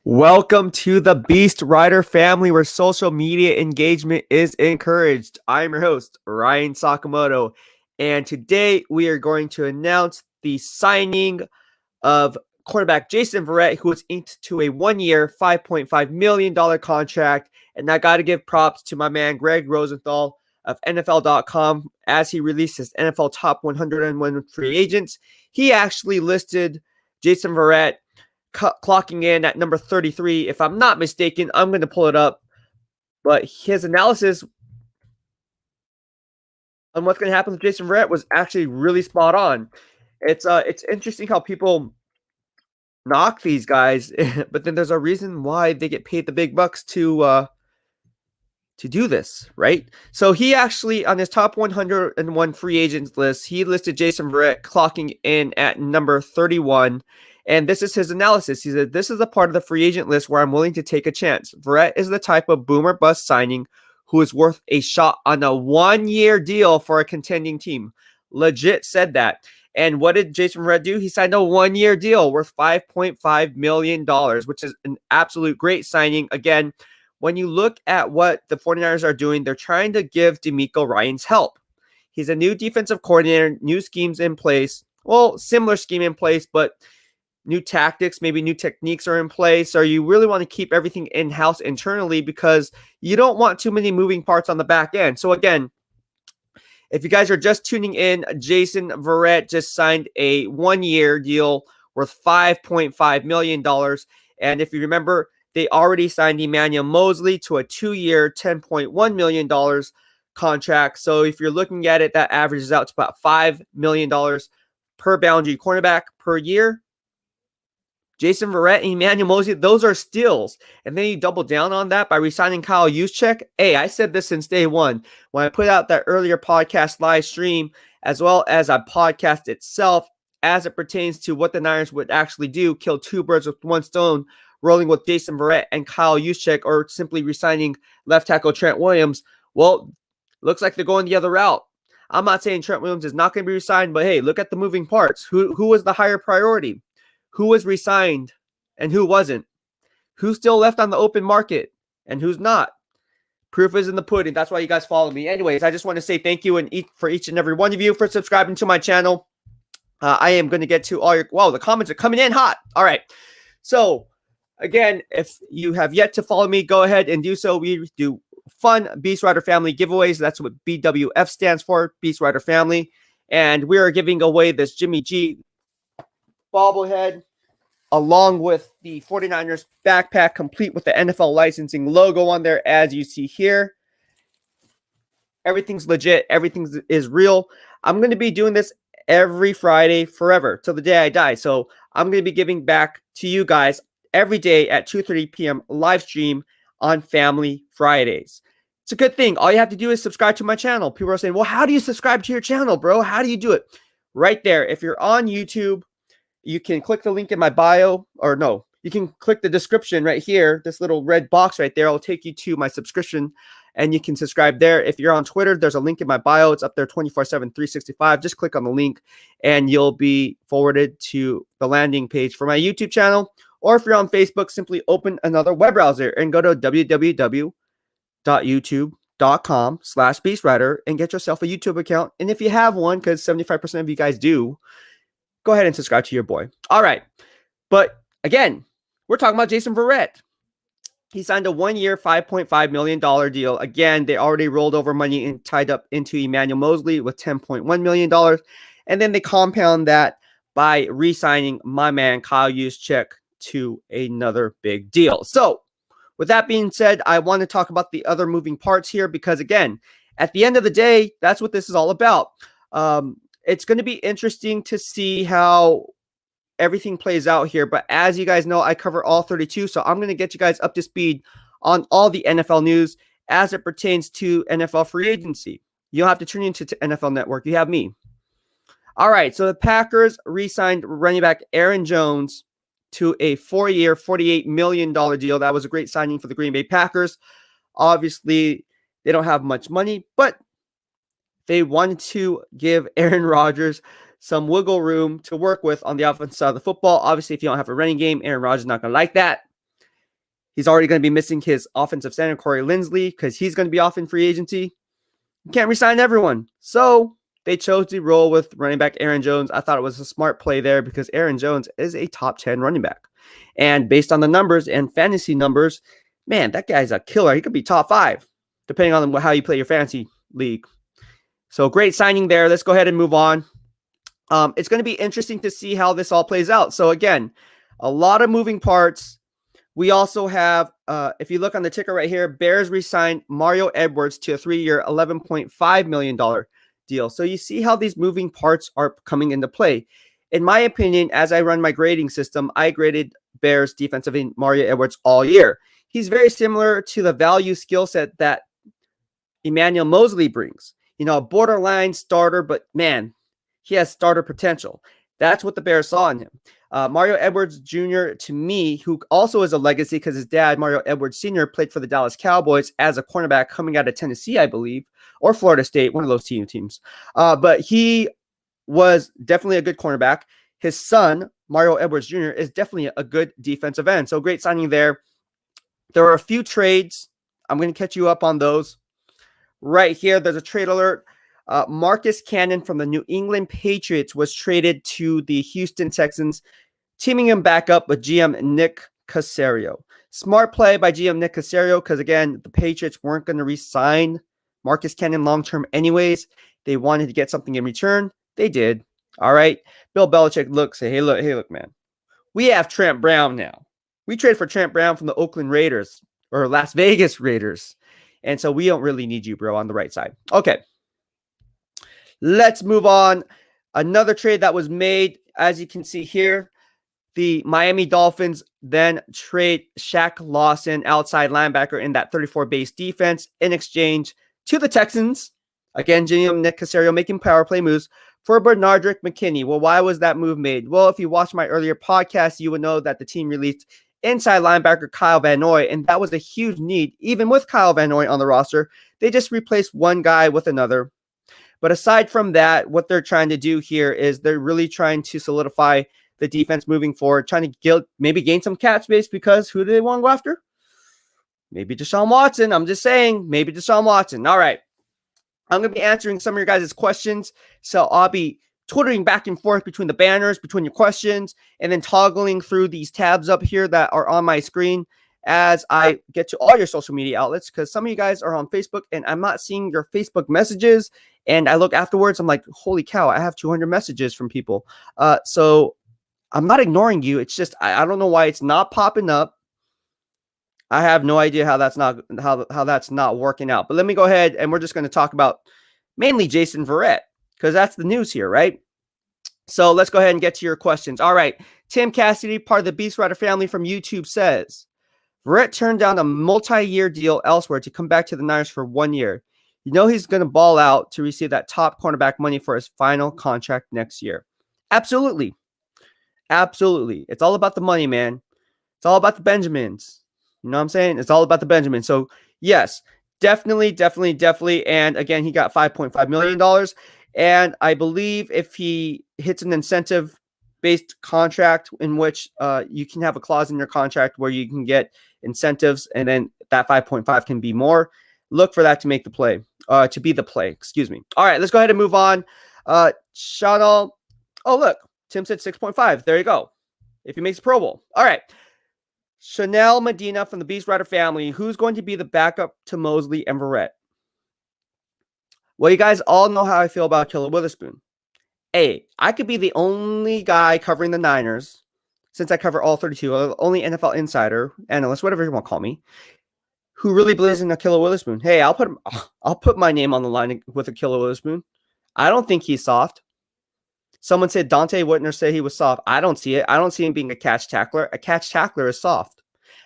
Welcome to the BEASTwriter family where social media engagement is encouraged. I'm your host, Ryan Sakamoto, and today we are going to announce the signing of quarterback Jason Verrett, who was inked to a 1-year, $5.5 million contract. And I got to give props to my man, Greg Rosenthal of NFL.com, as he released his NFL Top 101 free agents. He actually listed Jason Verrett clocking in at number 33. If I'm not mistaken, I'm going to pull it up. But his analysis on what's going to happen with Jason Verrett was actually really spot on. It's interesting how people knock these guys, but then there's a reason why they get paid the big bucks to do this, right? So he actually, on his top 101 free agents list, he listed Jason Verrett clocking in at number 31. And this is his analysis. He said, "This is a part of the free agent list where I'm willing to take a chance. Verrett is the type of boomer bust signing who is worth a shot on a 1-year deal for a contending team." Legit said that. And what did Jason Verrett do? He signed a 1-year deal worth $5.5 million, which is an absolute great signing. Again, when you look at what the 49ers are doing, they're trying to give DeMeco Ryans help. He's a new defensive coordinator, new schemes in place. Well, similar scheme in place, but new tactics, maybe new techniques are in place, or you really want to keep everything in-house internally because you don't want too many moving parts on the back end. So again, if you guys are just tuning in, Jason Verrett just signed a 1-year deal worth $5.5 million. And if you remember, they already signed Emmanuel Mosley to a 2-year, $10.1 million contract. So if you're looking at it, that averages out to about $5 million per boundary cornerback per year. Jason Verrett and Emmanuel Mosley, those are steals. And then you double down on that by re-signing Kyle Juszczyk. Hey, I said this since day one. When I put out that earlier podcast live stream, as well as a podcast itself, as it pertains to what the Niners would actually do, kill two birds with one stone, rolling with Jason Verrett and Kyle Juszczyk, or simply re-signing left tackle Trent Williams. Well, looks like they're going the other route. I'm not saying Trent Williams is not going to be re-signed, but hey, look at the moving parts. Who was the higher priority? Who was re-signed and who wasn't? Who's still left on the open market and who's not? Proof is in the pudding. That's why you guys follow me. Anyways, I just want to say thank you for each and every one of you for subscribing to my channel. I am going to get to all your... Wow, the comments are coming in hot. All right. So, again, if you have yet to follow me, go ahead and do so. We do fun BEASTwriter family giveaways. That's what BWF stands for, BEASTwriter family. And we are giving away this Jimmy G bobblehead along with the 49ers backpack, complete with the NFL licensing logo on there, as you see here. Everything's legit. Everything is real. I'm going to be doing this every Friday forever till the day I die. So I'm going to be giving back to you guys every day at 2:30 p.m. live stream on Family Fridays. It's a good thing. All you have to do is subscribe to my channel. People are saying, well, how do you subscribe to your channel, bro? How do you do it? Right there. If you're on YouTube, you can click the link in my bio, or no, you can click the description right here. This little red box right there will take you to my subscription, and you can subscribe there. If you're on Twitter, there's a link in my bio. It's up there 24/7, 365. Just click on the link, and you'll be forwarded to the landing page for my YouTube channel. Or if you're on Facebook, simply open another web browser and go to www.youtube.com/BEASTwriter and get yourself a YouTube account. And if you have one, because 75% of you guys do, go ahead and subscribe to your boy. All right. But again, we're talking about Jason Verrett. He signed a 1-year, $5.5 million deal. Again, they already rolled over money and tied up into Emmanuel Mosley with $10.1 million. And then they compound that by re-signing my man Kyle Juszczyk to another big deal. So with that being said, I want to talk about the other moving parts here because, again, at the end of the day, that's what this is all about. It's going to be interesting to see how everything plays out here. But as you guys know, I cover all 32. So I'm going to get you guys up to speed on all the NFL news as it pertains to NFL free agency. You don't have to turn into NFL Network. You have me. All right. So the Packers re-signed running back Aaron Jones to a 4-year, $48 million deal. That was a great signing for the Green Bay Packers. Obviously, they don't have much money, but they wanted to give Aaron Rodgers some wiggle room to work with on the offensive side of the football. Obviously, if you don't have a running game, Aaron Rodgers is not going to like that. He's already going to be missing his offensive center, Corey Linsley, because he's going to be off in free agency. You can't resign everyone. So they chose to roll with running back Aaron Jones. I thought it was a smart play there because Aaron Jones is a top 10 running back. And based on the numbers and fantasy numbers, man, that guy's a killer. He could be top 5, depending on how you play your fantasy league. So great signing there. Let's go ahead and move on. It's going to be interesting to see how this all plays out. So again, a lot of moving parts. We also have, if you look on the ticker right here, Bears re-signed Mario Edwards to a 3-year, $11.5 million deal. So you see how these moving parts are coming into play. In my opinion, as I run my grading system, I graded Bears defensive end Mario Edwards all year. He's very similar to the value skill set that Emmanuel Moseley brings. A borderline starter, but man, he has starter potential. That's what the Bears saw in him. Mario Edwards Jr., to me, who also is a legacy because his dad, Mario Edwards Sr., played for the Dallas Cowboys as a cornerback coming out of Tennessee, I believe, or Florida State, one of those teams. But he was definitely a good cornerback. His son, Mario Edwards Jr., is definitely a good defensive end. So great signing there. There are a few trades. I'm going to catch you up on those. Right here, there's a trade alert. Marcus Cannon from the New England Patriots was traded to the Houston Texans, teaming him back up with GM Nick Caserio. Smart play by GM Nick Caserio because, again, the Patriots weren't going to re-sign Marcus Cannon long-term anyways. They wanted to get something in return. They did. All right. Bill Belichick looks, hey, look, man. We have Trent Brown now. We traded for Trent Brown from the Oakland Raiders or Las Vegas Raiders. And so we don't really need you, bro, on the right side. Okay. Let's move on. Another trade that was made, as you can see here, the Miami Dolphins then trade Shaq Lawson, outside linebacker in that 34 base defense, in exchange to the Texans. Again, GM Nick Caserio making power play moves for Bernardrick McKinney. Well, why was that move made? Well, if you watched my earlier podcast, you would know that the team released inside linebacker Kyle Van Noy, and that was a huge need. Even with Kyle Van Noy on the roster, they just replaced one guy with another. But aside from that, what they're trying to do here is they're really trying to solidify the defense moving forward, trying to maybe gain some cap space because who do they want to go after? Maybe Deshaun Watson. I'm just saying, maybe Deshaun Watson. All right. I'm going to be answering some of your guys' questions. So I'll be twittering back and forth between the banners, between your questions, and then toggling through these tabs up here that are on my screen as I get to all your social media outlets, because some of you guys are on Facebook and I'm not seeing your Facebook messages. And I look afterwards, I'm like, holy cow, I have 200 messages from people. So I'm not ignoring you. It's just, I don't know why it's not popping up. I have no idea how that's not working out. But let me go ahead and we're just going to talk about mainly Jason Verrett, because that's the news here, right? So let's go ahead and get to your questions. All right. Tim Cassidy, part of the BEASTwriter family from YouTube, says, Verrett turned down a multi-year deal elsewhere to come back to the Niners for 1 year. You know he's going to ball out to receive that top cornerback money for his final contract next year. Absolutely. Absolutely. It's all about the money, man. It's all about the Benjamins. You know what I'm saying? It's all about the Benjamins. So, yes, definitely. And, again, he got $5.5 million. And I believe if he hits an incentive-based contract in which you can have a clause in your contract where you can get incentives and then that 5.5 can be more, look for that to make the play, to be the play, excuse me. All right, let's go ahead and move on. Chanel, oh, look, Tim said 6.5. There you go. If he makes a Pro Bowl. All right. Chanel Medina from the BEASTwriter family. Who's going to be the backup to Moseley and Verrett? Well, you guys all know how I feel about Killer Witherspoon. Hey, I could be the only guy covering the Niners, since I cover all 32, only NFL insider, analyst, whatever you want to call me, who really believes in Killer Witherspoon. Hey, I'll put my name on the line with Killer Witherspoon. I don't think he's soft. Someone said Dante Whitner said he was soft. I don't see it. I don't see him being a catch tackler. A catch tackler is soft.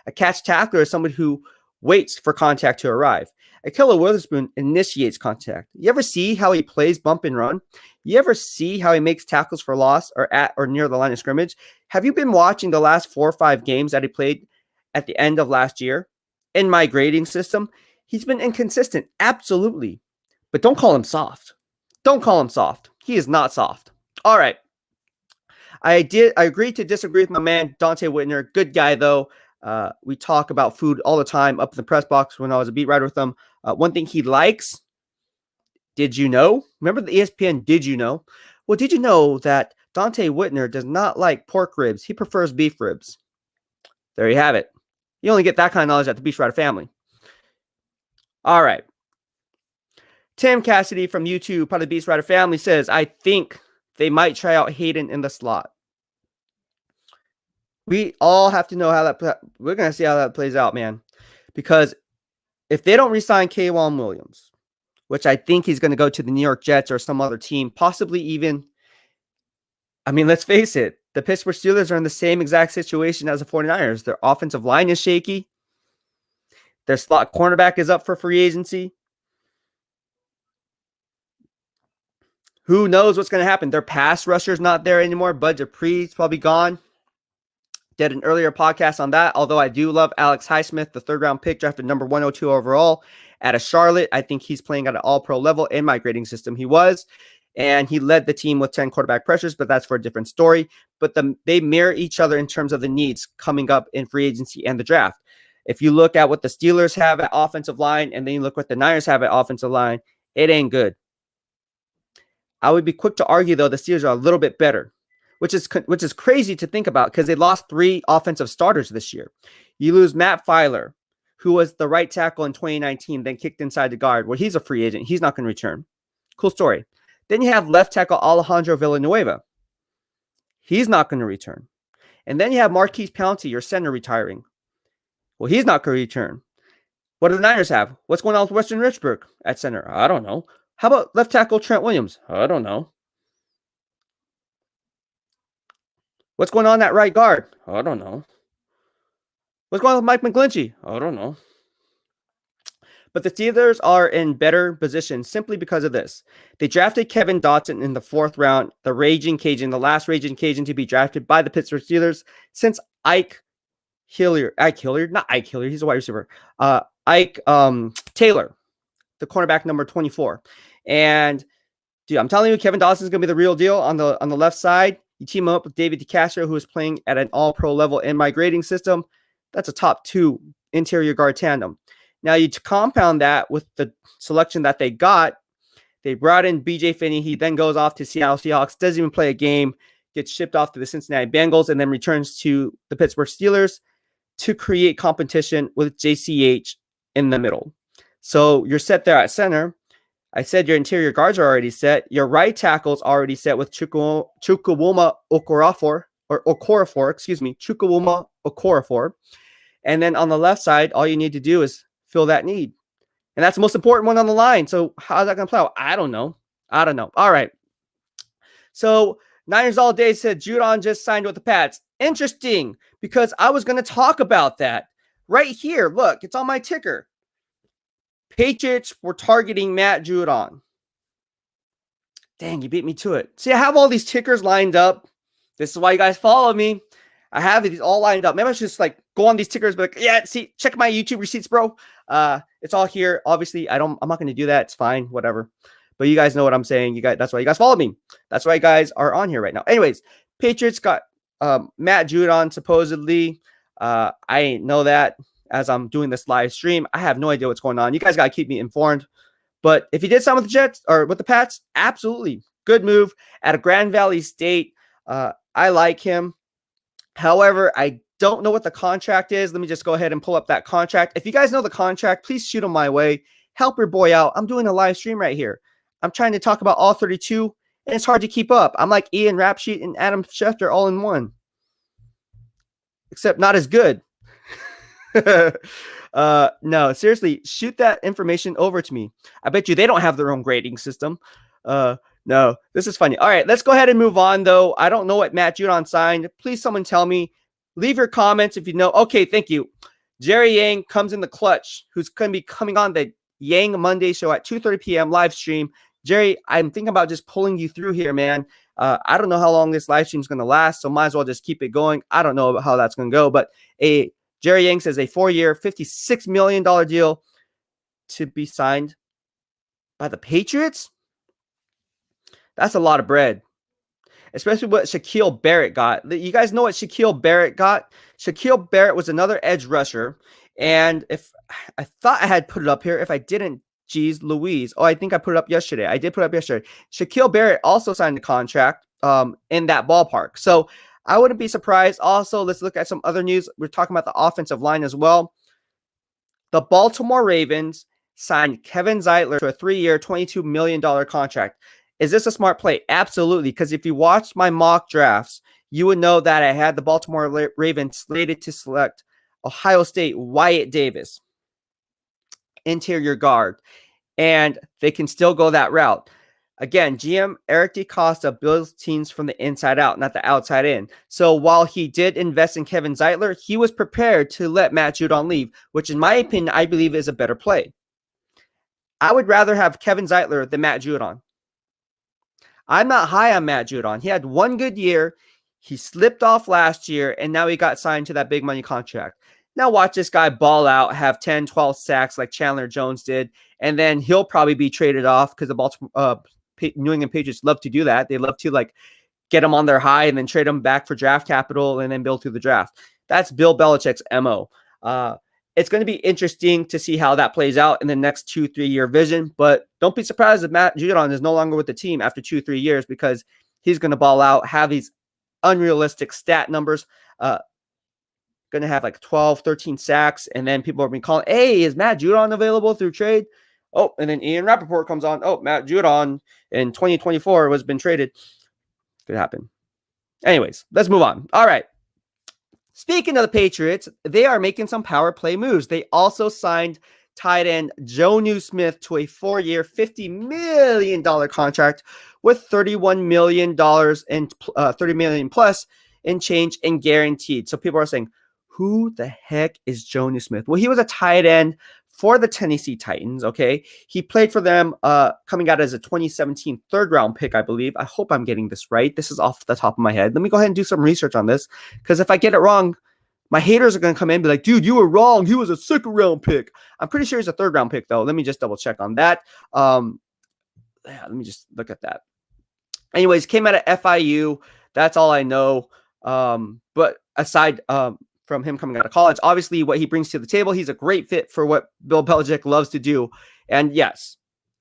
A catch tackler is somebody who waits for contact to arrive. A Killer Witherspoon initiates contact. You ever see how he plays bump and run? You ever see how he makes tackles for loss or at or near the line of scrimmage? Have you been watching the last 4 or 5 games that he played at the end of last year? In my grading system, he's been inconsistent. Absolutely. But don't call him soft. Don't call him soft. He is not soft. All right. I agreed to disagree with my man, Dante Whitner. Good guy, though. We talk about food all the time up in the press box when I was a beat writer with him. One thing he likes, did you know? Remember the ESPN Did You Know? Well, did you know that Dante Whitner does not like pork ribs? He prefers beef ribs. There you have it. You only get that kind of knowledge at the BEASTwriter family. All right. Tim Cassidy from YouTube, part of the BEASTwriter family, says, I think they might try out Hayden in the slot. We all have to know how that we're going to see how that plays out, man. Because if they don't resign K'Wan Williams, which I think he's going to go to the New York Jets or some other team, possibly even, I mean, let's face it, the Pittsburgh Steelers are in the same exact situation as the 49ers. Their offensive line is shaky. Their slot cornerback is up for free agency. Who knows what's going to happen? Their pass rusher's not there anymore. Bud Dupree's probably gone. Did an earlier podcast on that, although I do love Alex Highsmith, the third-round pick, drafted number 102 overall out of Charlotte. I think he's playing at an all-pro level in my grading system. He was, and he led the team with 10 quarterback pressures, but that's for a different story. But they mirror each other in terms of the needs coming up in free agency and the draft. If you look at what the Steelers have at offensive line, and then you look what the Niners have at offensive line, it ain't good. I would be quick to argue, though, the Steelers are a little bit better, which is crazy to think about because they lost 3 offensive starters this year. You lose Matt Filer, who was the right tackle in 2019, then kicked inside the guard. Well, he's a free agent. He's not going to return. Cool story. Then you have left tackle Alejandro Villanueva. He's not going to return. And then you have Marquise Pouncey, your center, retiring. Well, he's not going to return. What do the Niners have? What's going on with Weston Richburg at center? I don't know. How about left tackle Trent Williams? I don't know. What's going on at right guard? I don't know. What's going on with Mike McGlinchey? I don't know. But the Steelers are in better position simply because of this. They drafted Kevin Dotson in the 4th round, the Raging Cajun, the last Raging Cajun to be drafted by the Pittsburgh Steelers since Ike Hilliard, not Ike Hilliard, he's a wide receiver. Ike Taylor, the cornerback number 24. And dude, I'm telling you, Kevin Dawson is going to be the real deal on the left side. You team him up with David DeCastro, who is playing at an all-pro level in my grading system. That's a top 2 interior guard tandem. Now, you compound that with the selection that they got. They brought in B.J. Finney. He then goes off to Seattle Seahawks, doesn't even play a game, gets shipped off to the Cincinnati Bengals, and then returns to the Pittsburgh Steelers to create competition with JCH in the middle. So you're set there at center. I said your interior guards are already set. Your right tackle's already set with Chukwuma Okorafor, Chukwuma Okorafor. And then on the left side, all you need to do is fill that need. And that's the most important one on the line. So how's that going to play out? I don't know. All right. So Niners All Day said Judon just signed with the Pats. Interesting, because I was going to talk about that right here. Look, it's on my ticker. Patriots were targeting Matt Judon. Dang, you beat me to it. See, I have all these tickers lined up. This is why you guys follow me. I have these all lined up. Maybe I should just go on these tickers, but yeah, see, check my YouTube receipts, bro. It's all here. Obviously, I'm not going to do that. It's fine, whatever. But you guys know what I'm saying. You guys, that's why you guys follow me. That's why you guys are on here right now. Anyways, Patriots got Matt Judon supposedly. I know that as I'm doing this live stream. I have no idea what's going on. You guys got to keep me informed. But if he did something with the Jets or with the Pats, absolutely. Good move at a Grand Valley State. I like him. However, I don't know what the contract is. Let me just go ahead and pull up that contract. If you guys know the contract, please shoot them my way. Help your boy out. I'm doing a live stream right here. I'm trying to talk about all 32, and it's hard to keep up. I'm like Ian Rapsheet and Adam Schefter all in one. Except not as good. No, seriously, shoot that information over to me. I bet you they don't have their own grading system. No, this is funny. All right, let's go ahead and move on, though. I don't know what Matt Judon signed. Please, someone tell me. Leave your comments if you know. Okay, thank you. Jerry Yang comes in the clutch, who's going to be coming on the Yang Monday show at 2:30 p.m. live stream. Jerry, I'm thinking about just pulling you through here, man. I don't know how long this live stream is going to last, so might as well just keep it going. I don't know how that's going to go, but Jerry Yang says a 4-year, $56 million deal to be signed by the Patriots. That's a lot of bread. especially what Shaquille Barrett got. You guys know what Shaquille Barrett got? Shaquille Barrett was another edge rusher. And if I thought I had put it up here, if I didn't, geez Louise. Oh, I think I put it up yesterday. I did put it up yesterday. Shaquille Barrett also signed a contract in that ballpark. So I wouldn't be surprised. Also, let's look at some other news. We're talking about the offensive line as well. The Baltimore Ravens signed Kevin Zeitler to a 3-year, $22 million contract. Is this a smart play? Absolutely. Because if you watched my mock drafts, you would know that I had the Baltimore Ravens slated to select Ohio State Wyatt Davis, interior guard, and they can still go that route. Again, GM Eric DeCosta builds teams from the inside out, not the outside in. So while he did invest in Kevin Zeitler, he was prepared to let Matt Judon leave, which in my opinion, I believe is a better play. I would rather have Kevin Zeitler than Matt Judon. I'm not high on Matt Judon. He had one good year. He slipped off last year, and now he got signed to that big money contract. Now watch this guy ball out, have 10, 12 sacks like Chandler Jones did, and then he'll probably be traded off because the Baltimore New England Patriots love to do that. They love to like get them on their high and then trade them back for draft capital and then build through the draft. That's Bill Belichick's MO. It's going to be interesting to see how that plays out in the next 2-3 year vision, but don't be surprised if Matt Judon is no longer with the team after 2-3 years because he's going to ball out, have these unrealistic stat numbers, going to have like 12, 13 sacks, and then people are being calling, hey, is Matt Judon available through trade? Oh, and then Ian Rappaport comes on. Oh, Matt Judon in 2024 was been traded. Could happen. Anyways, let's move on. All right. Speaking of the Patriots, they are making some power play moves. They also signed tight end Jonnu Smith to a 4-year, $50 million contract with $31 million and $30 million plus in change and guaranteed. So people are saying, who the heck is Jonnu Smith? Well, he was a tight end for the Tennessee Titans, okay? He played for them coming out as a 2017 third-round pick, I believe. I hope I'm getting this right. This is off the top of my head. Let me go ahead and do some research on this, because if I get it wrong, my haters are going to come in and be like, dude, you were wrong. He was a second-round pick. I'm pretty sure he's a third-round pick, though. Let me just double-check on that. Let me just look at that. Anyways, came out of FIU. That's all I know. But aside from him coming out of college, obviously what he brings to the table, he's a great fit for what Bill Belichick loves to do. And yes,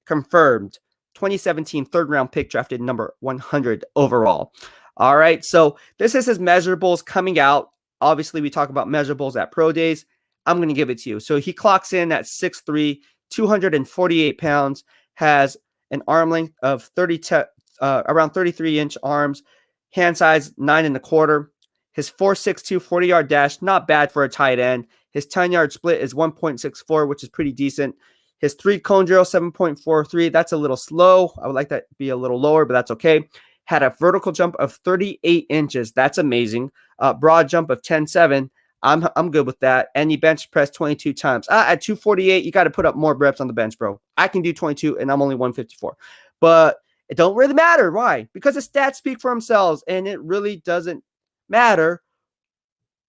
confirmed, 2017 third-round pick, drafted number 100 overall. All right, so this is his measurables coming out. Obviously, we talk about measurables at pro days. I'm going to give it to you. So he clocks in at 6'3", 248 pounds, has an arm length of around 33-inch arms, hand size 9 1/4. His 4.62 40-yard dash, not bad for a tight end. His 10-yard split is 1.64, which is pretty decent. His 3-cone drill, 7.43. That's a little slow. I would like that to be a little lower, but that's okay. Had a vertical jump of 38 inches. That's amazing. Broad jump of 10.7. I'm good with that. And he bench pressed 22 times. At 248, you got to put up more reps on the bench, bro. I can do 22, and I'm only 154. But it don't really matter. Why? Because the stats speak for themselves, and it really doesn't matter.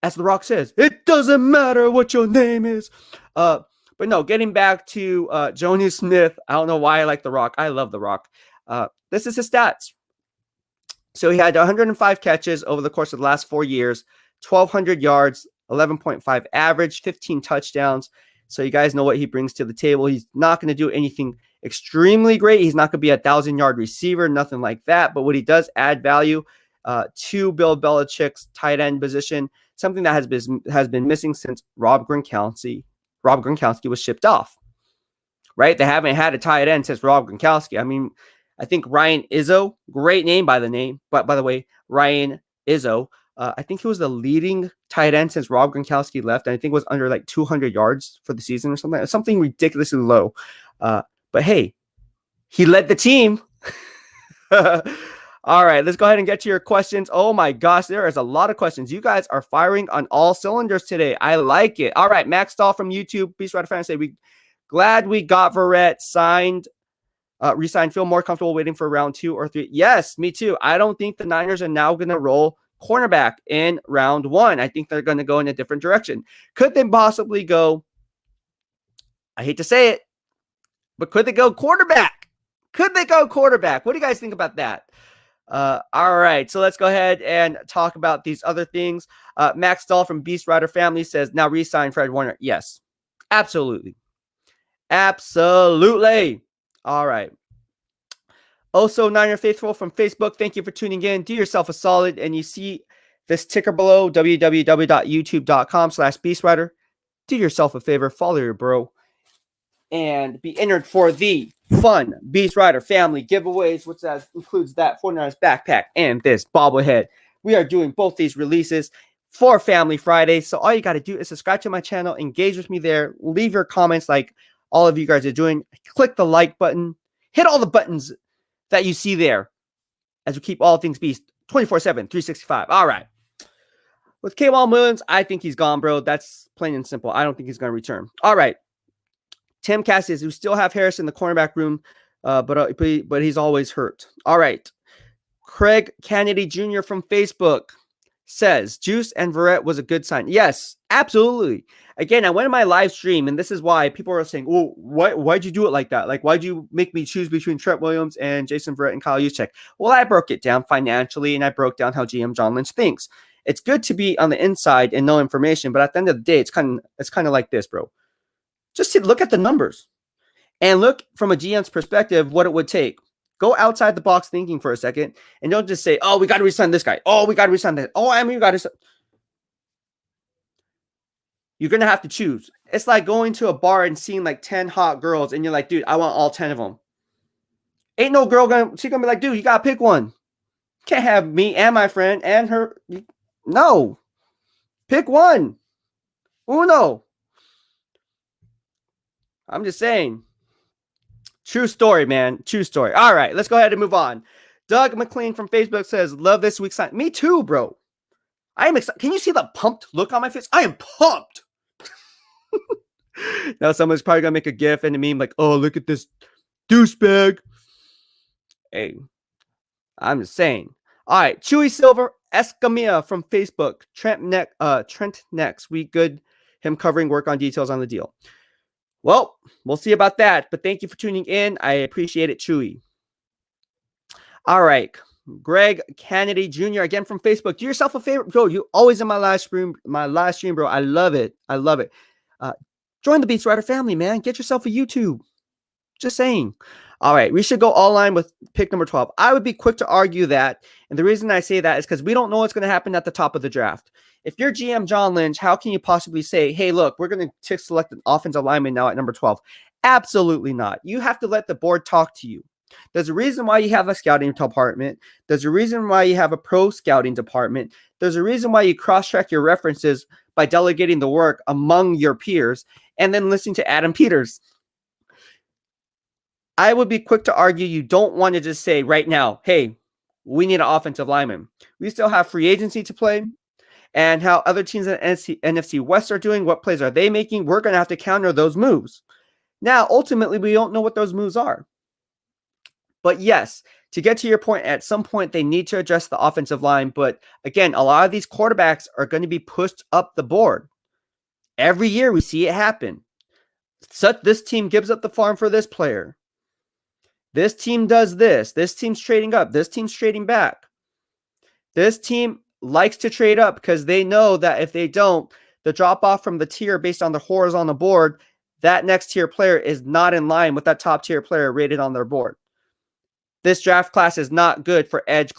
As The Rock says, it doesn't matter what your name is. But no, getting back to Jonnu Smith, I don't know why I like The Rock. I love The Rock. This is his stats. So he had 105 catches over the course of the last 4 years, 1,200 yards, 11.5 average, 15 touchdowns. So you guys know what he brings to the table. He's not going to do anything extremely great. He's not going to be a 1,000-yard receiver, nothing like that. But what he does add value to Bill Belichick's tight end position, something that has been missing since Rob Gronkowski was shipped off. Right? They haven't had a tight end since Rob Gronkowski. I mean, I think Ryan Izzo, great name by the way, Ryan Izzo. I think he was the leading tight end since Rob Gronkowski left, and I think it was under like 200 yards for the season or something ridiculously low. But hey, he led the team. All right, let's go ahead and get to your questions. Oh my gosh, there is a lot of questions. You guys are firing on all cylinders today. I like it. All right, Max Stahl from YouTube, BEASTwriter fan, say glad we got Verrett signed. Re-signed, feel more comfortable waiting for round 2 or 3. Yes, me too. I don't think the Niners are now going to roll cornerback in round 1. I think they're going to go in a different direction. Could they possibly go, I hate to say it, but could they go quarterback? What do you guys think about that? All right, so let's go ahead and talk about these other things. Max Dahl from BEASTwriter Family says, now re-sign Fred Warner. Yes, absolutely. Absolutely. All right. Also, Niner Faithful from Facebook, thank you for tuning in. Do yourself a solid, and you see this ticker below, www.youtube.com/BEASTwriter. Do yourself a favor, follow your bro, and be entered for the fun BEASTwriter family giveaways, which includes that 49ers backpack and this bobblehead. We are doing both these releases for Family Friday, so all you got to do is subscribe to my channel, engage with me there, leave your comments like all of you guys are doing, click the like button, hit all the buttons that you see there as we keep all things Beast 24/7, 365. All right. With K'Waun Williams, I think he's gone, bro. That's plain and simple. I don't think he's going to return. All right. Tim Cassius, we still have Harris in the cornerback room, but he's always hurt. All right. Craig Kennedy Jr. from Facebook says, Juice and Verrett was a good sign. Yes, absolutely. Again, I went in my live stream, and this is why people are saying, well, why'd you do it like that? Like, why'd you make me choose between Trent Williams and Jason Verrett and Kyle Juszczyk? Well, I broke it down financially, and I broke down how GM John Lynch thinks. It's good to be on the inside and know information, but at the end of the day, it's kind of like this, bro. Just look at the numbers and look from a GM's perspective what it would take. Go outside the box thinking for a second, and don't just say, oh, we got to resign this guy. Oh, we got to resign that. Oh, I mean, you got to. You're going to have to choose. It's like going to a bar and seeing like 10 hot girls, and you're like, dude, I want all 10 of them. Ain't no girl she's going to be like, dude, you got to pick one. Can't have me and my friend and her. No. Pick one. Uno. I'm just saying. True story, man. True story. All right, let's go ahead and move on. Doug McLean from Facebook says, love this week's sign. Me too, bro. I am excited. Can you see the pumped look on my face? I am pumped. Now someone's probably going to make a gif and a meme like, oh, look at this douchebag. Hey, I'm just saying. All right, Chewy Silver Escamilla from Facebook. Trent next. We good him covering work on details on the deal. Well, we'll see about that, but thank you for tuning in. I appreciate it, Chewy. All right, Greg Kennedy Jr. again from Facebook. Do yourself a favor, bro. You always in my live stream, bro. I love it. I love it. Join the BEASTwriter family, man. Get yourself a YouTube. Just saying. All right, we should go all line with pick number 12. I would be quick to argue that, and the reason I say that is because we don't know what's going to happen at the top of the draft. If you're GM John Lynch, how can you possibly say, hey, look, we're going to select an offensive lineman now at number 12? Absolutely not. You have to let the board talk to you. There's a reason why you have a scouting department. There's a reason why you have a pro scouting department. There's a reason why you cross-check your references by delegating the work among your peers and then listening to Adam Peters. I would be quick to argue you don't want to just say right now, hey, we need an offensive lineman. We still have free agency to play, and how other teams in NFC West are doing, what plays are they making? We're going to have to counter those moves. Now, ultimately, we don't know what those moves are. But yes, to get to your point, at some point, they need to address the offensive line. But again, a lot of these quarterbacks are going to be pushed up the board. Every year we see it happen. This team gives up the farm for this player. This team does this. This team's trading up. This team's trading back. This team likes to trade up because they know that if they don't, the drop off from the tier based on the horizontal board, that next tier player is not in line with that top tier player rated on their board. This draft class is not good for edge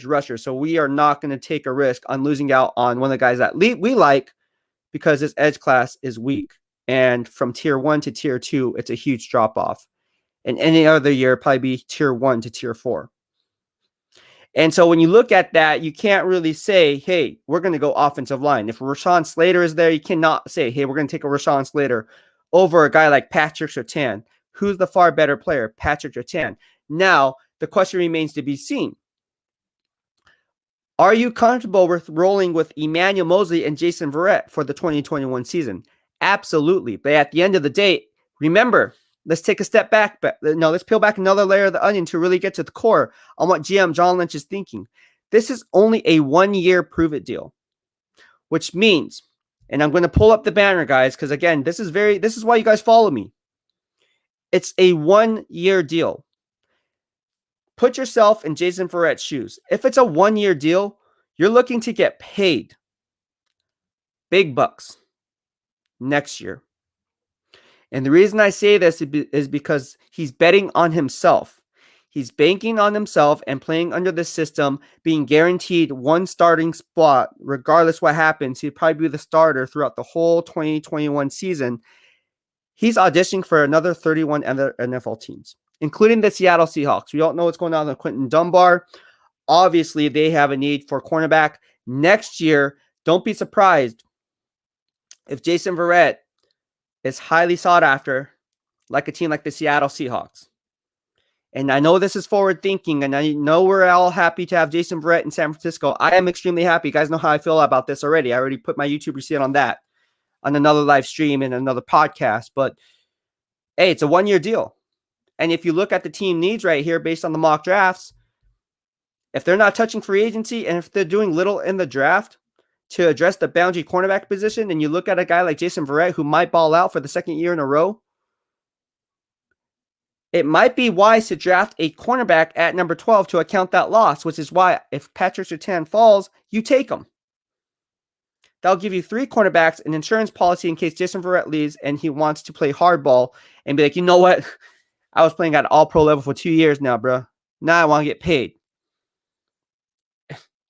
rushers. So we are not going to take a risk on losing out on one of the guys that we like because this edge class is weak. And from tier 1 to tier 2, it's a huge drop off. And any other year, probably be tier 1 to tier 4. And so when you look at that, you can't really say, hey, we're going to go offensive line. If Rashawn Slater is there, you cannot say, hey, we're going to take a Rashawn Slater over a guy like Patrick Surtain. Who's the far better player? Patrick Surtain. Now, the question remains to be seen. Are you comfortable with rolling with Emmanuel Mosley and Jason Verrett for the 2021 season? Absolutely. But at the end of the day, remember, let's take a step back. No, let's peel back another layer of the onion to really get to the core on what GM John Lynch is thinking. This is only a 1-year prove-it deal, which means, and I'm going to pull up the banner, guys, because again, this is why you guys follow me. It's a 1-year deal. Put yourself in Jason Verrett's shoes. If it's a 1-year deal, you're looking to get paid big bucks next year. And the reason I say this is because he's betting on himself. He's banking on himself and playing under the system, being guaranteed one starting spot, regardless what happens. He'd probably be the starter throughout the whole 2021 season. He's auditioning for another 31 other NFL teams, including the Seattle Seahawks. We don't know what's going on with Quentin Dunbar. Obviously, they have a need for cornerback next year. Don't be surprised if Jason Verrett is highly sought after, like a team like the Seattle Seahawks. And I know this is forward thinking, and I know we're all happy to have Jason Verrett in San Francisco. I am extremely happy. You guys know how I feel about this already. I already put my YouTube receipt on that, on another live stream and another podcast. But hey, it's a 1-year deal. And if you look at the team needs right here based on the mock drafts, if they're not touching free agency and if they're doing little in the draft to address the boundary cornerback position, and you look at a guy like Jason Verrett who might ball out for the second year in a row, it might be wise to draft a cornerback at number 12 to account that loss, which is why if Patrick Surtain falls, you take him. That'll give you 3 cornerbacks, an insurance policy in case Jason Verrett leaves and he wants to play hardball and be like, you know what? I was playing at all-pro level for 2 years now, bro. Now I want to get paid.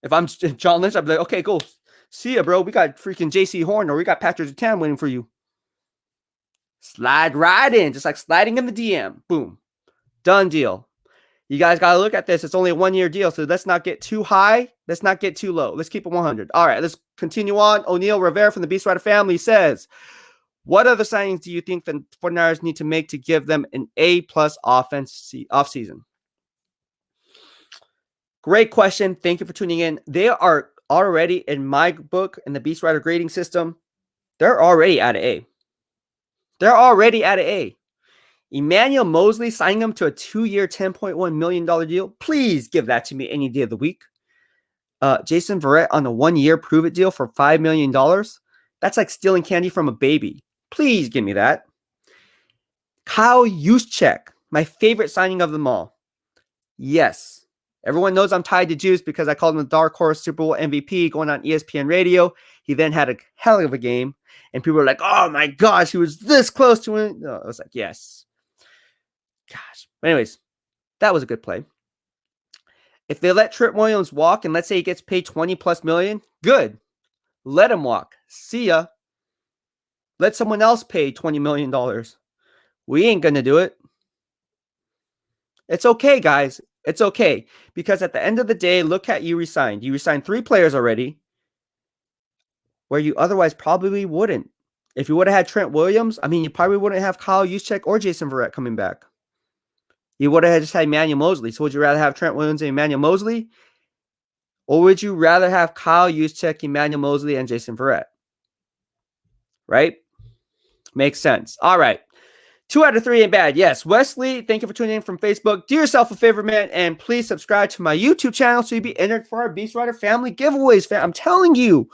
If I'm John Lynch, I'd be like, okay, go. See ya, bro. We got freaking JC Horn, or we got Patrick Surtain waiting for you. Slide right in, just like sliding in the DM. Boom. Done deal. You guys got to look at this. It's only a 1-year deal, so let's not get too high. Let's not get too low. Let's keep it 100. All right, let's continue on. O'Neal Rivera from the BEASTwriter family says, what other signings do you think the 49ers need to make to give them an A-plus offense offseason? Great question. Thank you for tuning in. They are already, in my book, in the BEASTwriter grading system, they're already at an A. They're already at an A. Emmanuel Mosley, signing him to a 2-year, $10.1 million deal. Please give that to me any day of the week. Jason Verrett on a 1-year prove-it deal for $5 million. That's like stealing candy from a baby. Please give me that. Kyle Juszczyk, my favorite signing of them all. Yes. Everyone knows I'm tied to Juice because I called him the Dark Horse Super Bowl MVP going on ESPN Radio. He then had a hell of a game. And people were like, oh my gosh, he was this close to it. No, I was like, yes. Gosh. But anyways, that was a good play. If they let Trent Williams walk and let's say he gets paid $20+ million, good. Let him walk. See ya. Let someone else pay $20 million. We ain't going to do it. It's okay, guys. It's okay. Because at the end of the day, look at you resigned. You resigned 3 players already where you otherwise probably wouldn't. If you would have had Trent Williams, I mean, you probably wouldn't have Kyle Juszczyk or Jason Verrett coming back. You would have just had Emmanuel Mosley. So would you rather have Trent Williams and Emmanuel Mosley? Or would you rather have Kyle Juszczyk, Emmanuel Mosley, and Jason Verrett? Right? Makes sense. All right. 2 out of 3 ain't bad. Yes. Wesley, thank you for tuning in from Facebook. Do yourself a favor, man, and please subscribe to my YouTube channel so you'll be entered for our BEASTwriter family giveaways. I'm telling you,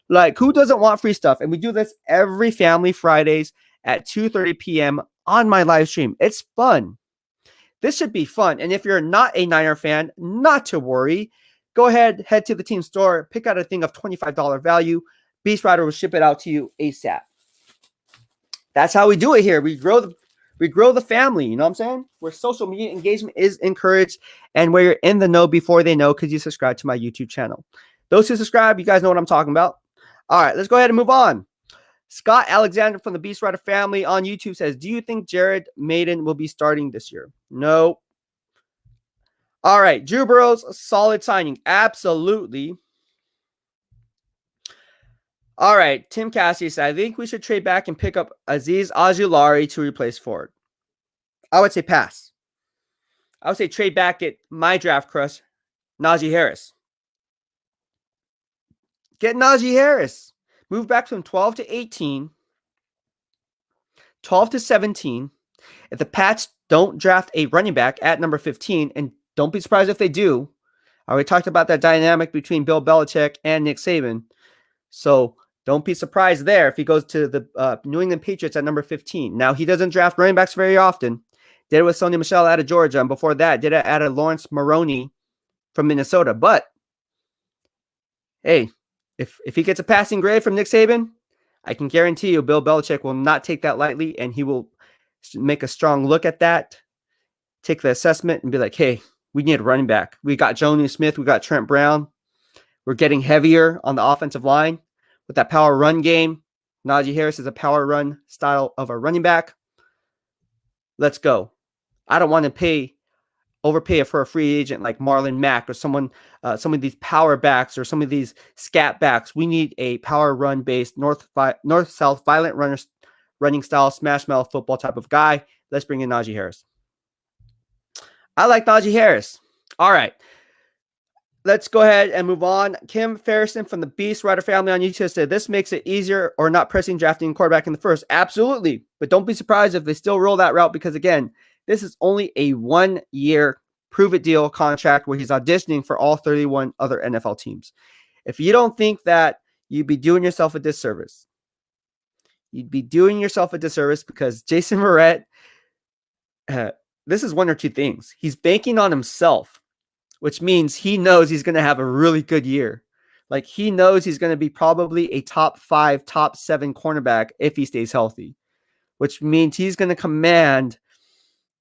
like, who doesn't want free stuff? And we do this every Family Fridays at 2:30 p.m. on my live stream. It's fun. This should be fun. And if you're not a Niner fan, not to worry. Go ahead, head to the team store, pick out a thing of $25 value. BEASTwriter will ship it out to you ASAP. That's how we do it here. We grow the family, you know what I'm saying? Where social media engagement is encouraged and where you're in the know before they know because you subscribe to my YouTube channel. Those who subscribe, you guys know what I'm talking about. All right, let's go ahead and move on. Scott Alexander from the BEASTwriter family on YouTube says, do you think Jared Maiden will be starting this year? No. All right, Drew Burrows, solid signing. Absolutely. All right, Tim Cassidy said, I think we should trade back and pick up Azeez Ojulari to replace Ford. I would say pass. I would say trade back at my draft crush, Najee Harris. Get Najee Harris. Move back from 12 to 18, 12 to 17. If the Pats don't draft a running back at number 15, and don't be surprised if they do. I already talked about that dynamic between Bill Belichick and Nick Saban. So don't be surprised there if he goes to the New England Patriots at number 15. Now, he doesn't draft running backs very often. Did it with Sonia Michelle out of Georgia. And before that, did it out of Lawrence Maroney from Minnesota. But hey, if he gets a passing grade from Nick Saban, I can guarantee you Bill Belichick will not take that lightly, and he will make a strong look at that, take the assessment, and be like, hey, we need a running back. We got Jonnu Smith. We got Trent Brown. We're getting heavier on the offensive line with that power run game. Najee Harris is a power run style of a running back. Let's go. I don't want to overpay for a free agent like Marlon Mack or some of these power backs or some of these scat backs. We need a power run based north-south violent running style smash mouth football type of guy. Let's bring in Najee Harris. I like Najee Harris. All right. Let's go ahead and move on. Kim Ferrison from the BEASTwriter family on YouTube said, this makes it easier or not pressing drafting quarterback in the first. Absolutely. But don't be surprised if they still roll that route because, again, this is only a 1-year prove-it deal contract where he's auditioning for all 31 other NFL teams. If you don't think that, you'd be doing yourself a disservice. You'd be doing yourself a disservice because Jason Verrett, this is one or two things. He's banking on himself, which means he knows he's going to have a really good year. Like he knows he's going to be probably a top 5, top 7 cornerback if he stays healthy, which means he's going to command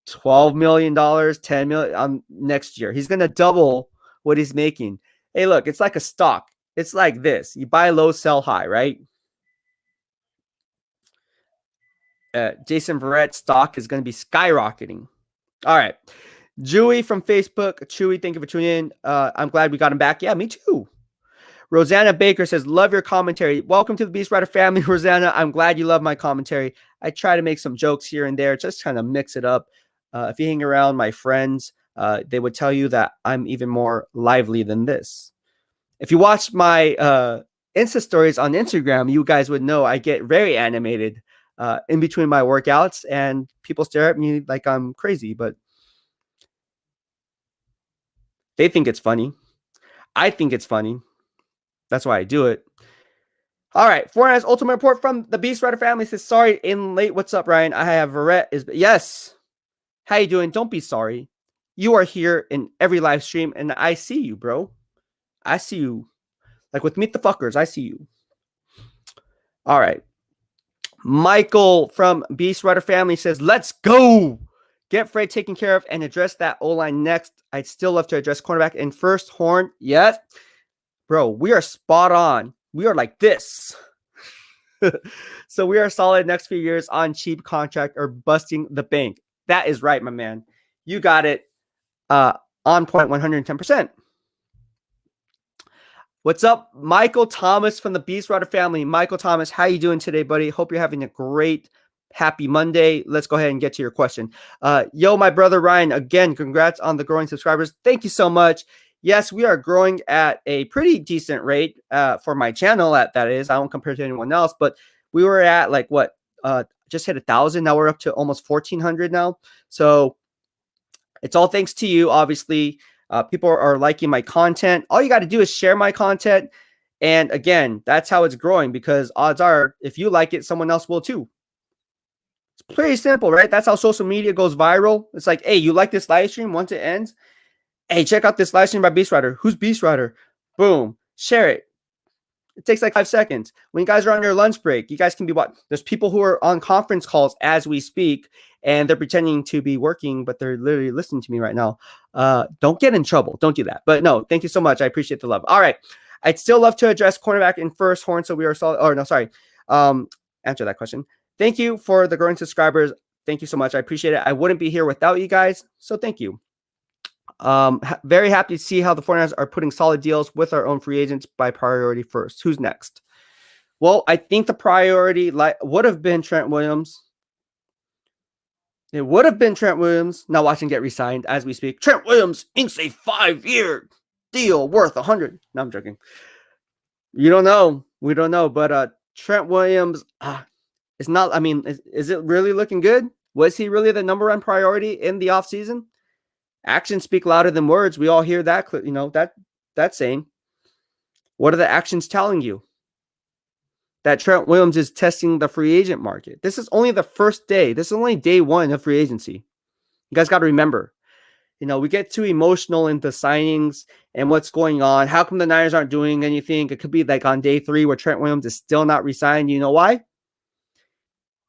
$12 million, $10 million next year. He's going to double what he's making. Hey, look, it's like a stock. It's like this. You buy low, sell high, right? Jason Verrett's stock is going to be skyrocketing. All right. Chewy from Facebook. Chewy, thank you for tuning in. I'm glad we got him back. Yeah, me too. Rosanna Baker says, love your commentary. Welcome to the BEASTwriter family, Rosanna. I'm glad you love my commentary. I try to make some jokes here and there, just kind of mix it up. If you hang around my friends, they would tell you that I'm even more lively than this. If you watch my Insta stories on Instagram, you guys would know I get very animated in between my workouts, and people stare at me like I'm crazy, but they think it's funny. I think it's funny. That's why I do it. All right. Fortnite's ultimate report from the BEASTwriter family says, sorry, in late. What's up, Ryan? I have Verrett. Yes. How you doing? Don't be sorry. You are here in every live stream, and I see you, bro. I see you. Like with Meet the Fuckers, I see you. All right. Michael from BEASTwriter family says, let's go. Get Fred taken care of and address that O-line next. I'd still love to address cornerback in first. Horn. Yes. Bro, we are spot on. We are like this. So we are solid next few years on cheap contract or busting the bank. That is right, my man. You got it on point 110%. What's up, Michael Thomas from the BEASTwriter family? Michael Thomas, how you doing today, buddy? Hope you're having a great, happy Monday. Let's go ahead and get to your question. Yo, my brother Ryan, again, congrats on the growing subscribers. Thank you so much. Yes, we are growing at a pretty decent rate for my channel. That is, I don't compare to anyone else, but we were at like what? Just hit 1,000. Now we're up to almost 1,400 now. So it's all thanks to you, obviously. People are liking my content. All you got to do is share my content. And again, that's how it's growing because odds are if you like it, someone else will too. It's pretty simple, right? That's how social media goes viral. It's like, hey, you like this live stream once it ends? Hey, check out this live stream by BEASTwriter. Who's BEASTwriter? Boom. Share it. It takes like 5 seconds. When you guys are on your lunch break, you guys can be what? There's people who are on conference calls as we speak, and they're pretending to be working, but they're literally listening to me right now. Don't get in trouble. Don't do that. But no, thank you so much. I appreciate the love. All right. I'd still love to address cornerback in first. Horn, so we are solid. Oh, no, sorry. Answer that question. Thank you for the growing subscribers. Thank you so much. I appreciate it. I wouldn't be here without you guys, so thank you. Very happy to see how the 49ers are putting solid deals with our own free agents by priority first. Who's next? Well, I think the priority would have been Trent Williams. It would have been Trent Williams. Now watching get re-signed as we speak. Trent Williams inks a 5-year deal worth 100. No, I'm joking. You don't know. We don't know. But Trent Williams is not. I mean, is it really looking good? Was he really the number one priority in the offseason? Actions speak louder than words. We all hear that, that saying. What are the actions telling you? That Trent Williams is testing the free agent market. This is only the first day. This is only day one of free agency. You guys got to remember, we get too emotional into signings and what's going on. How come the Niners aren't doing anything? It could be like on day 3 where Trent Williams is still not re-signed. You know why?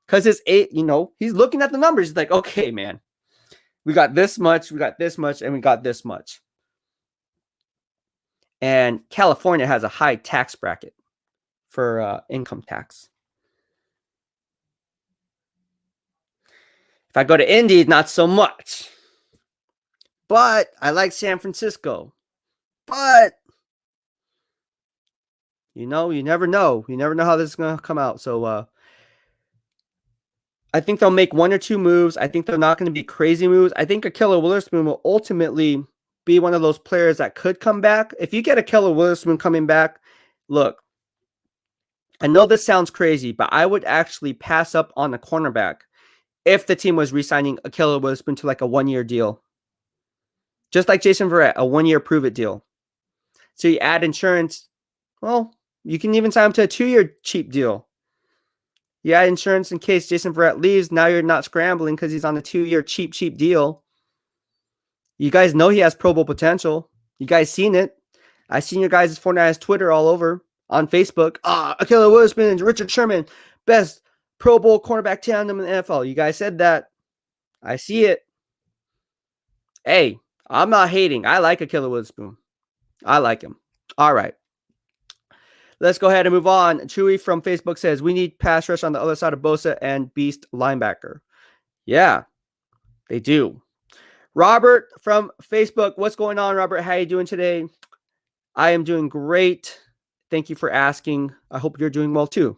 Because it's he's looking at the numbers. He's like, okay, man, we got this much, and we got this much. And California has a high tax bracket for income tax. If I go to Indy, not so much. But I like San Francisco. But you never know. You never know how this is going to come out. So I think they'll make 1 or 2 moves. I think they're not going to be crazy moves. I think Ahkello Witherspoon will ultimately be one of those players that could come back. If you get Ahkello Witherspoon coming back, look, I know this sounds crazy, but I would actually pass up on a cornerback if the team was re-signing Ahkello Witherspoon to like a 1-year deal. Just like Jason Verrett, a 1-year prove-it deal. So you add insurance. Well, you can even sign him to a 2-year cheap deal. You add insurance in case Jason Verrett leaves. Now you're not scrambling because he's on a 2-year cheap deal. You guys know he has Pro Bowl potential. You guys seen it. I seen your guys' 49ers Twitter all over on Facebook. Ahkello Witherspoon and Richard Sherman, best Pro Bowl cornerback tandem in the NFL. You guys said that. I see it. Hey, I'm not hating. I like Ahkello Witherspoon. I like him. All right. Let's go ahead and move on. Chewy from Facebook says, we need pass rush on the other side of Bosa and Beast linebacker. Yeah, they do. Robert from Facebook. What's going on, Robert? How are you doing today? I am doing great. Thank you for asking. I hope you're doing well too.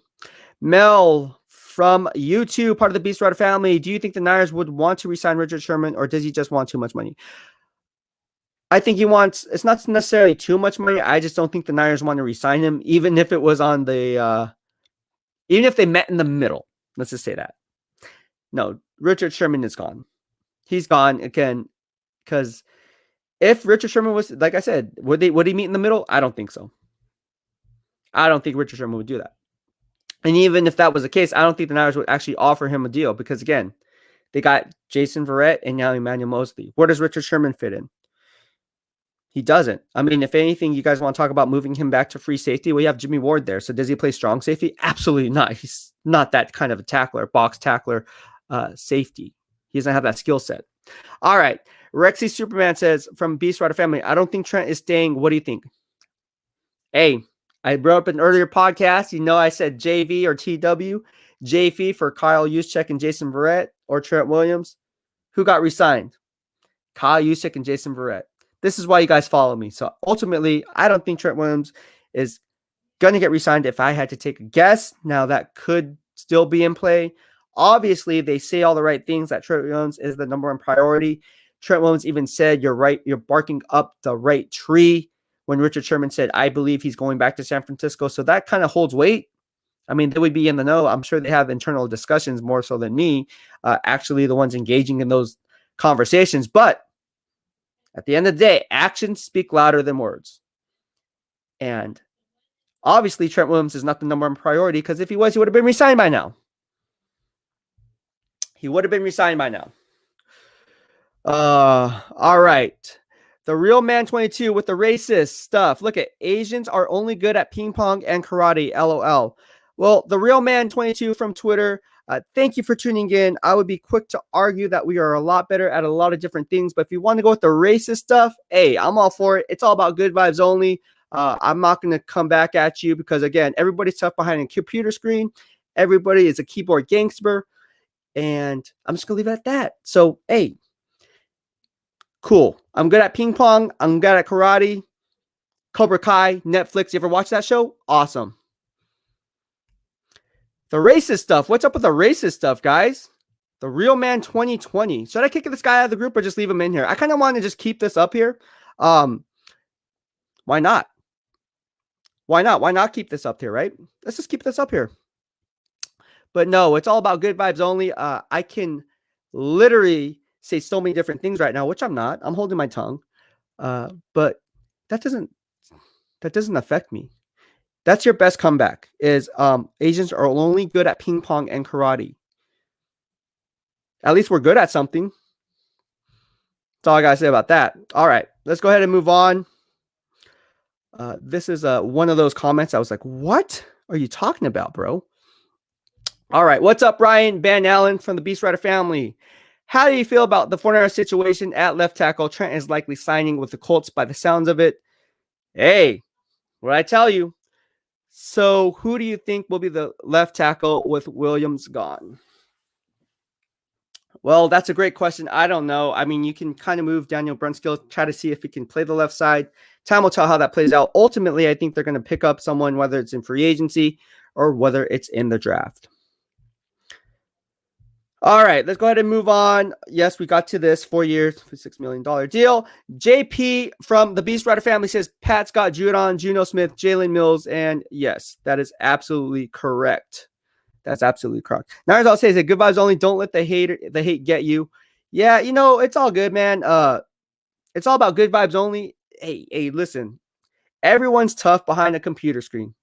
Mel from YouTube, part of the BEASTwriter family. Do you think the Niners would want to re-sign Richard Sherman, or does he just want too much money? I think he wants, it's not necessarily too much money. I just don't think the Niners want to re-sign him, even if it was on the, even if they met in the middle. Let's just say that. No, Richard Sherman is gone. He's gone again, because if Richard Sherman was, like I said, would he meet in the middle? I don't think so. I don't think Richard Sherman would do that. And even if that was the case, I don't think the Niners would actually offer him a deal because, again, they got Jason Verrett and now Emmanuel Moseley. Where does Richard Sherman fit in? He doesn't. I mean, if anything, you guys want to talk about moving him back to free safety? Well, you have Jimmy Ward there. So does he play strong safety? Absolutely not. He's not that kind of a tackler, box tackler, safety. He doesn't have that skill set. All right. Rexy Superman says, from BEASTwriter family, I don't think Trent is staying. What do you think? Hey, I brought up an earlier podcast. I said JV or TW. JV for Kyle Juszczyk and Jason Verrett, or Trent Williams. Who got re-signed? Kyle Juszczyk and Jason Verrett. This is why you guys follow me. So ultimately, I don't think Trent Williams is going to get re-signed if I had to take a guess. Now, that could still be in play. Obviously, they say all the right things that Trent Williams is the number 1 priority. Trent Williams even said, you're right, you're barking up the right tree, when Richard Sherman said, I believe he's going back to San Francisco. So that kind of holds weight. I mean, they would be in the know. I'm sure they have internal discussions more so than me, actually the ones engaging in those conversations. But at the end of the day, actions speak louder than words. And obviously, Trent Williams is not the number 1 priority, because if he was, he would have been re-signed by now. He would have been re-signed by now. All right. The Real Man 22 with the racist stuff. Look at Asians are only good at ping pong and karate. LOL. Well, the Real Man 22 from Twitter. Thank you for tuning in. I would be quick to argue that we are a lot better at a lot of different things. But if you want to go with the racist stuff, hey, I'm all for it. It's all about good vibes only. I'm not going to come back at you because, again, everybody's tough behind a computer screen. Everybody is a keyboard gangster. And I'm just going to leave it at that. So, hey. Cool. I'm good at ping pong. I'm good at karate. Cobra Kai, Netflix. You ever watch that show? Awesome. The racist stuff. What's up with the racist stuff, guys? The Real Man 2020. Should I kick this guy out of the group or just leave him in here? I kind of want to just keep this up here. Why not? Why not? Why not keep this up here, right? Let's just keep this up here. But no, it's all about good vibes only. I can literally say so many different things right now, which I'm not. I'm holding my tongue. But that doesn't affect me. That's your best comeback is Asians are only good at ping pong and karate. At least we're good at something. That's all I gotta say about that. All right, let's go ahead and move on. This is one of those comments I was like, what are you talking about, bro? All right, what's up, Ryan Van Allen from the BEASTwriter family? How do you feel about the 49ers situation at left tackle? Trent is likely signing with the Colts by the sounds of it. Hey, what I tell you? So who do you think will be the left tackle with Williams gone? Well, that's a great question. I don't know. I mean, you can kind of move Daniel Brunskill, try to see if he can play the left side. Time will tell how that plays out. Ultimately, I think they're going to pick up someone, whether it's in free agency or whether it's in the draft. All right, let's go ahead and move on. Yes, we got to this 4 years, $6 million deal. JP from the BEASTwriter family says Pat Scott, Judon, Juno Smith, Jalen Mills, and yes, that is absolutely correct. That's absolutely correct. Niners all say that good vibes only. Don't let the hate get you. Yeah, you know, it's all good, man. It's all about good vibes only. Hey, listen. Everyone's tough behind a computer screen.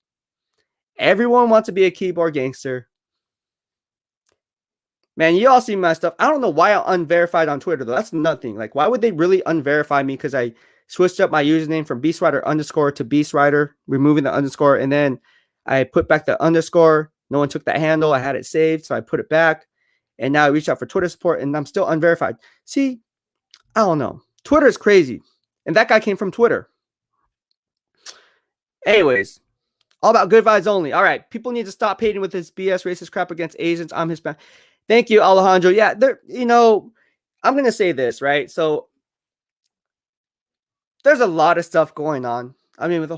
Everyone wants to be a keyboard gangster. Man, you all see my stuff. I don't know why I'm unverified on Twitter, though. That's nothing. Like, why would they really unverify me? Because I switched up my username from BEASTwriter _ to BEASTwriter, removing the underscore, and then I put back the underscore. No one took that handle. I had it saved, so I put it back. And now I reached out for Twitter support, and I'm still unverified. See, I don't know. Twitter is crazy. And that guy came from Twitter. Anyways, all about good vibes only. All right, people need to stop hating with this BS racist crap against Asians. I'm Hispanic. Thank you, Alejandro. Yeah, I'm going to say this, right? So there's a lot of stuff going on. I mean, with,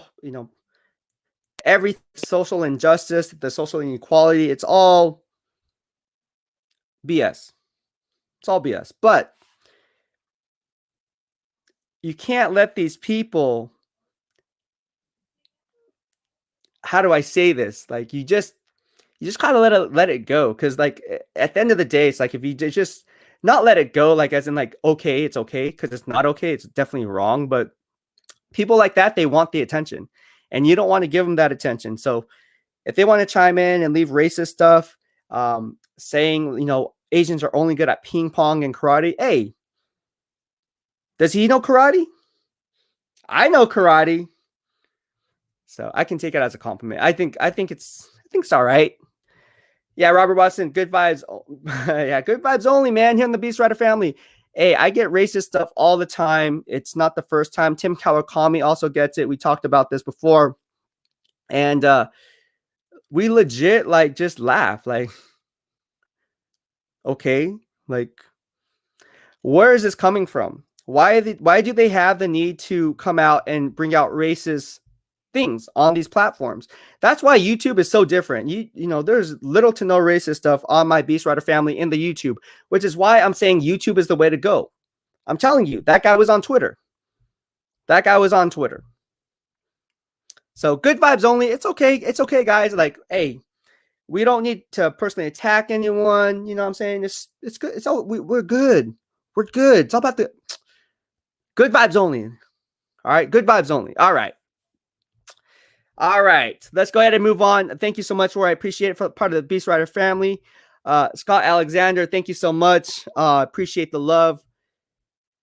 every social injustice, the social inequality, it's all BS. It's all BS. But you can't let these people, how do I say this? Like, you just gotta let it go. Because, like, at the end of the day, it's like, if you just not let it go, like, as in, like, okay, it's okay, because it's not okay, it's definitely wrong. But people like that, they want the attention, and you don't want to give them that attention. So if they want to chime in and leave racist stuff, saying, Asians are only good at ping pong and karate. Hey, does he know karate? I know karate. So I can take it as a compliment. I think it's all right. Yeah, Robert Watson, good vibes. Yeah, good vibes only, man. Here in the BEASTwriter family. Hey, I get racist stuff all the time. It's not the first time. Tim Kawakami also gets it. We talked about this before. And we legit, like, just laugh. Like, okay, like, where is this coming from? Why do they have the need to come out and bring out racist things on these platforms? That's why YouTube is so different. There's little to no racist stuff on my BEASTwriter family in the YouTube, which is why I'm saying YouTube is the way to go. I'm telling you, that guy was on Twitter. So good vibes only. It's okay. It's okay, guys. Like, hey, we don't need to personally attack anyone. You know what I'm saying? It's good. It's all we're good. We're good. It's all about the good vibes only. All right. Good vibes only. All right. Let's go ahead and move on. Thank you so much, Roy. I appreciate it for part of the BEASTwriter family. Scott Alexander, thank you so much. Appreciate the love.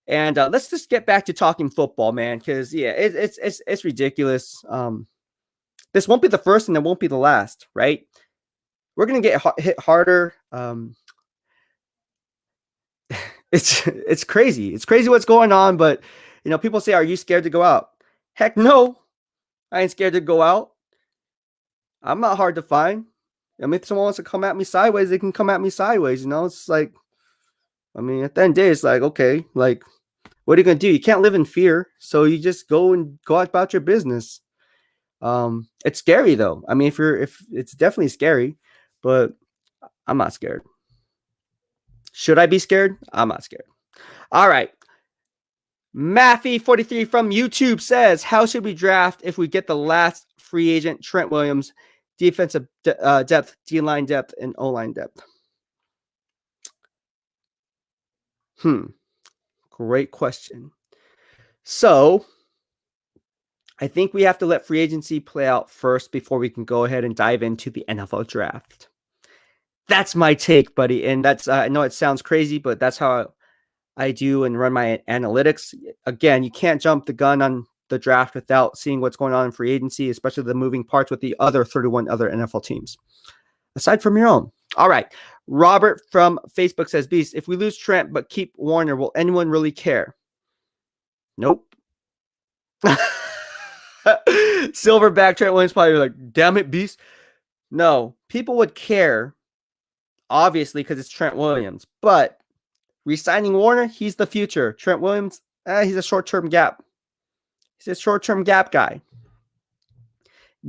And let's just get back to talking football, man, because it's ridiculous. This won't be the first and it won't be the last, right? We're gonna get hit harder. It's crazy. It's crazy what's going on. But people say, "Are you scared to go out?" Heck no, I ain't scared to go out. I'm not hard to find. I mean, if someone wants to come at me sideways, they can come at me sideways. It's like, I mean, at the end of the day, it's like, okay, like, what are you gonna do? You can't live in fear, so you just go about your business. It's scary though. I mean, if it's definitely scary, but I'm not scared. Should I be scared? I'm not scared. All right. Matthew43 from YouTube says, how should we draft if we get the last free agent, Trent Williams, defensive depth, D-line depth, and O-line depth? Great question. So I think we have to let free agency play out first before we can go ahead and dive into the NFL draft. That's my take, buddy. And that's, I know it sounds crazy, but that's how I do and run my analytics. Again, you can't jump the gun on the draft without seeing what's going on in free agency, especially the moving parts with the other 31 other NFL teams, aside from your own. All right. Robert from Facebook says, Beast, if we lose Trent but keep Warner, will anyone really care? Nope. Silverback Trent Williams probably like, damn it, Beast. No, people would care, obviously, because it's Trent Williams. But re-signing Warner, he's the future. Trent Williams, he's a short-term gap. He's a short-term gap guy.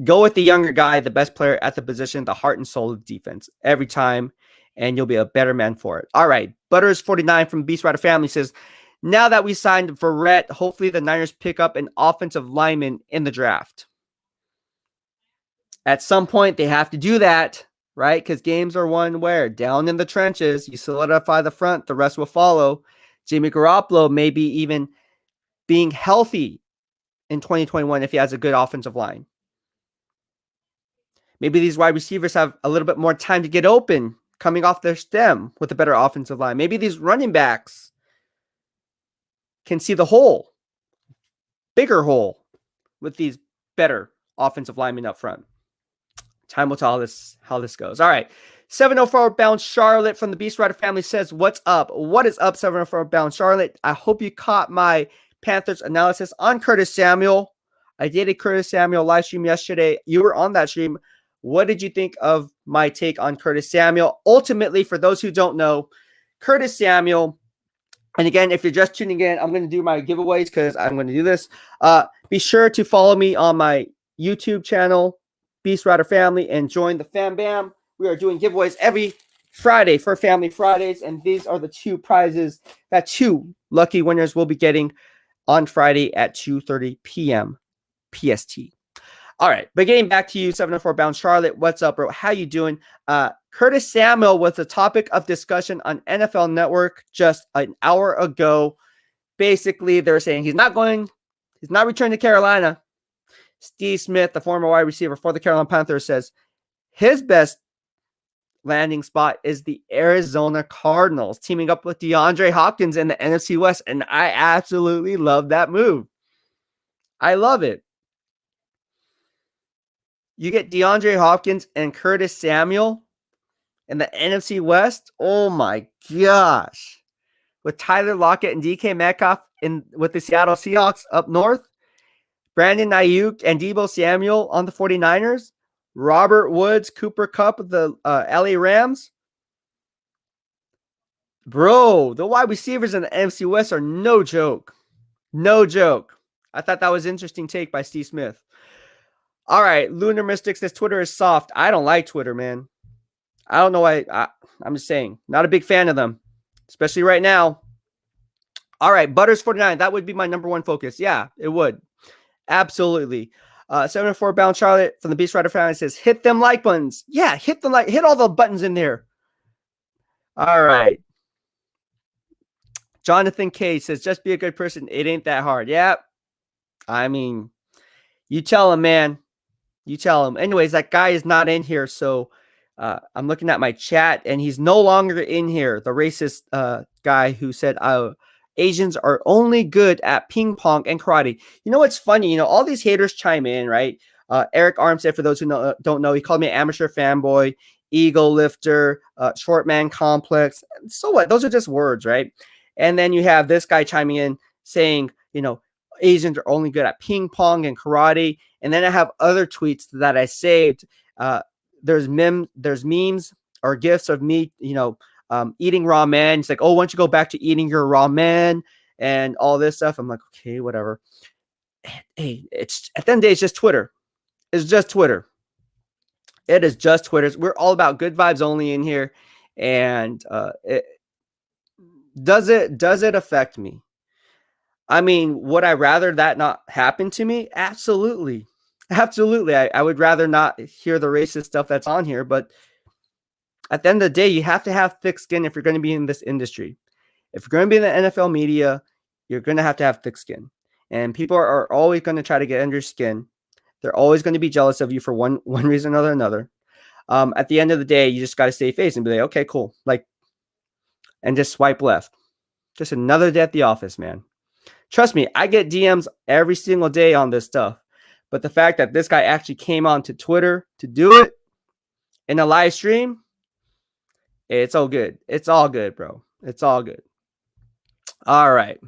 Go with the younger guy, the best player at the position, the heart and soul of defense every time, and you'll be a better man for it. All right. Butters49 from BEASTwriter Family says, now that we signed Verrett, hopefully the Niners pick up an offensive lineman in the draft. At some point, they have to do that, right? Because games are won where? Down in the trenches. You solidify the front, the rest will follow. Jimmy Garoppolo may be even being healthy in 2021 if he has a good offensive line. Maybe these wide receivers have a little bit more time to get open coming off their stem with a better offensive line. Maybe these running backs can see the hole, bigger hole, with these better offensive linemen up front. Time will tell how this goes. All right. 704 bound Charlotte from the BEASTwriter Family says, what's up? What is up, 704 bound Charlotte? I hope you caught my Panthers analysis on Curtis Samuel. I did a Curtis Samuel live stream yesterday. You were on that stream. What did you think of my take on Curtis Samuel? Ultimately, for those who don't know, Curtis Samuel, and again, if you're just tuning in, I'm going to do my giveaways because I'm going to do this. Be sure to follow me on my YouTube channel, BEASTwriter Family, and join the Fam Bam. We are doing giveaways every Friday for Family Fridays, and these are the two prizes that two lucky winners will be getting on Friday at 2:30 p.m. PST. All right, but getting back to you, 704 bound Charlotte. What's up, bro? How you doing? Curtis Samuel was the topic of discussion on NFL Network just an hour ago. Basically, they're saying he's not returning to Carolina. Steve Smith, the former wide receiver for the Carolina Panthers, says his best landing spot is the Arizona Cardinals, teaming up with DeAndre Hopkins in the NFC West, and I absolutely love that move. I love it. You get DeAndre Hopkins and Curtis Samuel in the NFC West. Oh my gosh. With Tyler Lockett and DK Metcalf with the Seattle Seahawks up north, Brandon Ayuk and Deebo Samuel on the 49ers, Robert Woods, Cooper Kupp of the LA Rams. Bro, the wide receivers in the NFC West are no joke. No joke. I thought that was an interesting take by Steve Smith. All right, Lunar Mystic says Twitter is soft. I don't like Twitter, man. I don't know why. I'm just saying, not a big fan of them, especially right now. All right, Butters49, that would be my number one focus. Yeah, it would. Absolutely. 704 bound Charlotte from the BEASTwriter Family says, hit them like buttons. Yeah, hit all the buttons in there. All right. Jonathan K says, just be a good person. It ain't that hard. Yeah. I mean, you tell him, man. You tell him. Anyways, that guy is not in here. So I'm looking at my chat and he's no longer in here. The racist guy who said Asians are only good at ping pong and karate. You know what's funny? You know, all these haters chime in, right? Eric Armstead, for those who don't know, he called me amateur fanboy, ego lifter, short man complex. So what? Those are just words, right? And then you have this guy chiming in saying, you know, Asians are only good at ping pong and karate. And then I have other tweets that I saved. There's memes or gifs of me, you know, eating ramen. It's like, oh, why don't you go back to eating your ramen and all this stuff? I'm like, okay, whatever. Hey, it's at the end of the day, it's just Twitter. It's just Twitter. It is just Twitter. We're all about good vibes only in here. And does it affect me? I mean, would I rather that not happen to me? Absolutely. Absolutely. I would rather not hear the racist stuff that's on here, but at the end of the day, you have to have thick skin if you're going to be in this industry. If you're going to be in the NFL media, you're going to have thick skin. And people are always going to try to get under your skin. They're always going to be jealous of you for one reason or another. At the end of the day, you just got to stay face and be like, okay, cool. Like, and just swipe left. Just another day at the office, man. Trust me, I get DMs every single day on this stuff. But the fact that this guy actually came on to Twitter to do it in a live stream, it's all good. It's all good, bro. It's all good. All right.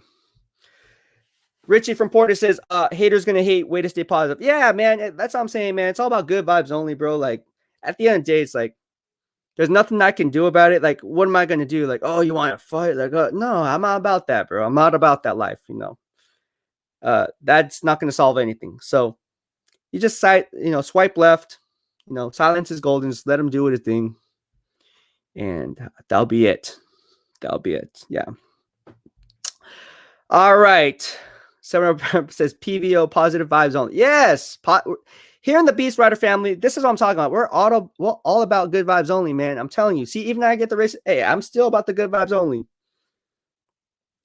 Richie from Porter says, haters gonna hate, way to stay positive. Yeah, man, that's what I'm saying, man. It's all about good vibes only, bro. Like, at the end of the day, it's like, there's nothing I can do about it. Like, what am I gonna do? Like, oh, you want to fight? Like, no, I'm not about that, bro. I'm not about that life, That's not gonna solve anything. So you just swipe left, silence is golden, just let him do his thing. And that'll be it. That'll be it. Yeah. All right. Someone says PVO, positive vibes only. Yes. Here in the BEASTwriter family, this is what I'm talking about. We're all about good vibes only, man. I'm telling you. See, even I get the race. Hey, I'm still about the good vibes only.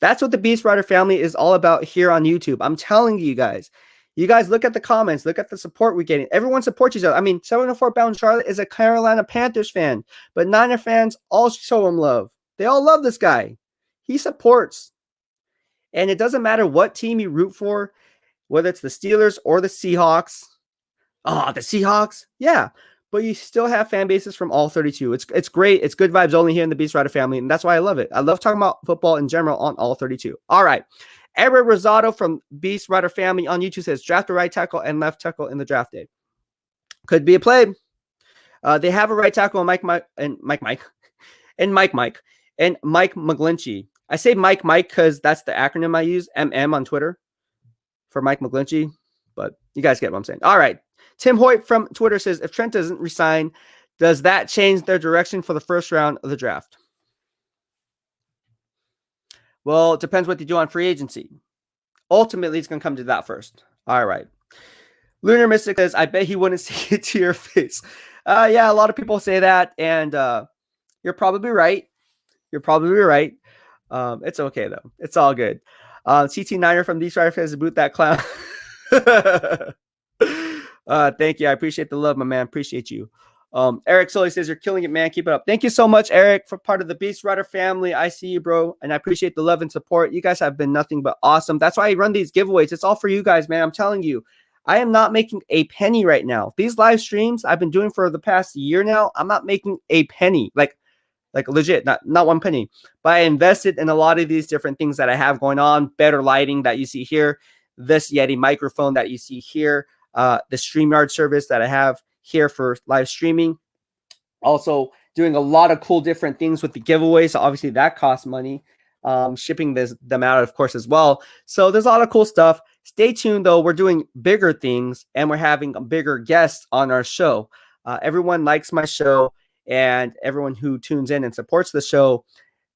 That's what the BEASTwriter family is all about here on YouTube. I'm telling you guys. You guys look at the comments. Look at the support we're getting. Everyone supports each other. I mean, 704 Bound Charlotte is a Carolina Panthers fan, but Niner fans all show him love. They all love this guy. He supports. And it doesn't matter what team you root for, whether it's the Steelers or the Seahawks. Oh, the Seahawks? Yeah. But you still have fan bases from all 32. It's great. It's good vibes only here in the BEASTwriter family, and that's why I love it. I love talking about football in general on all 32. All right. Edward Rosado from BEASTwriter family on YouTube says, draft a right tackle and left tackle in the draft day. Could be a play. They have a right tackle and Mike McGlinchey. I say Mike because that's the acronym I use, MM on Twitter for Mike McGlinchey, but you guys get what I'm saying. All right. Tim Hoyt from Twitter says, if Trent doesn't resign, does that change their direction for the first round of the draft? Well, it depends what they do on free agency. Ultimately, it's going to come to that first. All right. Lunar Mystic says, I bet he wouldn't say it to your face. Yeah, a lot of people say that, and you're probably right. You're probably right. It's okay, though. It's all good. CT Niner from BEASTwriter says, boot that clown. Thank you. I appreciate the love, my man. Appreciate you. Eric Sully says, you're killing it, man. Keep it up. Thank you so much, Eric, for part of the BEASTwriter family. I see you, bro, and I appreciate the love and support. You guys have been nothing but awesome. That's why I run these giveaways. It's all for you guys, man. I'm telling you. I am not making a penny right now. These live streams I've been doing for the past year now, I'm not making a penny. Like legit, not one penny. But I invested in a lot of these different things that I have going on. Better lighting that you see here. This Yeti microphone that you see here. The StreamYard service that I have here for live streaming. Also doing a lot of cool different things with the giveaways. So obviously that costs money. Shipping them out, of course, as well. So there's a lot of cool stuff. Stay tuned, though. We're doing bigger things, and we're having bigger guests on our show. Everyone likes my show, and everyone who tunes in and supports the show,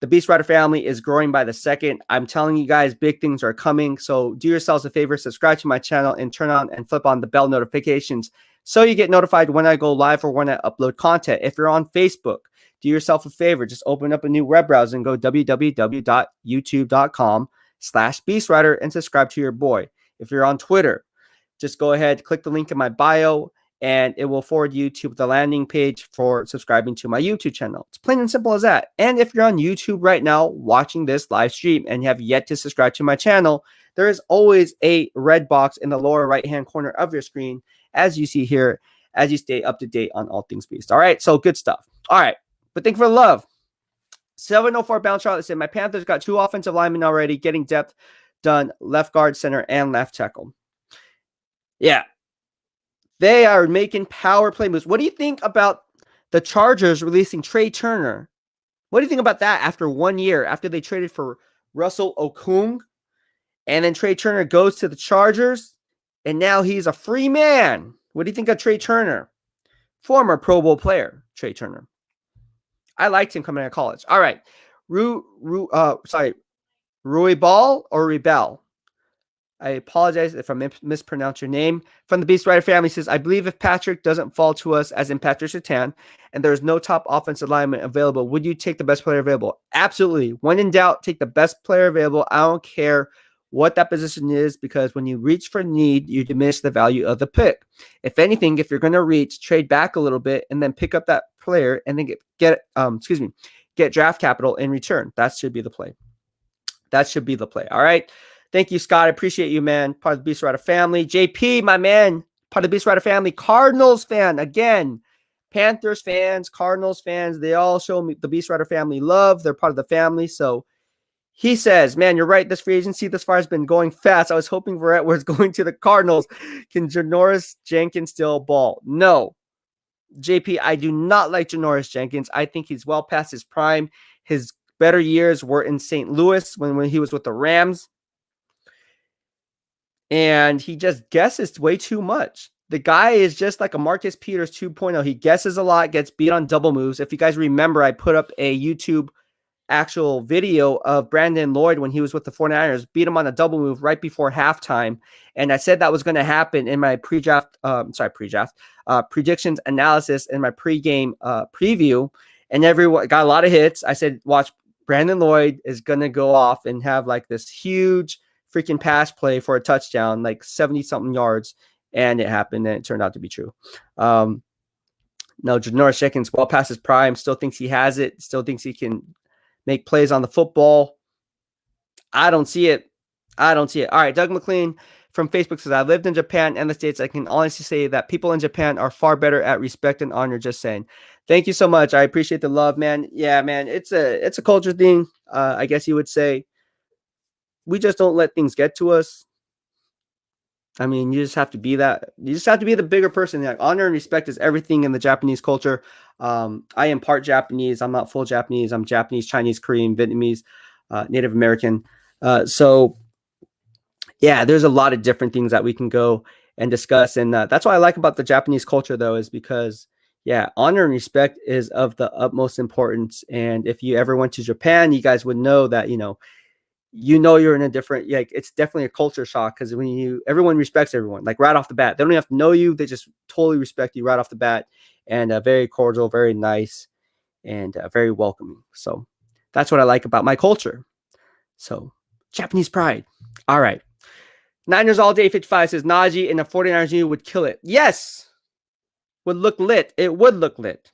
the BEASTwriter family is growing by the second. I'm telling you guys, big things are coming. So do yourselves a favor, subscribe to my channel, and turn on and flip on the bell notifications so you get notified when I go live or when I upload content. If you're on Facebook, do yourself a favor. Just open up a new web browser and go www.youtube.com/BEASTwriter and subscribe to your boy. If you're on Twitter, just go ahead, click the link in my bio, and it will forward you to the landing page for subscribing to my YouTube channel. It's plain and simple as that. And if you're on YouTube right now watching this live stream and you have yet to subscribe to my channel, there is always a red box in the lower right-hand corner of your screen, as you see here, as you stay up to date on all things Beast. All right, so good stuff. All right, but thank you for the love. 704 Bound Charlotte said, my Panthers got 2 offensive linemen already, getting depth done, left guard, center, and left tackle. Yeah. They are making power play moves. What do you think about the Chargers releasing Trey Turner? What do you think about that after 1 year, after they traded for Russell Okung? And then Trey Turner goes to the Chargers, and now he's a free man. What do you think of Trey Turner? Former Pro Bowl player, Trey Turner. I liked him coming out of college. All right. Rui Ball or Rebel? I apologize if I mispronounced your name. From the BEASTwriter family says, I believe if Patrick doesn't fall to us, as in Patrick Surtain, and there's no top offensive lineman available, would you take the best player available? Absolutely. When in doubt, take the best player available. I don't care what that position is, because when you reach for need, you diminish the value of the pick. If anything, if you're going to reach, trade back a little bit and then pick up that player and then get draft capital in return. That should be the play. That should be the play. All right. Thank you, Scott. I appreciate you, man. Part of the BEASTwriter family. JP, my man, part of the BEASTwriter family. Cardinals fan again. Panthers fans, Cardinals fans, they all show me the BEASTwriter family love. They're part of the family. So he says, man, you're right. This free agency thus far has been going fast. I was hoping Verrett was going to the Cardinals. Can Janoris Jenkins still ball? No. JP, I do not like Janoris Jenkins. I think he's well past his prime. His better years were in St. Louis when he was with the Rams. And he just guesses way too much. The guy is just like a Marcus Peters 2.0. He guesses a lot, gets beat on double moves. If you guys remember, I put up a YouTube actual video of Brandon Lloyd when he was with the 49ers, beat him on a double move right before halftime. And I said that was going to happen in my predictions analysis in my pregame preview. And everyone got a lot of hits. I said, watch, Brandon Lloyd is going to go off and have like this huge freaking pass play for a touchdown, like 70-something yards. And it happened, and it turned out to be true. No, Janoris Jenkins, well past his prime, still thinks he has it, still thinks he can make plays on the football. I don't see it. All right, Doug McLean from Facebook says, I lived in Japan and the States. I can honestly say that people in Japan are far better at respect and honor, just saying. Thank you so much. I appreciate the love, man. Yeah, man, it's a culture thing, I guess you would say. We just don't let things get to us. I mean, you just have to be that. You just have to be the bigger person. Like, honor and respect is everything in the Japanese culture. I am part Japanese. I'm not full Japanese. I'm Japanese, Chinese, Korean, Vietnamese, Native American. So, yeah, there's a lot of different things that we can go and discuss. And that's what I like about the Japanese culture, though, is because, yeah, honor and respect is of the utmost importance. And if you ever went to Japan, you guys would know that, you're in a different, like, it's definitely a culture shock, because everyone respects everyone, like right off the bat. They don't have to know you. They just totally respect you right off the bat, and very cordial, very nice, and very welcoming. So that's what I like about my culture. So Japanese pride. All right. Niners all day 55 says Najee and the 49ers union would kill it. Yes. Would look lit. It would look lit.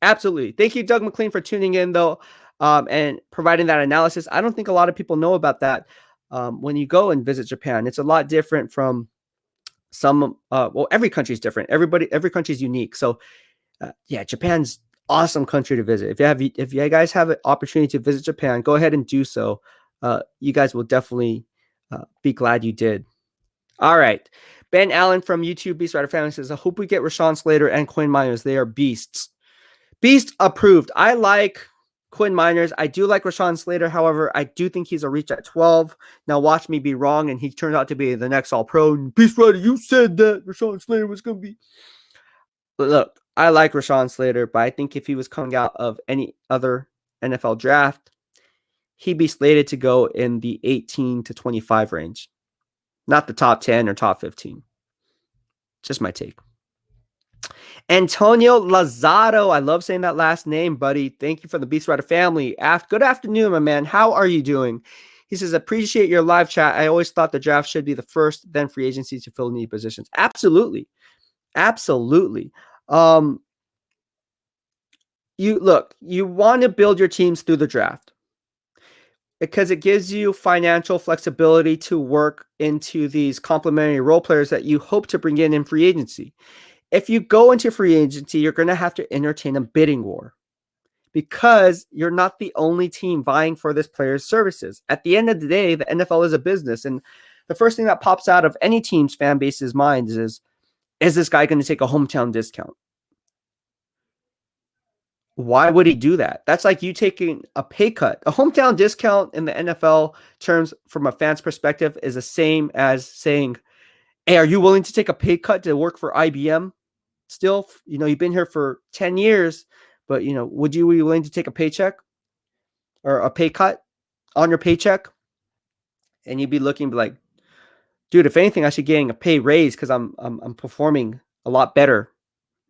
Absolutely. Thank you, Doug McLean, for tuning in, though. And providing that analysis. I don't think a lot of people know about that when you go and visit Japan. It's a lot different from every country is different. Every country is unique. So, yeah, Japan's awesome country to visit. If you guys have an opportunity to visit Japan, go ahead and do so. You guys will definitely be glad you did. All right. Ben Allen from YouTube BEASTwriter Family says, I hope we get Rashawn Slater and Quinn Miners. They are beasts. Beast approved. I like Quinn Miners. I do like Rashawn Slater. However, I do think he's a reach at 12. Now watch me be wrong, and he turns out to be the next All-Pro. BEASTwriter, you said that Rashawn Slater was going to be. But look, I like Rashawn Slater, but I think if he was coming out of any other NFL draft, he'd be slated to go in the 18 to 25 range. Not the top 10 or top 15. Just my take. Antonio Lazaro. I love saying that last name, buddy. Thank you for the BEASTwriter family. Good afternoon, my man. How are you doing? He says, appreciate your live chat. I always thought the draft should be the first, then free agency to fill need positions. Absolutely. Absolutely. You want to build your teams through the draft because it gives you financial flexibility to work into these complementary role players that you hope to bring in free agency. If you go into free agency, you're going to have to entertain a bidding war because you're not the only team vying for this player's services. At the end of the day, the NFL is a business. And the first thing that pops out of any team's fan base's minds is this guy going to take a hometown discount? Why would he do that? That's like you taking a pay cut. A hometown discount in the NFL terms from a fan's perspective is the same as saying, hey, are you willing to take a pay cut to work for IBM? Still, you've been here for 10 years, but, would you be willing to take a paycheck or a pay cut on your paycheck? And you'd be looking like, dude, if anything, I should be getting a pay raise because I'm performing a lot better.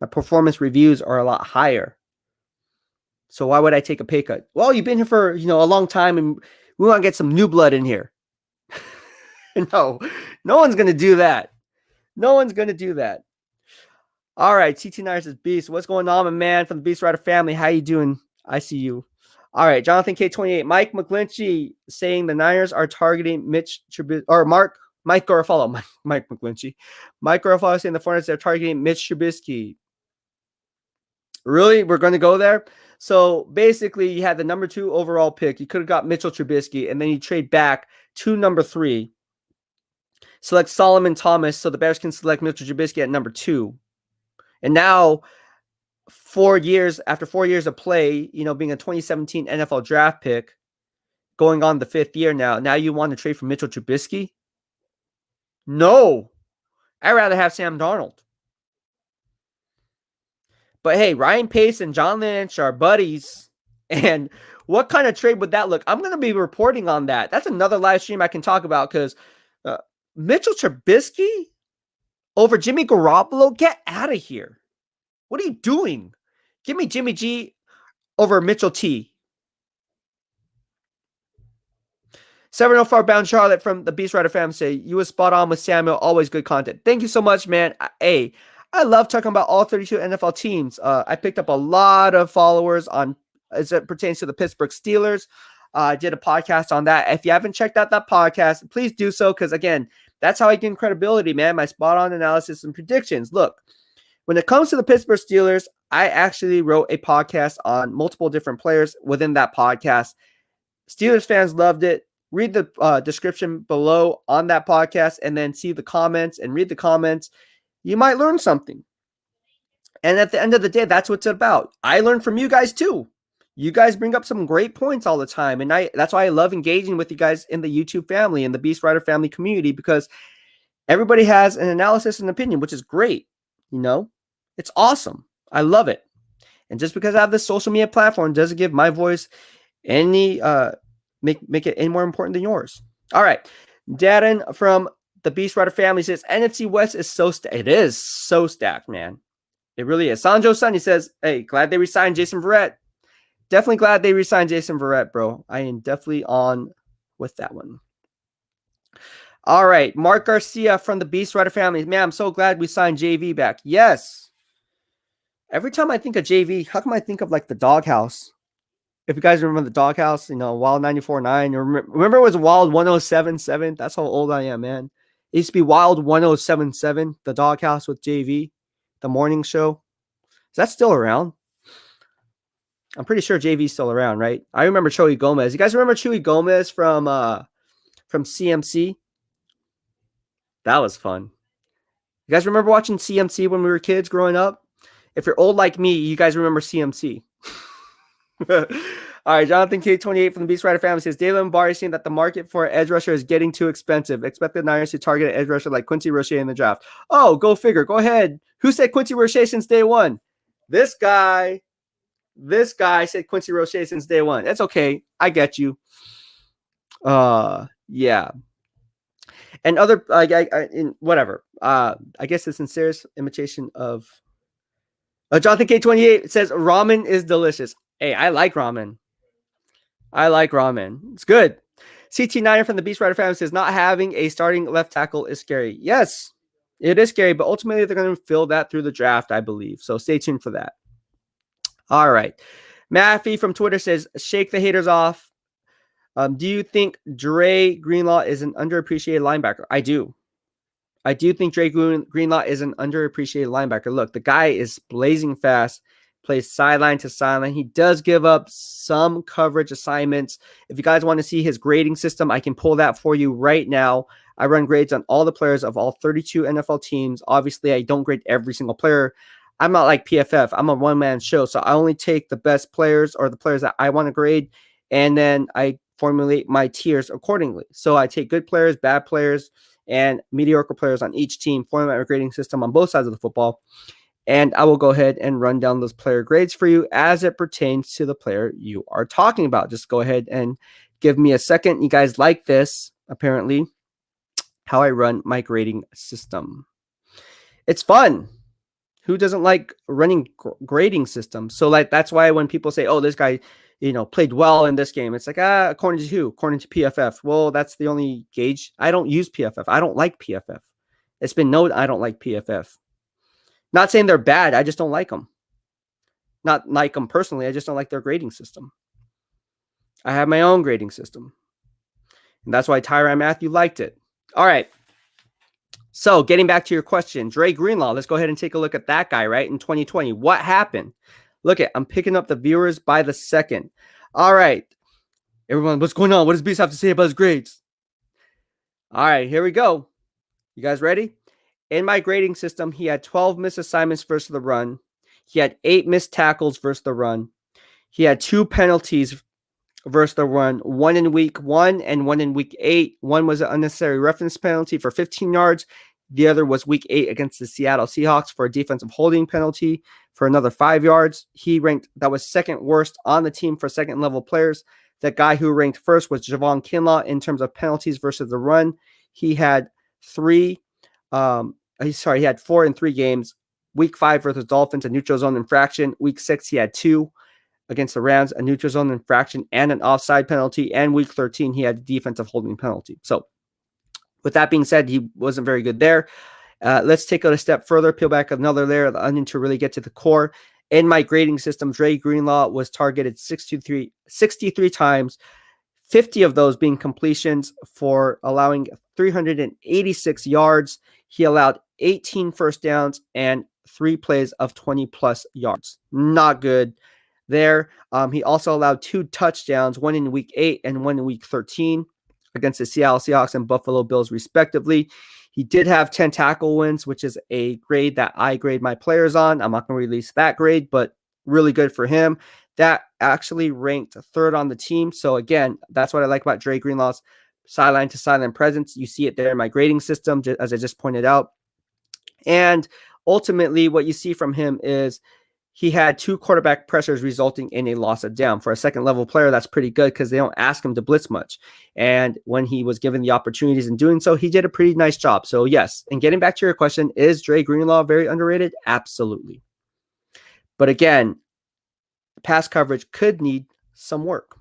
My performance reviews are a lot higher. So why would I take a pay cut? Well, you've been here for, a long time and we want to get some new blood in here. No one's going to do that. No one's going to do that. All right, TT9 says, Beast, what's going on, my man, from the BEASTwriter family? How you doing? I see you. All right, Jonathan K28, Mike McGlinchey saying the Niners are targeting Mitch Trubisky or Mike Garofalo, Mike McGlinchey, Mike Garofalo saying the 49ers are targeting Mitch Trubisky. Really, we're going to go there. So basically, you had the number 2 overall pick. You could have got Mitchell Trubisky, and then you trade back to number 3. Select Solomon Thomas, so the Bears can select Mitchell Trubisky at number 2. And now, 4 years after 4 years of play, being a 2017 NFL draft pick, going on the 5th year now you want to trade for Mitchell Trubisky? No, I'd rather have Sam Darnold. But hey, Ryan Pace and John Lynch are buddies. And what kind of trade would that look? I'm going to be reporting on that. That's another live stream I can talk about because Mitchell Trubisky over Jimmy Garoppolo? Get out of here. What are you doing? Give me Jimmy G over Mitchell T. 704 Bound Charlotte from the BEASTwriter fam say, you was spot on with Samuel. Always good content. Thank you so much, man. Hey, I love talking about all 32 NFL teams. I picked up a lot of followers on as it pertains to the Pittsburgh Steelers. I did a podcast on that. If you haven't checked out that podcast, please do so because, again, that's how I gain credibility, man. My spot-on analysis and predictions. Look, when it comes to the Pittsburgh Steelers, I actually wrote a podcast on multiple different players within that podcast. Steelers fans loved it. Read the description below on that podcast and then see the comments and read the comments. You might learn something. And at the end of the day, that's what it's about. I learn from you guys too. You guys bring up some great points all the time. And that's why I love engaging with you guys in the YouTube family and the BEASTwriter family community because everybody has an analysis and opinion, which is great. It's awesome. I love it. And just because I have this social media platform doesn't give my voice any make it any more important than yours. All right. Darren from the BEASTwriter family says NFC West is so stacked. It is so stacked, man. It really is. Sanjo Sunny says, hey, glad they resigned Jason Verrett. Definitely glad they resigned Jason Verrett, bro. I am definitely on with that one. All right. Mark Garcia from the BEASTwriter family. Man, I'm so glad we signed JV back. Yes. Every time I think of JV, how come I think of like the Doghouse? If you guys remember the Doghouse, Wild 94.9. Remember it was Wild 107.7? That's how old I am, man. It used to be Wild 107.7, the Doghouse with JV, the morning show. Is that still around? I'm pretty sure JV's still around, right? I remember Chewy Gomez. You guys remember Chewy Gomez from CMC? That was fun. You guys remember watching CMC when we were kids growing up? If you're old like me, you guys remember CMC. All right, Jonathan K28 from the BEASTwriter family says, David Mbari saying that the market for edge rusher is getting too expensive. Expect the Niners to target an edge rusher like Quincy Roche in the draft. Oh, go figure. Go ahead. Who said Quincy Roche since day one? This guy said Quincy Roche since day one. That's okay. I get you. Yeah. And other, whatever. I guess the sincerest imitation of Jonathan K28 says ramen is delicious. Hey, I like ramen. It's good. CT9 from the BEASTwriter family says not having a starting left tackle is scary. Yes, it is scary, but ultimately they're going to fill that through the draft, I believe. So stay tuned for that. All right. Maffey from Twitter says, shake the haters off. Do you think Dre Greenlaw is an underappreciated linebacker? I do. I do think Dre Greenlaw is an underappreciated linebacker. Look, the guy is blazing fast, plays sideline to sideline. He does give up some coverage assignments. If you guys want to see his grading system, I can pull that for you right now. I run grades on all the players of all 32 NFL teams. Obviously, I don't grade every single player. I'm not like PFF. I'm a one-man show, so I only take the best players or the players that I want to grade, and then I formulate my tiers accordingly. So I take good players, bad players, and mediocre players on each team, format a grading system on both sides of the football. And I will go ahead and run down those player grades for you as it pertains to the player you are talking about. Just go ahead and give me a second. You guys like this, apparently, how I run my grading system. It's fun. Who doesn't like running grading systems? So that's why when people say, oh, this guy, played well in this game, it's like, according to who? According to PFF. Well, that's the only gauge. I don't use PFF. I don't like PFF. It's been noted I don't like PFF. Not saying they're bad. I just don't like them. Not like them personally. I just don't like their grading system. I have my own grading system. And that's why Tyrann Mathieu liked it. All right. So getting back to your question, Dre Greenlaw, let's go ahead and take a look at that guy, right? In 2020, what happened? Look at, I'm picking up the viewers by the second. All right. Everyone, what's going on? What does Beast have to say about his grades? All right, here we go. You guys ready? In my grading system, he had 12 missed assignments versus the run. He had 8 missed tackles versus the run. He had 2 penalties versus the run, 1 in week 1 and 1 in week 8. One was an unnecessary reference penalty for 15 yards. The other was week 8 against the Seattle Seahawks for a defensive holding penalty for another 5 yards. He ranked, that was second worst on the team for second level players. The guy who ranked first was Javon Kinlaw in terms of penalties versus the run. He had 4 in 3 games. Week 5 versus Dolphins, a neutral zone infraction. Week 6, he had 2 against the Rams, a neutral zone infraction and an offside penalty. And week 13, he had a defensive holding penalty. So with that being said, he wasn't very good there. Let's take it a step further, peel back another layer of the onion to really get to the core. In my grading system, Dre Greenlaw was targeted 63 times, 50 of those being completions for allowing 386 yards. He allowed 18 first downs and 3 plays of 20-plus yards. Not good there. He also allowed 2 touchdowns, 1 in week 8 and 1 in week 13 against the Seattle Seahawks and Buffalo Bills, respectively. He did have 10 tackle wins, which is a grade that I grade my players on. I'm not going to release that grade, but really good for him. That actually ranked 3rd on the team. So again, that's what I like about Dre Greenlaw's sideline to sideline presence. You see it there in my grading system, as I just pointed out. And ultimately, what you see from him is he had 2 quarterback pressures resulting in a loss of down. For a second level player, that's pretty good because they don't ask him to blitz much. And when he was given the opportunities in doing so, he did a pretty nice job. So yes, and getting back to your question, is Dre Greenlaw very underrated? Absolutely. But again, pass coverage could need some work.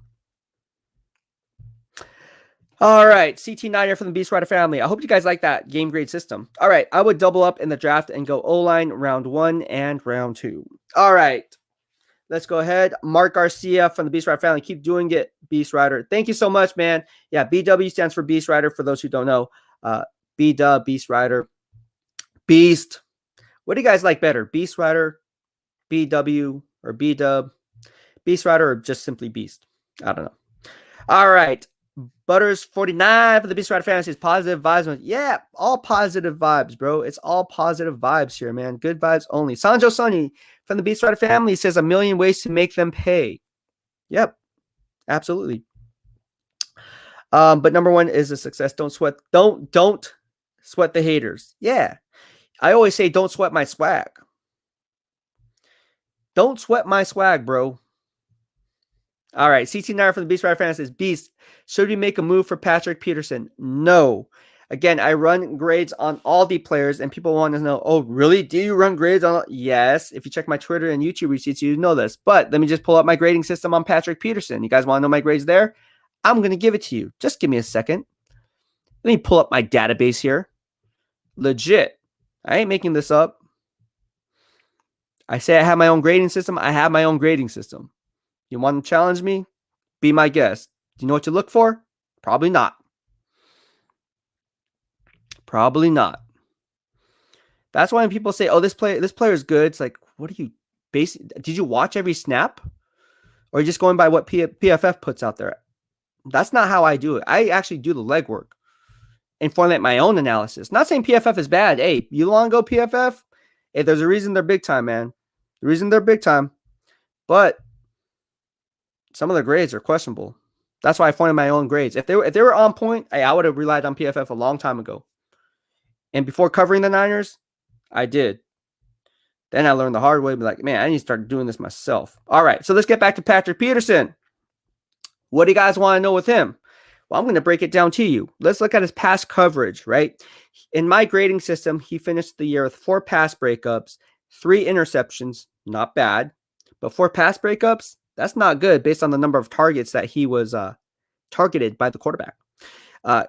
All right, CT9er from the BEASTwriter family. I hope you guys like that game grade system. All right, I would double up in the draft and go O-line round 1 and round 2. All right, let's go ahead. Mark Garcia from the BEASTwriter family. Keep doing it, BEASTwriter. Thank you so much, man. Yeah, BW stands for BEASTwriter for those who don't know. B-Dub, BEASTwriter. Beast. What do you guys like better? BEASTwriter, BW, or B-Dub? BEASTwriter, or just simply Beast? I don't know. All right. Butters49 for the BEASTwriter family says positive vibes. Yeah, all positive vibes, bro. It's all positive vibes here, man. Good vibes only. Sanjo Sunny from the BEASTwriter family says a million ways to make them pay. Yep, absolutely. But number 1 is a success. Don't sweat sweat the haters. Yeah, I always say don't sweat my swag. Don't sweat my swag, bro. All right, CT9 from the BEASTwriter fan says, Beast, should we make a move for Patrick Peterson? No. Again, I run grades on all the players, and people want to know, oh, really? Do you run grades on? Yes. If you check my Twitter and YouTube receipts, you know this. But let me just pull up my grading system on Patrick Peterson. You guys want to know my grades there? I'm going to give it to you. Just give me a second. Let me pull up my database here. Legit. I ain't making this up. I say I have my own grading system. I have my own grading system. You want to challenge me? Be my guest. Do you know what to look for? Probably not. Probably not. That's why when people say, "Oh, this player is good," it's like, what are you basing? Did you watch every snap, or are you just going by what PFF puts out there? That's not how I do it. I actually do the legwork and formulate my own analysis. Not saying PFF is bad. Hey, you want to go PFF? Hey, there's a reason they're big time, man. The reason they're big time, but some of the grades are questionable. That's why I formulated my own grades. If they were on point, I would have relied on PFF a long time ago. And before covering the Niners, I did. Then I learned the hard way, be like, man, I need to start doing this myself. All right, so let's get back to Patrick Peterson. What do you guys want to know with him? Well, I'm going to break it down to you. Let's look at his pass coverage, right? In my grading system, he finished the year with 4 pass breakups, 3 interceptions, not bad. But 4 pass breakups, that's not good based on the number of targets that he was targeted by the quarterback.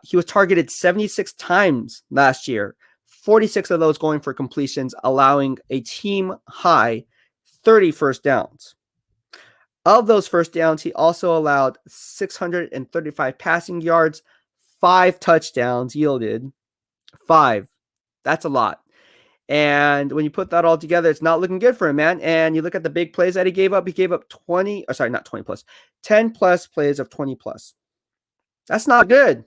He was targeted 76 times last year, 46 of those going for completions, allowing a team high 30 first downs. Of those first downs, he also allowed 635 passing yards, 5 touchdowns yielded. 5. That's a lot. And when you put that all together, it's not looking good for him, man. And you look at the big plays that he gave up 20, or sorry, not 20 plus, 10 plus plays of 20 plus. That's not good.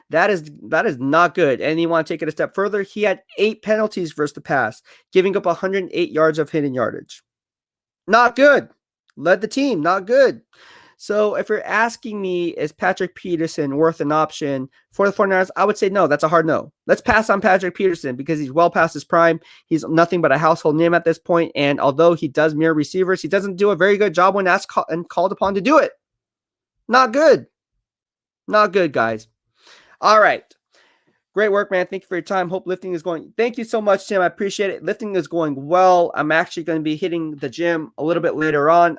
That is not good. And you want to take it a step further, he had 8 penalties versus the pass, giving up 108 yards of hidden yardage. Not good. Led the team, not good. So if you're asking me, is Patrick Peterson worth an option for the 49ers? I would say no. That's a hard no. Let's pass on Patrick Peterson because he's well past his prime. He's nothing but a household name at this point. And although he does mirror receivers, he doesn't do a very good job when asked and called upon to do it. Not good. Not good, guys. All right. Great work, man. Thank you for your time. Hope lifting is going. Thank you so much, Tim. I appreciate it. Lifting is going well. I'm actually going to be hitting the gym a little bit later on.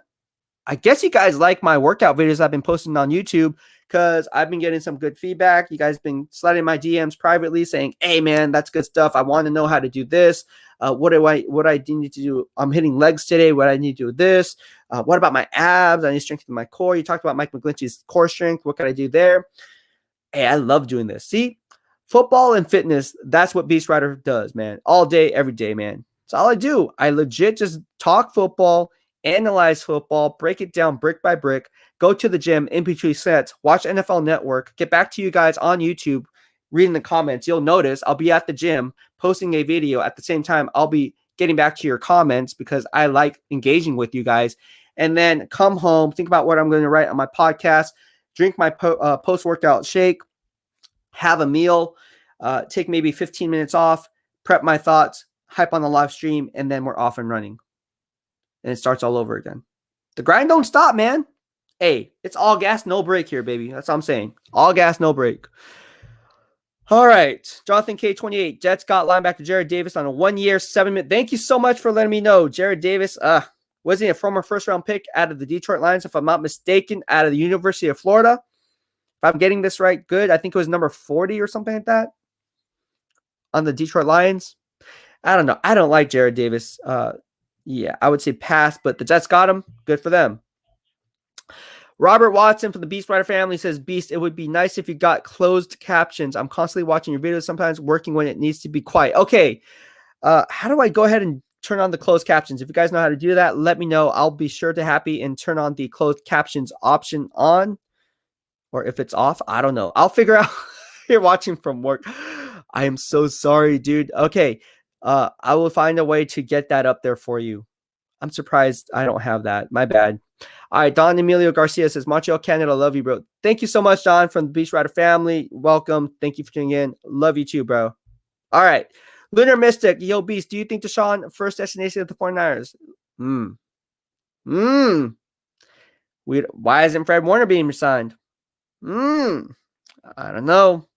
I guess you guys like my workout videos I've been posting on YouTube because I've been getting some good feedback. You guys have been sliding my DMs privately saying, hey, man, that's good stuff. I want to know how to do this. What I need to do? I'm hitting legs today. What I need to do with this? What about my abs? I need to strengthen my core. You talked about Mike McGlinchey's core strength. What can I do there? Hey, I love doing this. See, football and fitness, that's what BEASTwriter does, man. All day, every day, man. That's all I do. I legit just talk football, analyze football, break it down brick by brick, go to the gym in between sets, watch NFL Network, get back to you guys on YouTube, reading the comments. You'll notice I'll be at the gym posting a video. At the same time, I'll be getting back to your comments because I like engaging with you guys. And then come home, think about what I'm going to write on my podcast, drink my post-workout shake, have a meal, take maybe 15 minutes off, prep my thoughts, hype on the live stream, and then we're off and running. And it starts all over again. The grind don't stop, man. Hey, it's all gas, no break here, baby. That's what I'm saying. All gas, no break. All right. Jonathan K28. Jets got linebacker Jared Davis on a 1-year, 7-minute. Thank you so much for letting me know. Jared Davis, wasn't he a former first-round pick out of the Detroit Lions, if I'm not mistaken, out of the University of Florida? If I'm getting this right, good. I think it was number 40 or something like that on the Detroit Lions. I don't know. I don't like Jared Davis. Yeah, I would say pass, but the Jets got him. Good for them. Robert Watson from the BEASTwriter family says, Beast, it would be nice if you got closed captions. I'm constantly watching your videos, sometimes working when it needs to be quiet. Okay, how do I go ahead and turn on the closed captions? If you guys know how to do that, let me know. I'll be sure to happy and turn on the closed captions option on. Or if it's off, I don't know. I'll figure out. You're watching from work. I am so sorry, dude. Okay. I will find a way to get that up there for you. I'm surprised I don't have that. My bad. All right. Don Emilio Garcia says, Montreal, Canada. Love you, bro. Thank you so much, Don, from the BEASTwriter family. Welcome. Thank you for tuning in. Love you too, bro. All right. Lunar Mystic. Yo, Beast, do you think Deshaun first destination of the 49ers? Why isn't Fred Warner being resigned? I don't know.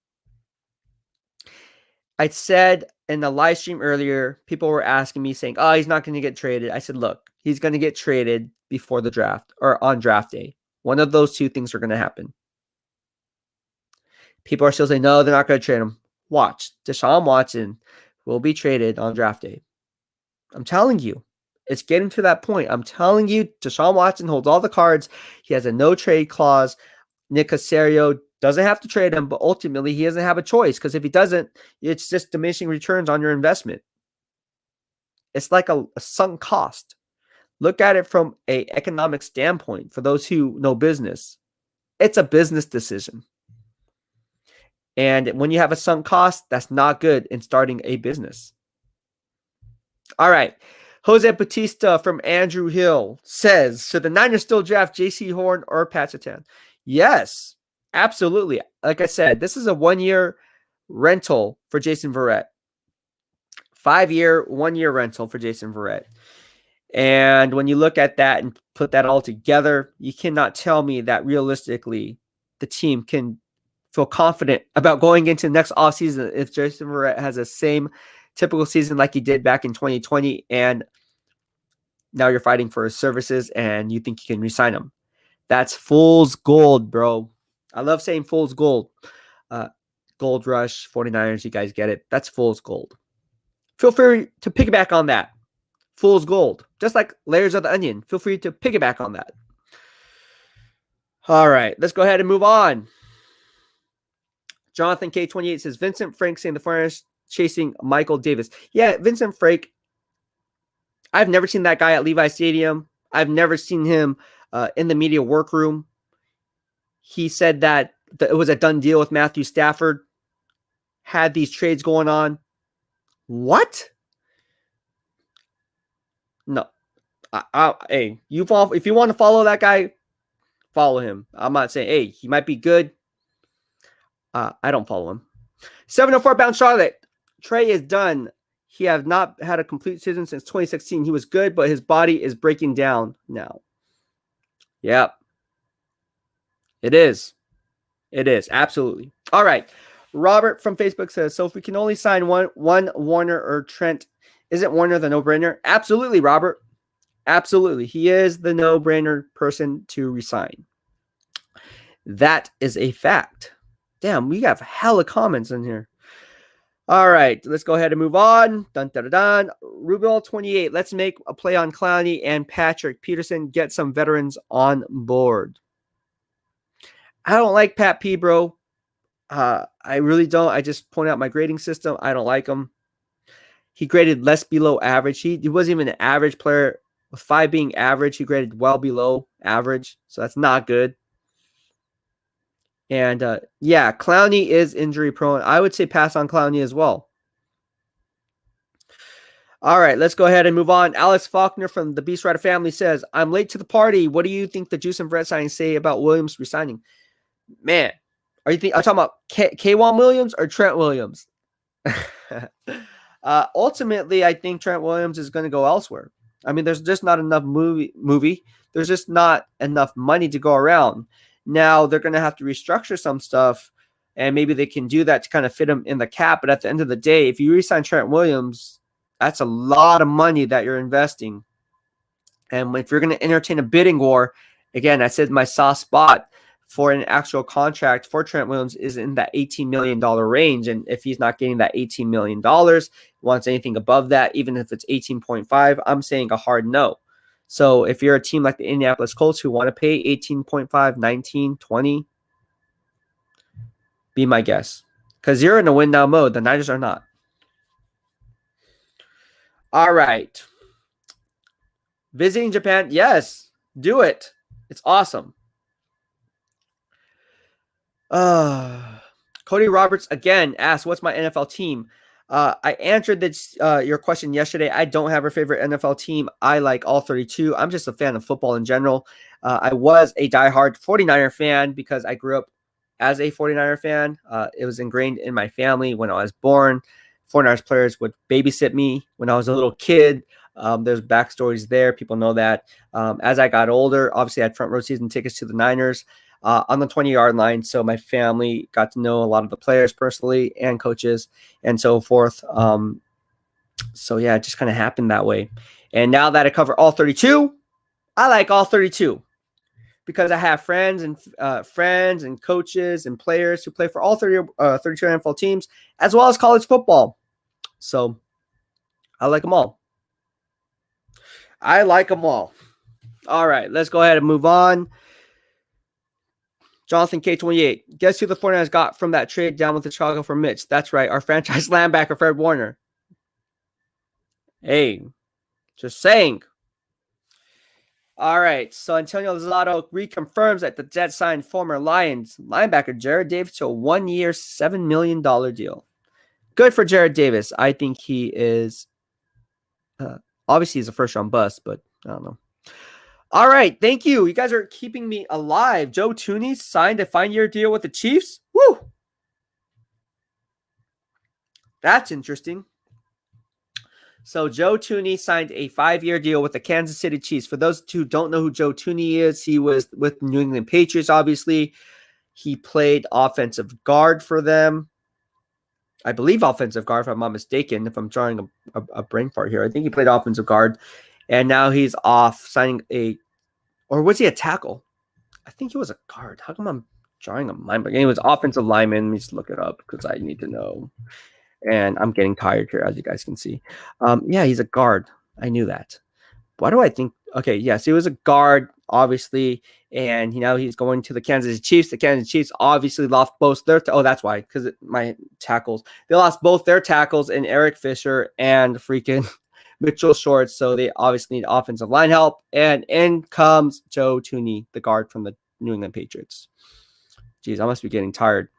I said in the live stream earlier, people were asking me saying, oh, he's not going to get traded. I said, look, he's going to get traded before the draft or on draft day. One of those two things are going to happen. People are still saying, no, they're not going to trade him. Watch. Deshaun Watson will be traded on draft day. I'm telling you. It's getting to that point. I'm telling you, Deshaun Watson holds all the cards. He has a no trade clause. Nick Caserio doesn't have to trade him, but ultimately he doesn't have a choice because if he doesn't, it's just diminishing returns on your investment. It's like a sunk cost. Look at it from an economic standpoint for those who know business. It's a business decision. And when you have a sunk cost, that's not good in starting a business. All right. Jose Batista from Andrew Hill says, should the Niners still draft J.C. Horn or Pat Surtain? Yes, absolutely. Like I said, this is a 1-year rental for Jason Verrett. 5-year, 1-year rental for Jason Verrett. And when you look at that and put that all together, you cannot tell me that realistically the team can feel confident about going into the next offseason if Jason Verrett has the same typical season like he did back in 2020, and now you're fighting for his services and you think you can re-sign him. That's fool's gold, bro. I love saying fool's gold. Gold Rush, 49ers, you guys get it. That's fool's gold. Feel free to piggyback on that. fool's gold, just like layers of the onion. Feel free to piggyback on that. All right, let's go ahead and move on. Jonathan K28 says, Vincent Frank saying the 49ers chasing Michael Davis. Yeah, Vincent Frank, I've never seen that guy at Levi Stadium. I've never seen him in the media workroom. He said that it was a done deal with Matthew Stafford. Had these trades going on. What? No. Hey, if you want to follow that guy, follow him. I'm not saying, hey, he might be good. I don't follow him. 704 pound Charlotte. Trey is done. He has not had a complete season since 2016. He was good, but his body is breaking down now. Yep. It is. It is. Absolutely. All right. Robert from Facebook says, so if we can only sign one Warner or Trent, isn't Warner the no-brainer? Absolutely, Robert. Absolutely. He is the no-brainer person to resign. That is a fact. Damn, we have hella comments in here. All right, let's go ahead and move on. Dun, dun, dun, dun. Rubel 28. Let's make a play on Clowney and Patrick Peterson. Get some veterans on board. I don't like Pat P, bro. I really don't. I just point out my grading system. I don't like him. He graded less below average. He wasn't even an average player. With 5 being average, he graded well below average. So that's not good. And yeah, Clowney is injury prone. I would say pass on Clowney as well. All right, let's go ahead and move on. Alex Faulkner from the BEASTwriter family says, I'm late to the party. What do you think the Juice and Verrett signings say about Williams resigning? Man, are you talking about K'Wan Williams or Trent Williams? Ultimately, I think Trent Williams is going to go elsewhere. I mean, there's just not enough movie. There's just not enough money to go around. Now they're going to have to restructure some stuff, and maybe they can do that to kind of fit him in the cap. But at the end of the day, if you re-sign Trent Williams, that's a lot of money that you're investing. And if you're going to entertain a bidding war, again, I said my soft spot for an actual contract for Trent Williams is in that $18 million range. And if he's not getting that $18 million, wants anything above that, even if it's 18.5, I'm saying a hard no. So if you're a team like the Indianapolis Colts who want to pay 18.5, 19, 20, be my guess. Because you're in a win now mode. The Niners are not. All right. Visiting Japan. Yes, do it. It's awesome. Cody Roberts again asked, what's my NFL team? I answered this, your question yesterday. I don't have a favorite NFL team. I like all 32. I'm just a fan of football in general. I was a diehard 49er fan because I grew up as a 49er fan. It was ingrained in my family when I was born. 49ers players would babysit me when I was a little kid. There's backstories there. People know that. As I got older, obviously I had front row season tickets to the Niners on the 20-yard line. So my family got to know a lot of the players personally and coaches and so forth. So yeah, it just kind of happened that way. And now that I cover all 32, I like all 32 because I have friends and coaches and players who play for all 32 NFL teams as well as college football. So I like them all. I like them all. All right, let's go ahead and move on. Jonathan K28. Guess who the 49ers got from that trade down with the Chicago for Mitch? That's right, our franchise linebacker, Fred Warner. Hey, just saying. All right, so Antonio Lozado reconfirms that the Jets signed former Lions linebacker Jared Davis to a 1-year, $7 million deal. Good for Jared Davis. I think he is, obviously he's a first-round bust, but I don't know. All right, thank you. You guys are keeping me alive. Joe Tooney signed a 5-year deal with the Chiefs. Woo! That's interesting. So Joe Tooney signed a 5-year deal with the Kansas City Chiefs. For those who don't know who Joe Tooney is, he was with the New England Patriots, obviously. He played offensive guard for them. I believe offensive guard, if I'm not mistaken, if I'm drawing a brain fart here. I think he played offensive guard. And now he's off signing or was he a tackle? I think he was a guard. How come I'm drawing a mind blank? He was offensive lineman. Let me just look it up because I need to know. And I'm getting tired here, as you guys can see. Yeah, he's a guard. I knew that. Why do I think? Okay, yes, he was a guard, obviously, and he's going to the Kansas Chiefs. The Kansas Chiefs obviously lost both their. That's why, because my tackles. They lost both their tackles in Eric Fisher and freaking Mitchell Shorts, so they obviously need offensive line help. And in comes Joe Tooney, the guard from the New England Patriots. Jeez, I must be getting tired.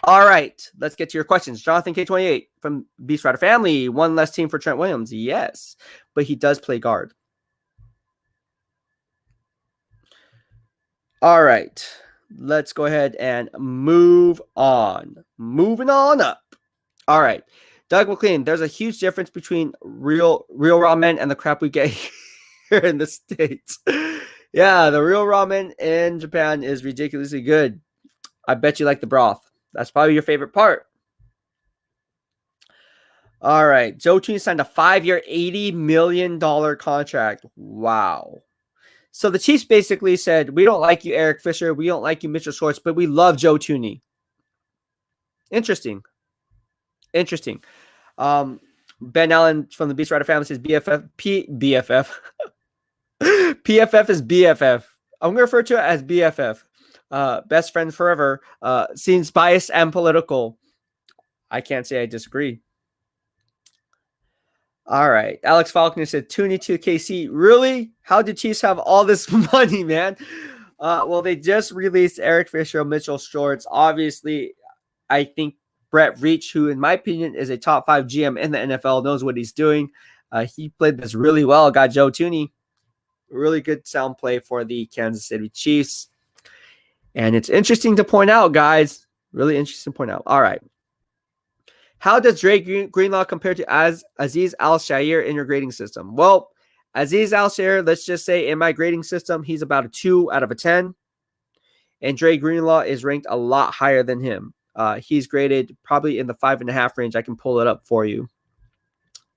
All right, let's get to your questions. Jonathan K28 from BEASTwriter family. One less team for Trent Williams. Yes, but he does play guard. All right, let's go ahead and move on. Moving on up. All right, Doug McLean, there's a huge difference between real ramen and the crap we get here in the States. Yeah, the real ramen in Japan is ridiculously good. I bet you like the broth. That's probably your favorite part. All right. Joe Tooney signed a 5-year, $80 million contract. Wow. So the Chiefs basically said, we don't like you, Eric Fisher. We don't like you, Mitchell Schwartz, but we love Joe Tooney. Interesting. Ben Allen from the BEASTwriter family says BFF. PFF is BFF. I'm going to refer to it as BFF. Best friend forever. Seems biased and political. I can't say I disagree. All right. Alex Falconer said Tooney to KC. Really? How did Chiefs have all this money, man? Well, they just released Eric Fisher, Mitchell Shorts. Obviously, I think Brett Veach, who in my opinion is a top 5 GM in the NFL, knows what he's doing. He played this really well. Got Joe Tooney. Really good sound play for the Kansas City Chiefs. And it's interesting to point out, guys. Really interesting to point out. All right. How does Dre Greenlaw compare to Aziz Al-Shaair in your grading system? Well, Aziz Al-Shaair, let's just say in my grading system, he's about a 2 out of a 10. And Dre Greenlaw is ranked a lot higher than him. He's graded probably in the 5.5 range. I can pull it up for you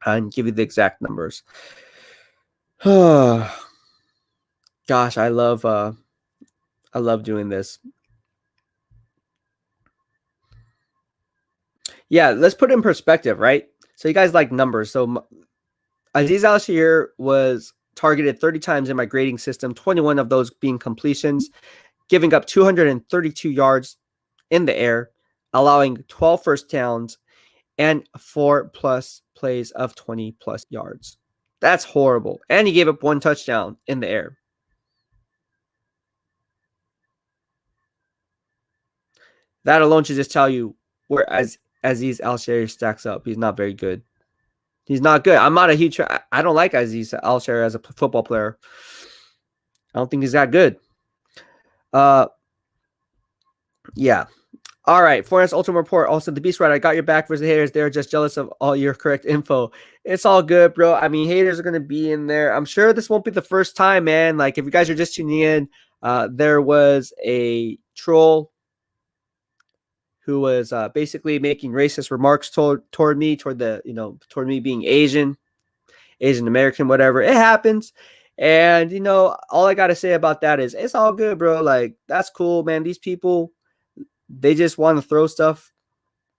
and give you the exact numbers. Gosh, I love doing this. Yeah, let's put it in perspective, right? So you guys like numbers. So Aziz Al-Shaair was targeted 30 times in my grading system, 21 of those being completions, giving up 232 yards in the air, allowing 12 first downs, and 4+ plays of 20+ yards. That's horrible. And he gave up 1 touchdown in the air. That alone should just tell you where Aziz Al-Shaair stacks up. He's not very good. He's not good. I'm not a huge. I don't like Aziz Al-Shaair as a football player. I don't think he's that good. Yeah. All right. Forrest Ultimate Report. Also, the BEASTwriter. I got your back versus the haters. They're just jealous of all your correct info. It's all good, bro. I mean, haters are going to be in there. I'm sure this won't be the first time, man. Like, if you guys are just tuning in, there was a troll who was basically making racist remarks toward me, toward me being Asian American, whatever. It happens. And, all I got to say about that is it's all good, bro. Like, that's cool, man. These people, they just want to throw stuff.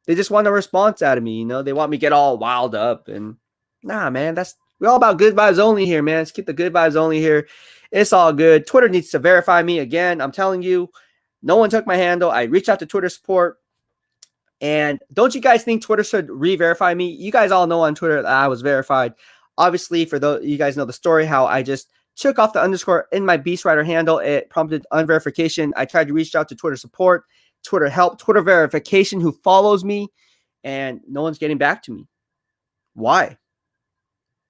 They just want a response out of me. They want me to get all wild up. And nah, man, we're all about good vibes only here, man. Let's keep the good vibes only here. It's all good. Twitter needs to verify me again. I'm telling you, no one took my handle. I reached out to Twitter support. And don't you guys think Twitter should re-verify me? You guys all know on Twitter that I was verified. Obviously, for those you guys know the story, how I just took off the underscore in my BEASTwriter handle. It prompted unverification. I tried to reach out to Twitter support, Twitter help, Twitter verification, who follows me, and no one's getting back to me. Why?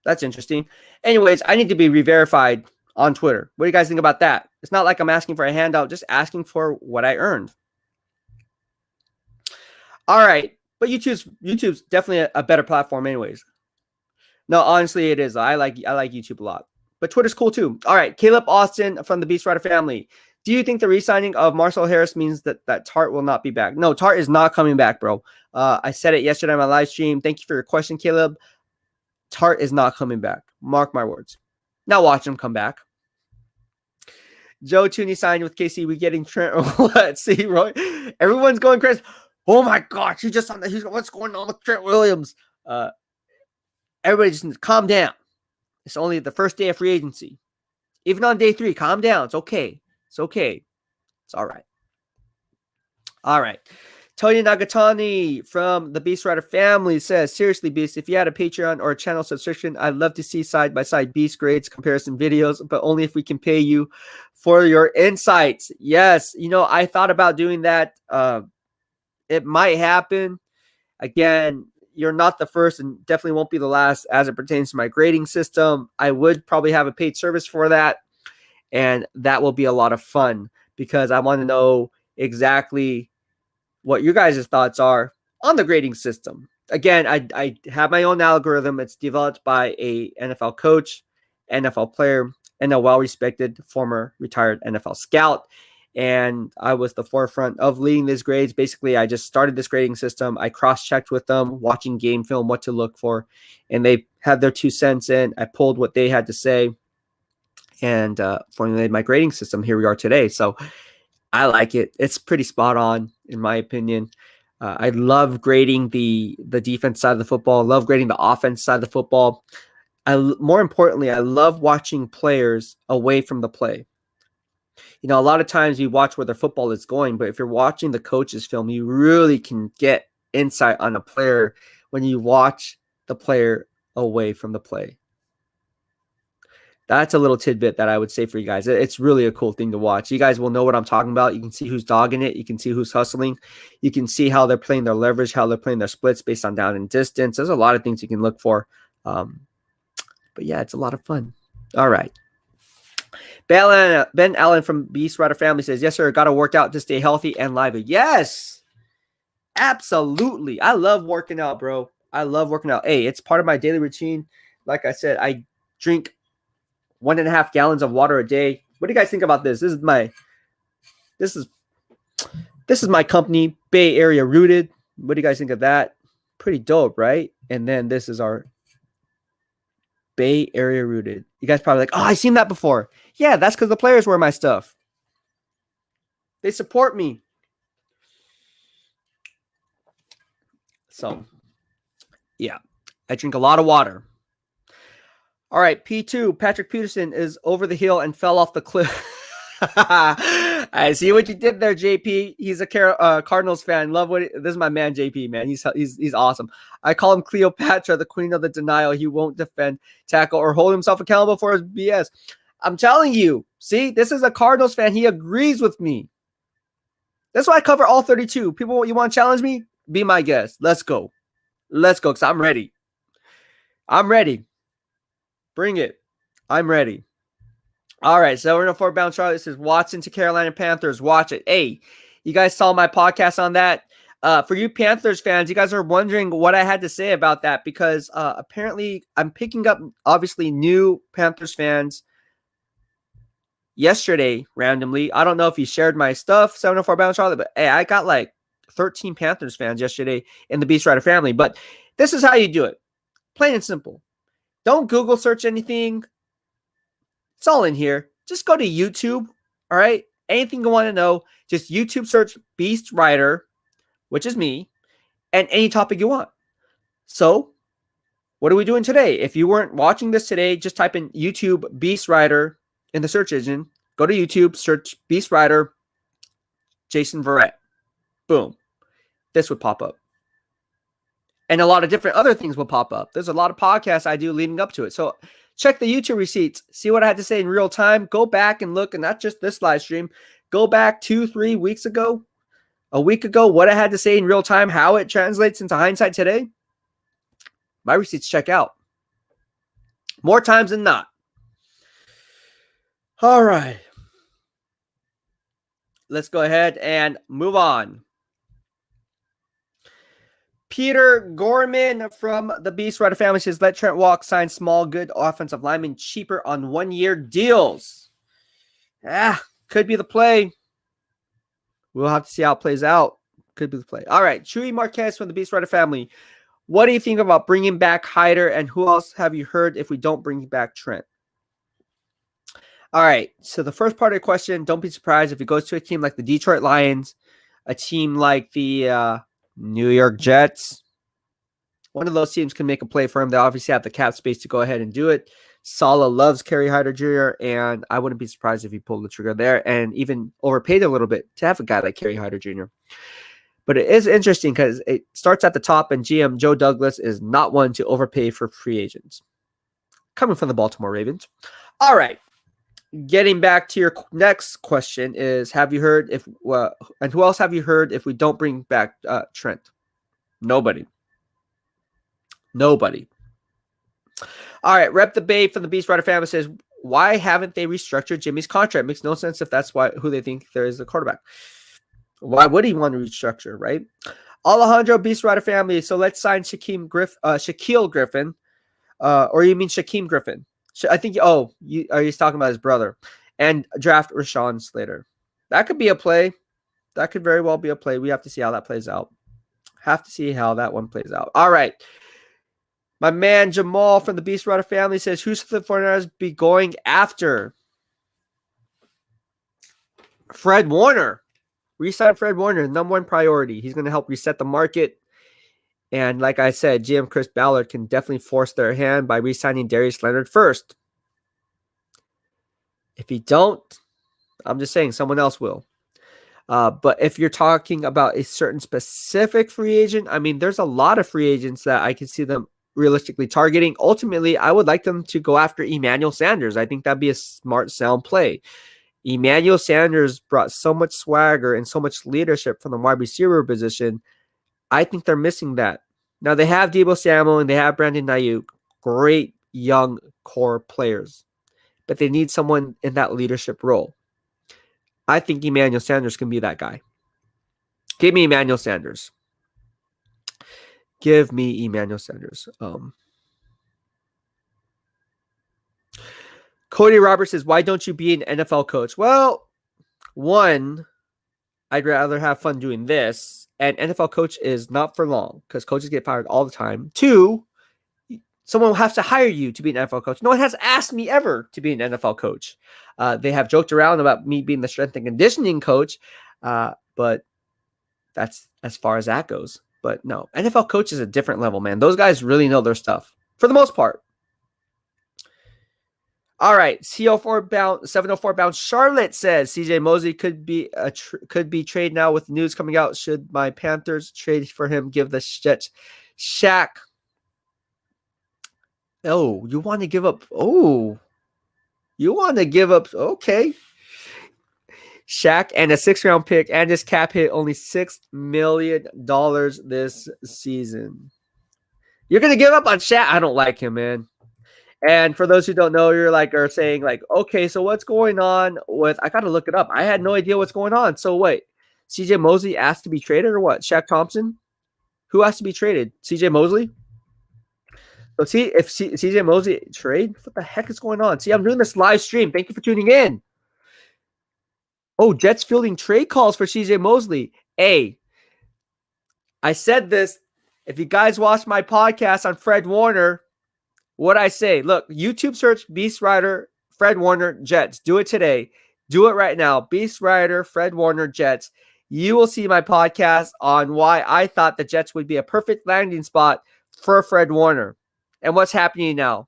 That's interesting. Anyways, I need to be re-verified on Twitter. What do you guys think about that? It's not like I'm asking for a handout, just asking for what I earned. All right, but YouTube's definitely a better platform anyways. No, honestly, it is. I like YouTube a lot. But Twitter's cool too. All right, Caleb Austin from the BEASTwriter family. Do you think the re-signing of Marcel Harris means that Tart will not be back? No, Tart is not coming back, bro. I said it yesterday on my live stream. Thank you for your question, Caleb. Tart is not coming back. Mark my words. Now watch him come back. Joe Tooney signed with KC. We getting Trent. Let's see, Roy. Everyone's going crazy. Oh my gosh, what's going on with Trent Williams? Everybody just calm down. It's only the first day of free agency. Even on day 3, calm down. It's okay. It's okay. It's all right. All right. Tony Nagatani from the BEASTwriter family says, seriously, Beast, if you had a Patreon or a channel subscription, I'd love to see side-by-side Beast grades comparison videos, but only if we can pay you for your insights. Yes, I thought about doing that. It might happen. Again, you're not the first and definitely won't be the last as it pertains to my grading system. I would probably have a paid service for that, and that will be a lot of fun because I want to know exactly what your guys' thoughts are on the grading system. Again, I have my own algorithm. It's developed by a NFL coach, NFL player, and a well-respected former retired NFL scout. And I was the forefront of leading these grades. Basically, I just started this grading system. I cross-checked with them, watching game film, what to look for. And they had their 2 cents in. I pulled what they had to say and formulated my grading system. Here we are today. So I like it. It's pretty spot on, in my opinion. I love grading the defense side of the football. I love grading the offense side of the football. More importantly, I love watching players away from the play. A lot of times you watch where their football is going, but if you're watching the coach's film, you really can get insight on a player when you watch the player away from the play. That's a little tidbit that I would say for you guys. It's really a cool thing to watch. You guys will know what I'm talking about. You can see who's dogging it. You can see who's hustling. You can see how they're playing their leverage, how they're playing their splits based on down and distance. There's a lot of things you can look for. But yeah, it's a lot of fun. All right. Ben Allen from BEASTwriter family says, yes, sir, got to work out to stay healthy and lively. Yes, absolutely. I love working out, bro. I love working out. Hey, it's part of my daily routine. Like I said, I drink 1.5 gallons of water a day. What do you guys think about this? This is my company, Bay Area Rooted. What do you guys think of that? Pretty dope, right? And then this is our Bay Area Rooted. You guys probably like, oh, I've seen that before. Yeah, that's because the players wear my stuff. They support me. So, yeah, I drink a lot of water. All right, P2, Patrick Peterson is over the hill and fell off the cliff. I see what you did there, JP. He's a Cardinals fan. This is my man, JP, man. He's awesome. I call him Cleopatra, the queen of the denial. He won't defend, tackle, or hold himself accountable for his BS. I'm telling you. See, this is a Cardinals fan. He agrees with me. That's why I cover all 32. People, you want to challenge me? Be my guest. Let's go. Let's go, because I'm ready. I'm ready. Bring it. I'm ready. All right, so we're in a 4-bound Charlotte. This is Watson to Carolina Panthers. Watch it. Hey, you guys saw my podcast on that. For you Panthers fans, you guys are wondering what I had to say about that because apparently I'm picking up, obviously, new Panthers fans yesterday randomly. I don't know if you shared my stuff, 704-bound Charlotte, but hey, I got like 13 Panthers fans yesterday in the BEASTwriter family. But this is how you do it. Plain and simple. Don't Google search anything. It's all in here. Just go to YouTube. All right. Anything you want to know, just YouTube search BEASTwriter, which is me, and any topic you want. So, what are we doing today? If you weren't watching this today, just type in YouTube BEASTwriter in the search engine. Go to YouTube, search BEASTwriter, Jason Verrett. Boom. This would pop up. And a lot of different other things will pop up. There's a lot of podcasts I do leading up to it. So check the YouTube receipts. See what I had to say in real time. Go back and look, and not just this live stream. Go back 2-3 weeks ago, a week ago, what I had to say in real time, how it translates into hindsight today. My receipts check out. More times than not. All right. Let's go ahead and move on. Peter Gorman from the BEASTwriter family says, let Trent Walk sign small, good offensive linemen cheaper on 1-year deals. Could be the play. We'll have to see how it plays out. Could be the play. All right, Chuy Marquez from the BEASTwriter family. What do you think about bringing back Hyder, and who else have you heard if we don't bring back Trent? All right, so the first part of the question, don't be surprised if he goes to a team like the Detroit Lions, a team like the New York Jets. One of those teams can make a play for him. They obviously have the cap space to go ahead and do it. Sala loves Kerry Hyder Jr., and I wouldn't be surprised if he pulled the trigger there and even overpaid a little bit to have a guy like Kerry Hyder Jr. But it is interesting because it starts at the top, and GM Joe Douglas is not one to overpay for free agents. Coming from the Baltimore Ravens. All right. Getting back to your next question is, have you heard if and who else have you heard if we don't bring back Trent? Nobody. All right, Rep the Bay from the BEASTwriter family says, why haven't they restructured Jimmy's contract? Makes no sense if that's who they think there is the quarterback. Why would he want to restructure, right? Alejandro BEASTwriter family. So let's sign Shaquille Griffin. Or you mean Shaquem Griffin? I think. He's talking about his brother, and draft Rashawn Slater. That could be a play. That could very well be a play. We have to see how that plays out. Have to see how that one plays out. All right. My man Jamal from the BEASTwriter family says, who should the 49ers be going after? Fred Warner. Resign Fred Warner, number one priority. He's going to help reset the market. And like I said, GM Chris Ballard can definitely force their hand by re-signing Darius Leonard first. If he don't, I'm just saying someone else will. But if you're talking about a certain specific free agent, I mean, there's a lot of free agents that I can see them realistically targeting. Ultimately, I would like them to go after Emmanuel Sanders. I think that'd be a smart, sound play. Emmanuel Sanders brought so much swagger and so much leadership from the wide receiver position. I think they're missing that. Now, they have Deebo Samuel and they have Brandon Ayuk, great young core players, but they need someone in that leadership role. I think Emmanuel Sanders can be that guy. Give me Emmanuel Sanders. Cody Roberts says, why don't you be an NFL coach? Well, one, I'd rather have fun doing this. And NFL coach is not for long because coaches get fired all the time. Two, someone will have to hire you to be an NFL coach. No one has asked me ever to be an NFL coach. They have joked around about me being the strength and conditioning coach, but that's as far as that goes. But no, NFL coach is a different level, man. Those guys really know their stuff for the most part. All right, 704 bound Charlotte says CJ Mosley could be traded now with news coming out. Should my Panthers trade for him? Give the Jets Shaq. Oh, you want to give up? Okay. Shaq and a 6th-round pick and his cap hit only $6 million this season. You're gonna give up on Shaq? I don't like him, man. And for those who don't know, are saying okay, so what's going on with? I gotta look it up. I had no idea what's going on. So wait, CJ Mosley asked to be traded or what? Shaq Thompson? Who has to be traded? CJ Mosley? So see if CJ Mosley trade. What the heck is going on? See, I'm doing this live stream. Thank you for tuning in. Oh, Jets fielding trade calls for CJ Mosley. Hey, I said this. If you guys watch my podcast on Fred Warner, what I say, look, YouTube search BEASTwriter, Fred Warner, Jets. Do it today. Do it right now. BEASTwriter, Fred Warner, Jets. You will see my podcast on why I thought the Jets would be a perfect landing spot for Fred Warner. And what's happening now?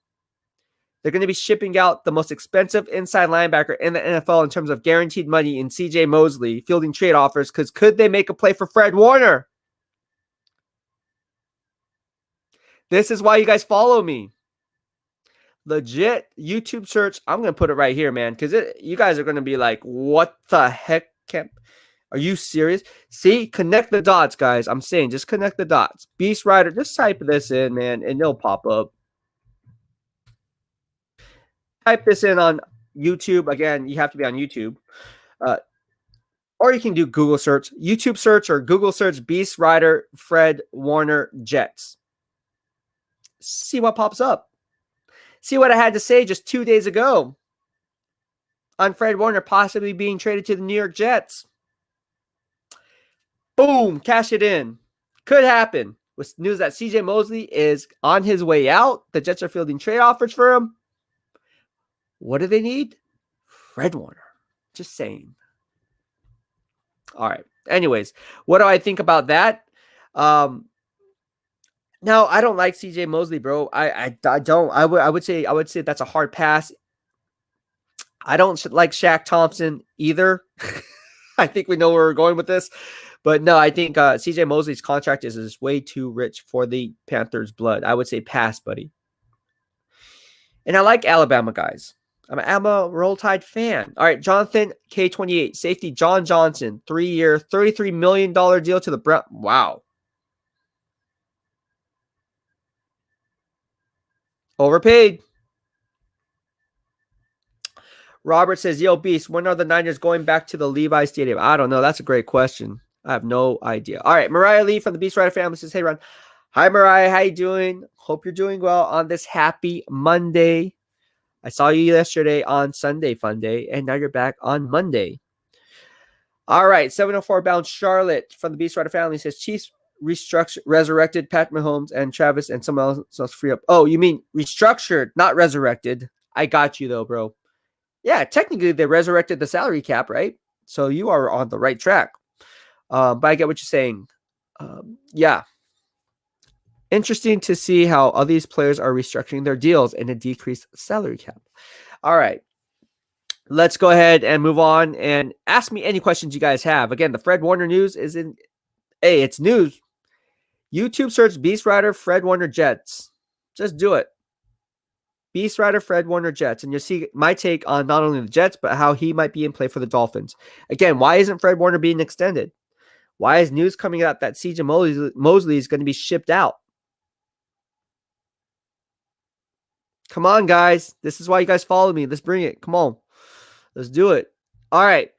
They're going to be shipping out the most expensive inside linebacker in the NFL in terms of guaranteed money in CJ Mosley, fielding trade offers, because could they make a play for Fred Warner? This is why you guys follow me. Legit YouTube search. I'm going to put it right here, man, because you guys are going to be like, what the heck? Are you serious? See, connect the dots, guys. I'm saying just connect the dots. BEASTwriter, just type this in, man, and it'll pop up. Type this in on YouTube. Again, you have to be on YouTube. Or you can do Google search. YouTube search or Google search BEASTwriter, Fred Warner, Jets. See what pops up. See what I had to say just 2 days ago on Fred Warner possibly being traded to the New York Jets. Boom, cash it in. Could happen. With news that CJ Mosley is on his way out. The Jets are fielding trade offers for him. What do they need? Fred Warner. Just saying. All right. Anyways, what do I think about that? No, I don't like CJ Mosley, bro. I don't. I would say that's a hard pass. I don't like Shaq Thompson either. I think we know where we're going with this. But no, I think CJ Mosley's contract is way too rich for the Panthers' blood. I would say pass, buddy. And I like Alabama guys. I'm an Alabama Roll Tide fan. All right, Jonathan K28, safety John Johnson, 3-year, $33 million deal to the Browns. Wow. Overpaid. Robert says, yo, Beast, when are the Niners going back to the Levi Stadium? I don't know. That's a great question. I have no idea. All right, Mariah Lee from the BEASTwriter family says, hey, Ron. Hi, Mariah. How you doing? Hope you're doing well on this happy Monday. I saw you yesterday on Sunday Fun Day, and now you're back on Monday. All right, 704 bound Charlotte from the BEASTwriter family says, Chiefs resurrected Pat Mahomes and Travis and someone else free up. Oh, you mean restructured, not resurrected. I got you, though, bro. Yeah, technically they resurrected the salary cap, right? So you are on the right track. But I get what you're saying. Yeah. Interesting to see how all these players are restructuring their deals in a decreased salary cap. All right. Let's go ahead and move on and ask me any questions you guys have. Again, the Fred Warner news is in. Hey, it's news. YouTube search BEASTwriter Fred Warner Jets. Just do it. BEASTwriter Fred Warner Jets, and you'll see my take on not only the Jets, but how he might be in play for the Dolphins. Again, why isn't Fred Warner being extended? Why is news coming out that CJ Mosley is going to be shipped out? Come on, guys. This is why you guys follow me. Let's bring it. Come on. Let's do it. All right.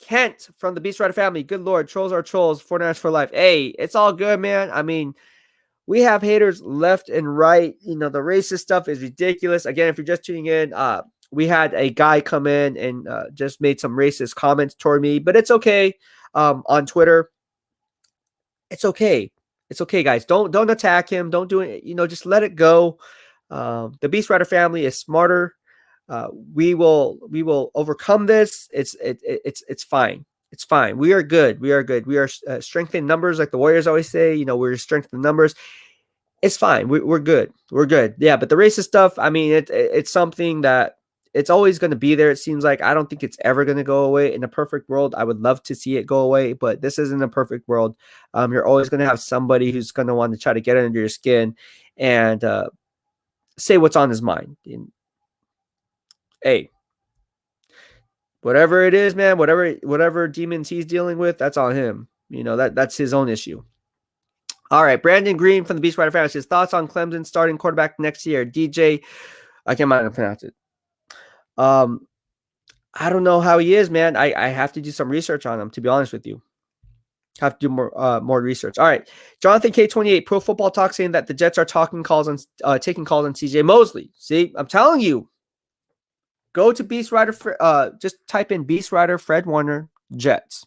Kent from the BEASTwriter family. Good Lord. Trolls are trolls. 49ers for life. Hey, it's all good, man. I mean, we have haters left and right. You know, the racist stuff is ridiculous. Again, if you're just tuning in, we had a guy come in and just made some racist comments toward me, but it's okay. On Twitter, it's okay. It's okay, guys. Don't attack him. Don't do it. You know, just let it go. The BEASTwriter family is smarter. We will overcome this. It's fine. It's fine. We are good. We are good. We are strengthening numbers, like the Warriors always say. You know, we're strengthening numbers. It's fine. We're good. We're good. Yeah, but the racist stuff, I mean, it's something that it's always going to be there. It seems like I don't think it's ever going to go away. In a perfect world, I would love to see it go away, but this isn't a perfect world. You're always going to have somebody who's going to want to try to get under your skin and say what's on his mind. And, hey, whatever it is, man, whatever demons he's dealing with, that's on him. You know, that's his own issue. All right, Brandon Green from the BEASTwriter family says, thoughts on Clemson starting quarterback next year? DJ, I can't pronounce it. I don't know how he is, man. I have to do some research on him, to be honest with you. Have to do more research. All right, Jonathan K28, Pro Football Talk, saying that the Jets are taking calls on CJ Mosley. See, I'm telling you. Go to BEASTwriter. Just type in BEASTwriter Fred Warner Jets.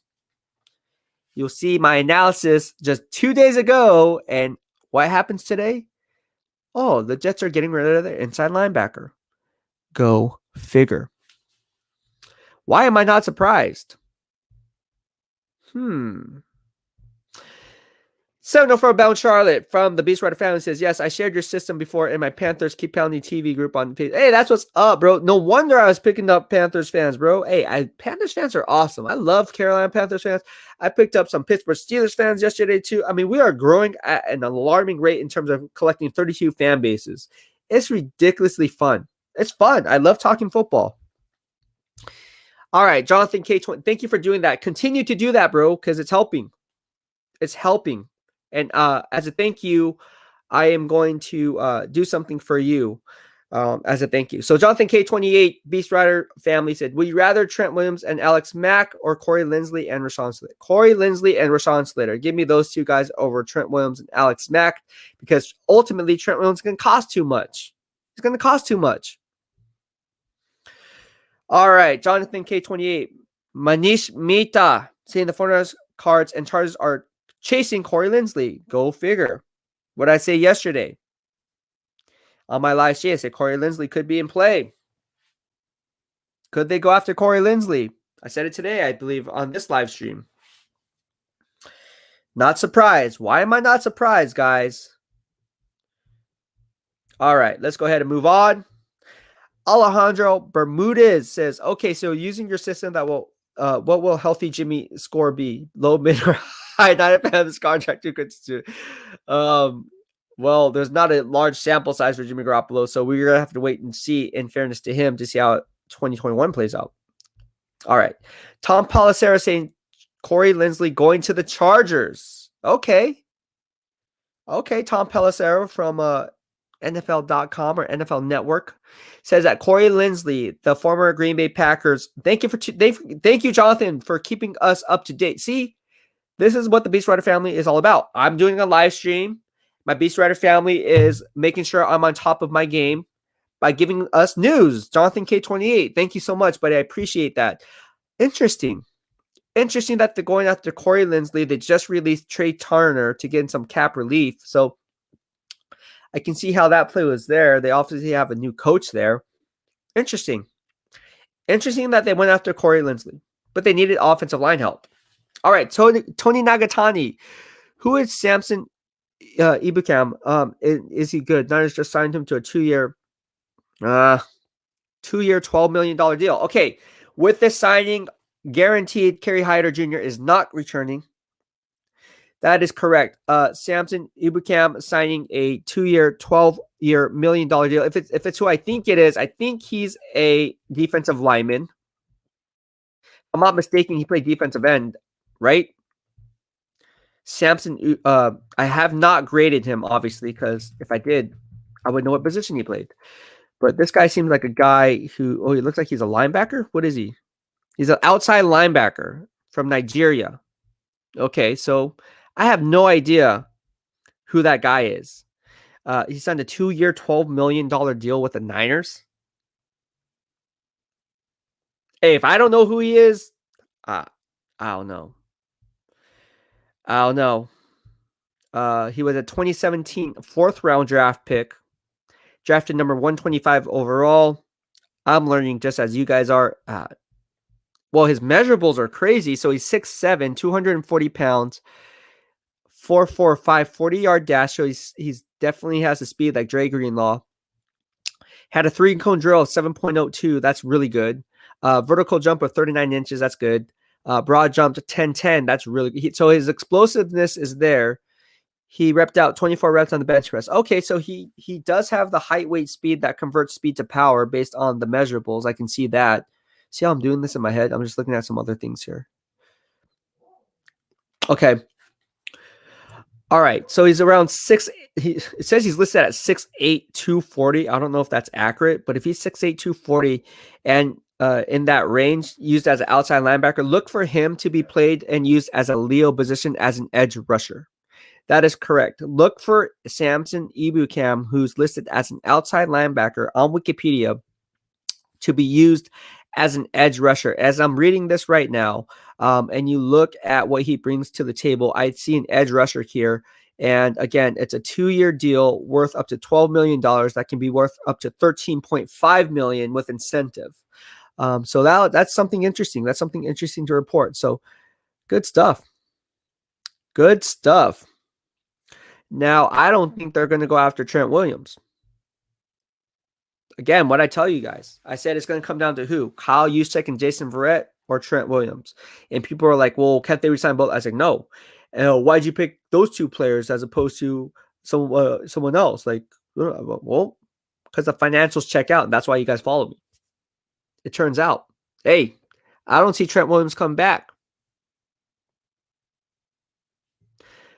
You'll see my analysis just 2 days ago. And what happens today? Oh, the Jets are getting rid of their inside linebacker. Go figure. Why am I not surprised? 704 Bound Charlotte from the BEASTwriter family says, yes, I shared your system before in my Panthers Keep Pounding TV group on page. Hey, that's what's up, bro. No wonder I was picking up Panthers fans, bro. Hey, Panthers fans are awesome. I love Carolina Panthers fans. I picked up some Pittsburgh Steelers fans yesterday, too. I mean, we are growing at an alarming rate in terms of collecting 32 fan bases. It's ridiculously fun. It's fun. I love talking football. All right, Jonathan K20, thank you for doing that. Continue to do that, bro, because it's helping. It's helping. And as a thank you, I am going to do something for you as a thank you. So Jonathan K28, BEASTwriter family said, would you rather Trent Williams and Alex Mack or Corey Linsley and Rashawn Slater? Corey Linsley and Rashawn Slater. Give me those two guys over Trent Williams and Alex Mack, because ultimately Trent Williams is going to cost too much. It's going to cost too much. All right, Jonathan K28, Manish Mehta saying the 49ers Cards and Chargers are chasing Corey Linsley. Go figure. What did I say yesterday? On my live stream, I said Corey Linsley could be in play. Could they go after Corey Linsley? I said it today, I believe, on this live stream. Not surprised. Why am I not surprised, guys? All right, let's go ahead and move on. Alejandro Bermudez says, okay, so using your system that will what will healthy Jimmy score be? Low, mid, or high? Not if I have this contract too good to well, there's not a large sample size for Jimmy Garoppolo, so we're gonna have to wait and see, in fairness to him, to see how 2021 plays out. All right. Tom Palacera saying Corey Linsley going to the Chargers. Okay. Okay, Tom Pelissero from NFL.com or NFL Network says that Corey Linsley, the former Green Bay Packers, thank you, Jonathan, for keeping us up to date. See, this is what the BEASTwriter family is all about. I'm doing a live stream. My BEASTwriter family is making sure I'm on top of my game by giving us news. Jonathan K28, thank you so much, buddy. I appreciate that. Interesting. Interesting that they're going after Corey Linsley. They just released Trey Turner to get in some cap relief. So I can see how that play was there. They obviously have a new coach there. Interesting. Interesting that they went after Corey Linsley, but they needed offensive line help. All right, Tony Nagatani. Who is Samson Ibukam? Is he good? Niners just signed him to a two-year, $12 million deal. Okay, with this signing, guaranteed Kerry Hyder Jr. is not returning. That is correct. Samson Ibukam signing a 2-year, $12 million deal. If it's who I think it is, I think he's a defensive lineman. If I'm not mistaken, he played defensive end, right? Samson, I have not graded him, obviously, because if I did, I would know what position he played. But this guy seems like a guy who, he looks like he's a linebacker. What is he? He's an outside linebacker from Nigeria. Okay, so I have no idea who that guy is. He signed a 2-year, $12 million deal with the Niners. Hey, if I don't know who he is, I don't know. I don't know. He was a 2017 4th-round draft pick, drafted number 125 overall. I'm learning just as you guys are. Well, his measurables are crazy. So he's 6'7", 240 pounds, 4.45, 40-yard dash. So he's definitely has the speed like Dre Greenlaw. Had a 3-cone drill of 7.02. That's really good. Vertical jump of 39 inches. That's good. Broad jump to 10.10. That's really good. So his explosiveness is there. He repped out 24 reps on the bench press. Okay, so he does have the height, weight, speed that converts speed to power based on the measurables. I can see that. See how I'm doing this in my head? I'm just looking at some other things here. Okay. All right. So he's around 6. It says he's listed at 6'8", 240. I don't know if that's accurate, but if he's 6'8", 240 and in that range, used as an outside linebacker, look for him to be played and used as a Leo position as an edge rusher. That is correct. Look for Samson Ibukam, who's listed as an outside linebacker on Wikipedia, to be used as an edge rusher. As I'm reading this right now, and you look at what he brings to the table, I see an edge rusher here. And again, it's a 2-year deal worth up to $12 million. That can be worth up to $13.5 million with incentive. So that's something interesting. That's something interesting to report. So good stuff. Good stuff. Now, I don't think they're going to go after Trent Williams. Again, what I tell you guys, I said it's going to come down to who? Kyle Juszczyk and Jason Verrett or Trent Williams. And people are like, well, can't they resign both? I was like, no. Why'd you pick those two players as opposed to someone else? Like, well, because the financials check out, and that's why you guys follow me. It turns out, hey, I don't see Trent Williams come back.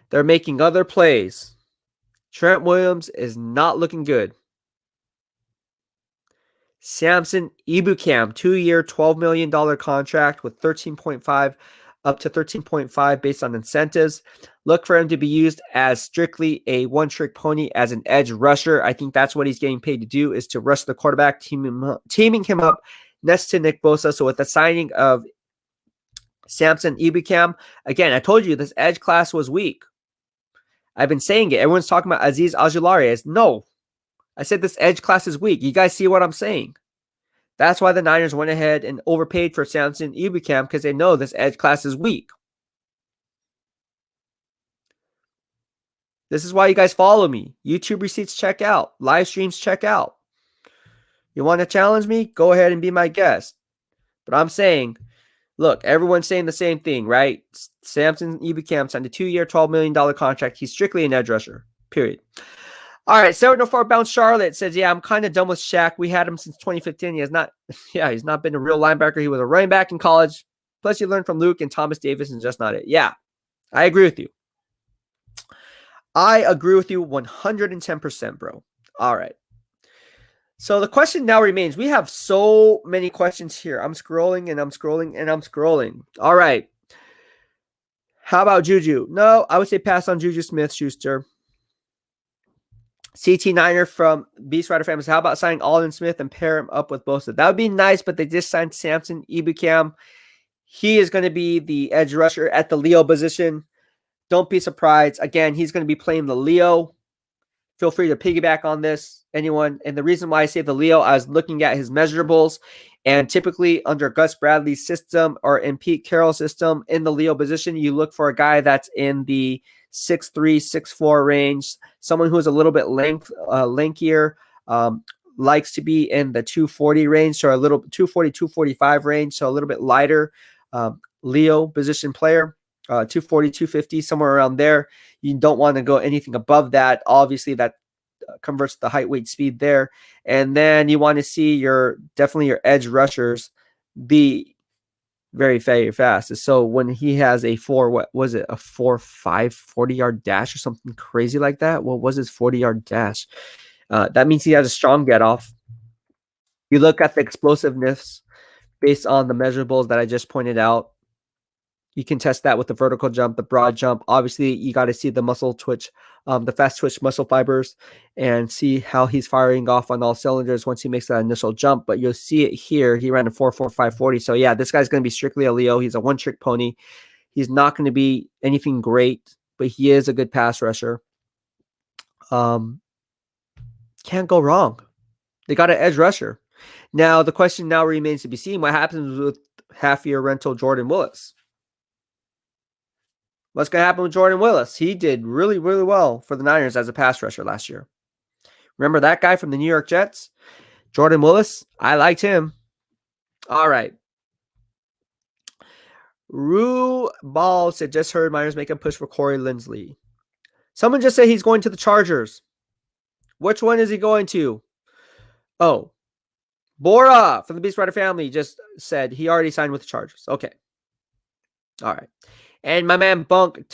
They're making other plays. Trent Williams is not looking good. Samson Ibukam, 2-year, $12 million contract with 13.5 up to 13.5 based on incentives. Look for him to be used as strictly a one-trick pony as an edge rusher. I think that's what he's getting paid to do, is to rush the quarterback, teaming him up next to Nick Bosa. So with the signing of Samson Ibukam, again, I told you this edge class was weak. I've been saying it. Everyone's talking about Azeez Ojulari. No, I said this edge class is weak. You guys see what I'm saying? That's why the Niners went ahead and overpaid for Samson Ibukam, because they know this edge class is weak. This is why you guys follow me. YouTube receipts check out. Live streams check out. You want to challenge me? Go ahead and be my guest. But I'm saying, look, everyone's saying the same thing, right? Samson Ebukam signed a 2-year, $12 million contract. He's strictly an edge rusher, period. All right, Sarah No Far Bound Charlotte says, yeah, I'm kind of done with Shaq. We had him since 2015. He's not been a real linebacker. He was a running back in college. Plus, you learned from Luke and Thomas Davis, and just not it. Yeah, I agree with you. I agree with you 110%, bro. All right. So the question now remains. We have so many questions here. I'm scrolling and I'm scrolling and I'm scrolling. All right. How about Juju? No, I would say pass on Juju Smith-Schuster. CT Niner from BEASTwriter Families. How about signing Alden Smith and pair him up with Bosa? That would be nice, but they just signed Samson Ebukam. He is going to be the edge rusher at the Leo position. Don't be surprised. Again, he's going to be playing the Leo. Feel free to piggyback on this, anyone. And the reason why I say the Leo, I was looking at his measurables, and typically under Gus Bradley's system or in Pete Carroll's system in the Leo position, you look for a guy that's in the 6'3", 6'4" range, someone who is a little bit lankier, likes to be in the 240 range, so a little 240, 245 range, so a little bit lighter Leo position player. 240, 250, somewhere around there. You don't want to go anything above that. Obviously, that converts the height, weight, speed there. And then you want to see definitely your edge rushers be very, very fast. So when he has a 4.5 40-yard dash or something crazy like that? What was his 40-yard dash? That means he has a strong get off. You look at the explosiveness based on the measurables that I just pointed out. You can test that with the vertical jump, the broad jump. Obviously, you got to see the muscle twitch, the fast twitch muscle fibers, and see how he's firing off on all cylinders once he makes that initial jump. But you'll see it here. He ran a 4.45 40. So, yeah, this guy's going to be strictly a Leo. He's a one-trick pony. He's not going to be anything great, but he is a good pass rusher. Can't go wrong. They got an edge rusher. Now, the question now remains to be seen. What happens with half-year rental Jordan Willis? What's going to happen with Jordan Willis? He did really, really well for the Niners as a pass rusher last year. Remember that guy from the New York Jets? Jordan Willis? I liked him. All right. Rue Ball said, just heard Niners make a push for Corey Linsley. Someone just said he's going to the Chargers. Which one is he going to? Oh, Bora from the BEASTwriter family just said he already signed with the Chargers. Okay. All right. And my man Bunk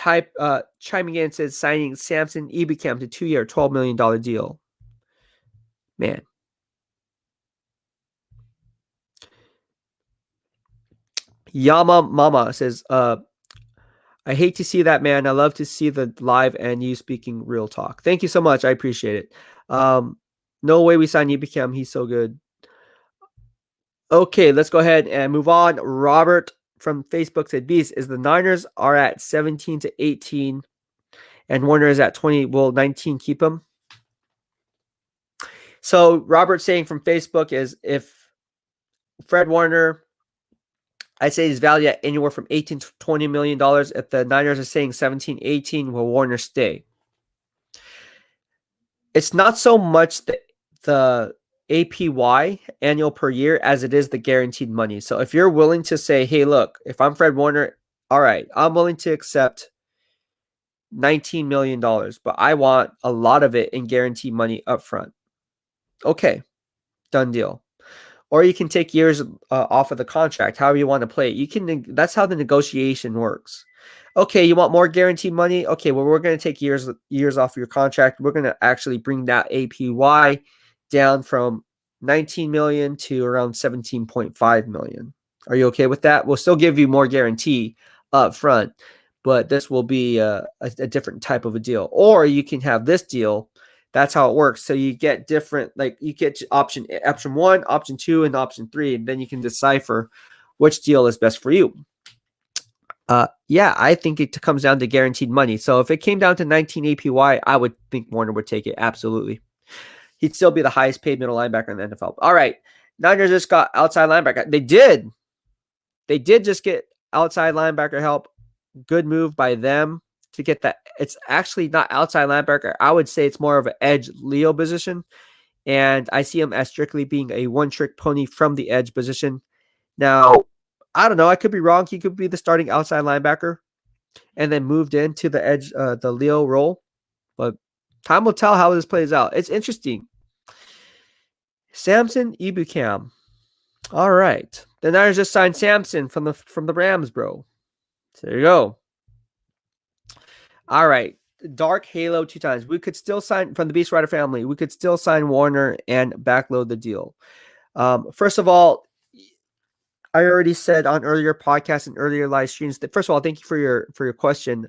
chiming in says signing Samson Ebukam to 2-year, $12 million deal. Man. Yama Mama says, I hate to see that, man. I love to see the live and you speaking real talk. Thank you so much. I appreciate it. No way we sign Ebukam. He's so good. Okay, let's go ahead and move on. Robert from Facebook said, Beast, is the Niners are at 17 to 18 and Warner is at 20. Will 19 keep him? So Robert saying from Facebook is if Fred Warner, I say he's valued at anywhere from 18 to $20 million. If the Niners are saying 17, 18, will Warner stay? It's not so much the APY, annual per year, as it is the guaranteed money. So if you're willing to say, hey, look, if I'm Fred Warner, all right, I'm willing to accept $19 million, but I want a lot of it in guaranteed money up front. Okay, done deal. Or you can take years off of the contract, however you want to play it. That's how the negotiation works. Okay, you want more guaranteed money? Okay, well, we're going to take years off of your contract. We're going to actually bring that APY down from 19 million to around 17.5 million. Are you okay with that? We'll still give you more guarantee up front, but this will be a different type of a deal. Or you can have this deal. That's how it works. So you get different, like you get option 1, option 2, and option 3, and then you can decipher which deal is best for you. Yeah, I think it comes down to guaranteed money. So if it came down to 19 APY, I would think Warner would take it. Absolutely. He'd still be the highest paid middle linebacker in the NFL. All right. Niners just got outside linebacker. They did. They did just get outside linebacker help. Good move by them. to get that. It's actually not outside linebacker. I would say it's more of an edge Leo position. And I see him as strictly being a one-trick pony from the edge position. Now, I don't know. I could be wrong. He could be the starting outside linebacker and then moved into the edge, the Leo role. But time will tell how this plays out. It's interesting. Samson Ebukam. All right. The Niners just signed Samson from the Rams, bro. So there you go. All right. Dark Halo 2 times. We could still sign from the BEASTwriter family. We could still sign Warner and backload the deal. First of all, I already said on earlier podcasts and earlier live streams that, first of all, thank you for your question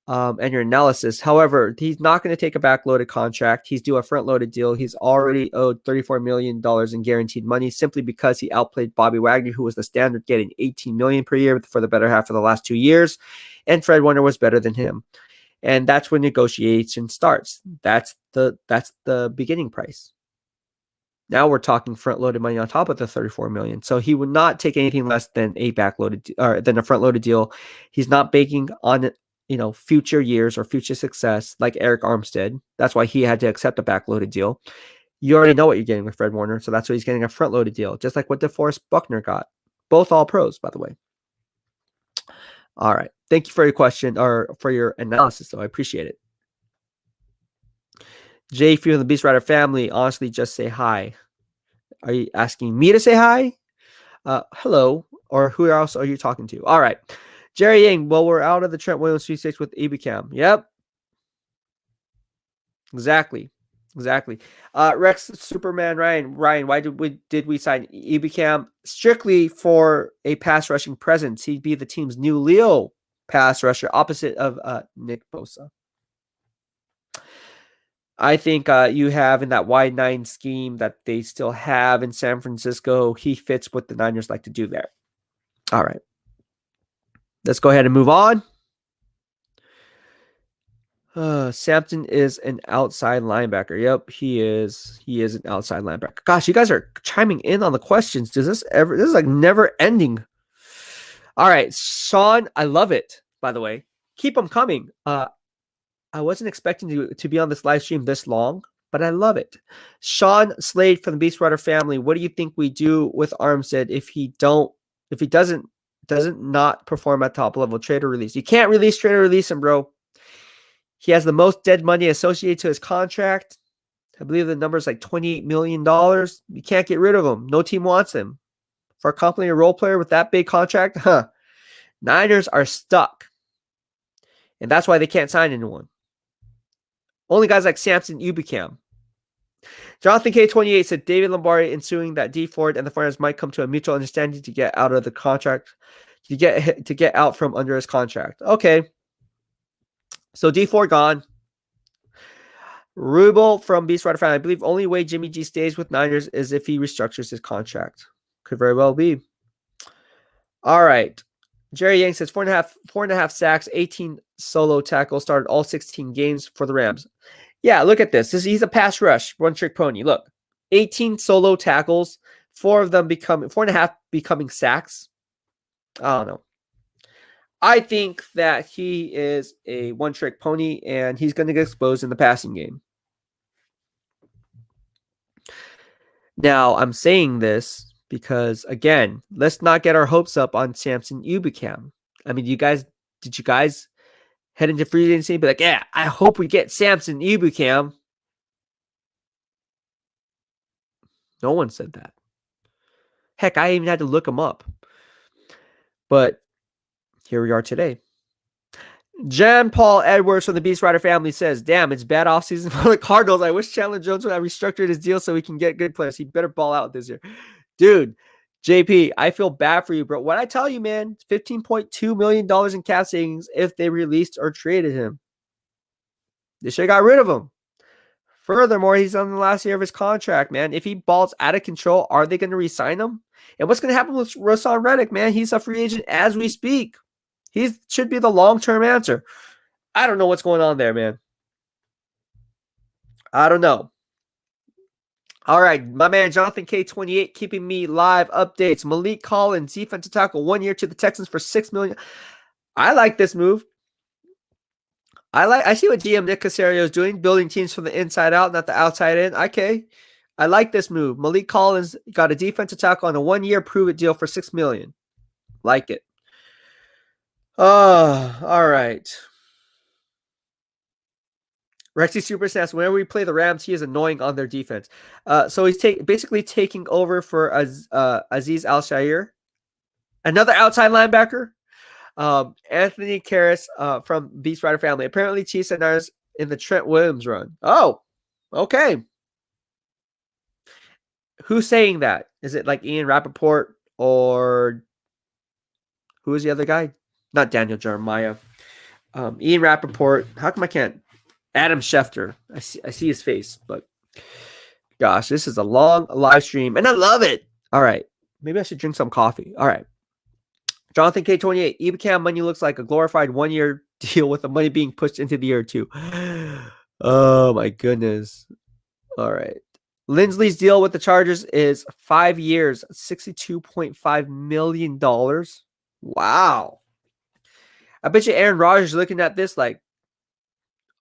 and your analysis. However, he's not going to take a backloaded contract. He's due a front-loaded deal. He's already owed $34 million in guaranteed money simply because he outplayed Bobby Wagner, who was the standard, getting $18 million per year for the better half of the last 2 years, and Fred Warner was better than him. And that's when negotiation starts. That's the beginning price. Now we're talking front-loaded money on top of the $34 million. So he would not take anything less than a backloaded or than a front-loaded deal. He's not banking on future years or future success like Eric Armstead. That's why he had to accept a backloaded deal. You already know what you're getting with Fred Warner, so that's why he's getting a front-loaded deal, just like what DeForest Buckner got. Both all pros, by the way. All right. Thank you for your question or for your analysis, though. I appreciate it. Jay, if you're in the BEASTwriter family, honestly, just say hi. Are you asking me to say hi? Hello. Or who else are you talking to? All right. Jerry Yang, well, we're out of the Trent Williams 3-6 with Ebukam. Yep. Exactly. Rex Superman Ryan, why did we sign Ebukam? Strictly for a pass rushing presence. He'd be the team's new Leo pass rusher, opposite of Nick Bosa. I think you have in that wide 9 scheme that they still have in San Francisco, he fits what the Niners like to do there. All right. Let's go ahead and move on. Sampson is an outside linebacker. Yep, he is. He is an outside linebacker. Gosh, you guys are chiming in on the questions. This is like never ending. All right, Sean, I love it, by the way. Keep them coming. I wasn't expecting to be on this live stream this long, but I love it. Sean Slade from the BEASTwriter family. What do you think we do with Armstead if he doesn't not perform at top level? Trade or release? You can't trade or release him, bro. He has the most dead money associated to his contract. I believe the number is like $28 million. You can't get rid of him. No team wants him. For a company a role player with that big contract, Niners are stuck. And that's why they can't sign anyone. Only guys like Samson Ebukam. Jonathan K28 said David Lombardi ensuing that D Ford and the Niners might come to a mutual understanding to get out of the contract, to get out from under his contract. Okay. So D Ford gone. Rubel from BEASTwriter fan. I believe only way Jimmy G stays with Niners is if he restructures his contract. Could very well be. All right. Jerry Yang says 4.5 sacks, 18 solo tackles, started all 16 games for the Rams. Yeah, look at this. He's a pass rush, one-trick pony. Look, 18 solo tackles, 4.5 becoming sacks. I don't know. I think that he is a one-trick pony, and he's going to get exposed in the passing game. Now, I'm saying this because, again, let's not get our hopes up on Samson Ebukam. I mean, did you guys head into free agency and be like, yeah, I hope we get Samson Ebukam? No one said that. Heck, I even had to look him up. But here we are today. Jan Paul Edwards from the BEASTwriter family says, damn, it's bad offseason for the Cardinals. I wish Chandler Jones would have restructured his deal so he can get good players. He better ball out this year. Dude, JP, I feel bad for you, bro. What I tell you, man, $15.2 million in cap savings if they released or traded him. They should have got rid of him. Furthermore, he's on the last year of his contract, man. If he balls out of control, are they going to re-sign him? And what's going to happen with Rashawn Reddick, man? He's a free agent as we speak. He should be the long-term answer. I don't know what's going on there, man. I don't know. All right, my man Jonathan K28 keeping me live updates. Malik Collins, defensive tackle, 1 year to the Texans for $6 million. I like this move. I see what GM Nick Casario is doing, building teams from the inside out, not the outside in. Okay. I like this move. Malik Collins got a defensive tackle on a 1-year prove-it deal for $6 million. Like it. Oh, all right. Rexy Super Snaps, whenever we play the Rams, he is annoying on their defense. So he's basically taking over for Aziz Al-Shair, another outside linebacker. Anthony Karras from BEASTwriter family. Apparently, Chiefs and Niners in the Trent Williams run. Oh, okay. Who's saying that? Is it like Ian Rappaport or who is the other guy? Not Daniel Jeremiah. Ian Rappaport. How come I can't? Adam Schefter. I see his face, but gosh, this is a long live stream, and I love it. All right. Maybe I should drink some coffee. All right. Jonathan K28. Ebicam money looks like a glorified 1-year deal with the money being pushed into the year 2. Oh, my goodness. All right. Lindsley's deal with the Chargers is 5 years, $62.5 million. Wow. I bet you Aaron Rodgers is looking at this like,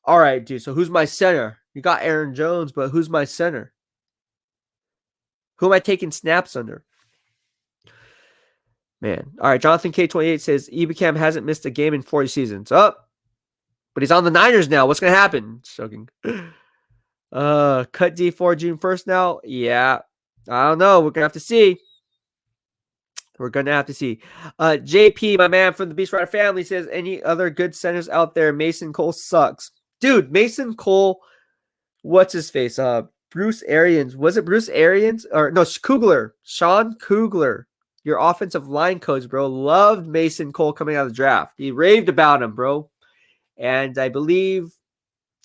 all right, dude, so who's my center? You got Aaron Jones, but who's my center? Who am I taking snaps under? Man. All right, Jonathan K28 says, Ebicam hasn't missed a game in 40 seasons. Oh, but he's on the Niners now. What's going to happen? Joking. Cut D4 June 1st now? Yeah. I don't know. We're going to have to see. We're going to have to see. JP, my man from the BEASTwriter family, says, any other good centers out there? Mason Cole sucks. Dude, Mason Cole, what's his face? Bruce Arians. Was it Bruce Arians? Or no, Kugler. Sean Kugler. Your offensive line coach, bro. Loved Mason Cole coming out of the draft. He raved about him, bro. And I believe,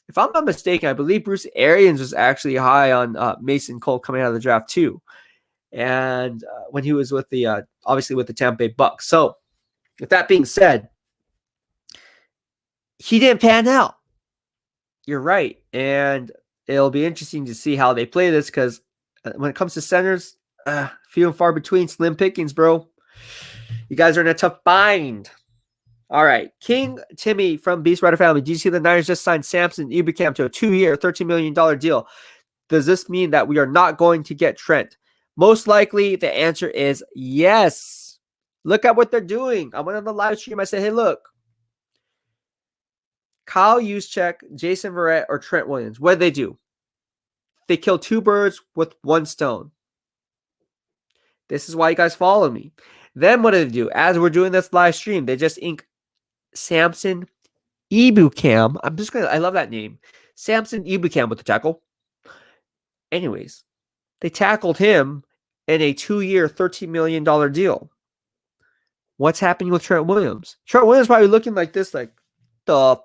if I'm not mistaken, I believe Bruce Arians was actually high on Mason Cole coming out of the draft too. And when he was with the, obviously with the Tampa Bay Bucks. So with that being said, he didn't pan out. You're right. And it'll be interesting to see how they play this because when it comes to centers, few and far between, slim pickings, bro. You guys are in a tough bind. All right. King Timmy from BEASTwriter family. Do you see the Niners just signed Samson Ebicam to a 2-year, $13 million deal? Does this mean that we are not going to get Trent? Most likely, the answer is yes. Look at what they're doing. I went on the live stream. I said, hey, look. Kyle Juszczyk, Jason Verrett, or Trent Williams. What did they do? They killed 2 birds with 1 stone. This is why you guys follow me. Then what did they do? As we're doing this live stream, they just ink Samson Ebicam. I love that name. Samson Ebicam with the tackle. Anyways, they tackled him in a 2-year, $13 million deal. What's happening with Trent Williams? Trent Williams probably looking like this, like, the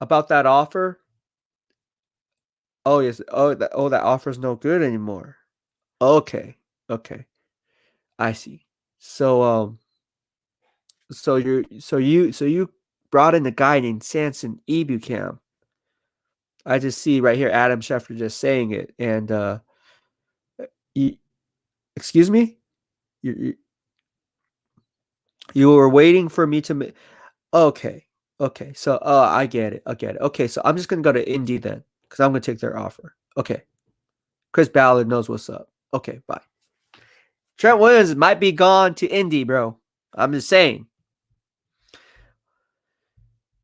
about that offer. Oh, yes. That offer's no good anymore. Okay. I see. So you brought in a guy named Samson Ebicam. I just see right here Adam Schefter just saying it, and excuse me, you were waiting for me to. Okay. So I get it. Okay, so I'm just gonna go to Indy then, because I'm gonna take their offer. Okay. Chris Ballard knows what's up. Okay, bye. Trent Williams might be gone to Indy, bro. I'm just saying.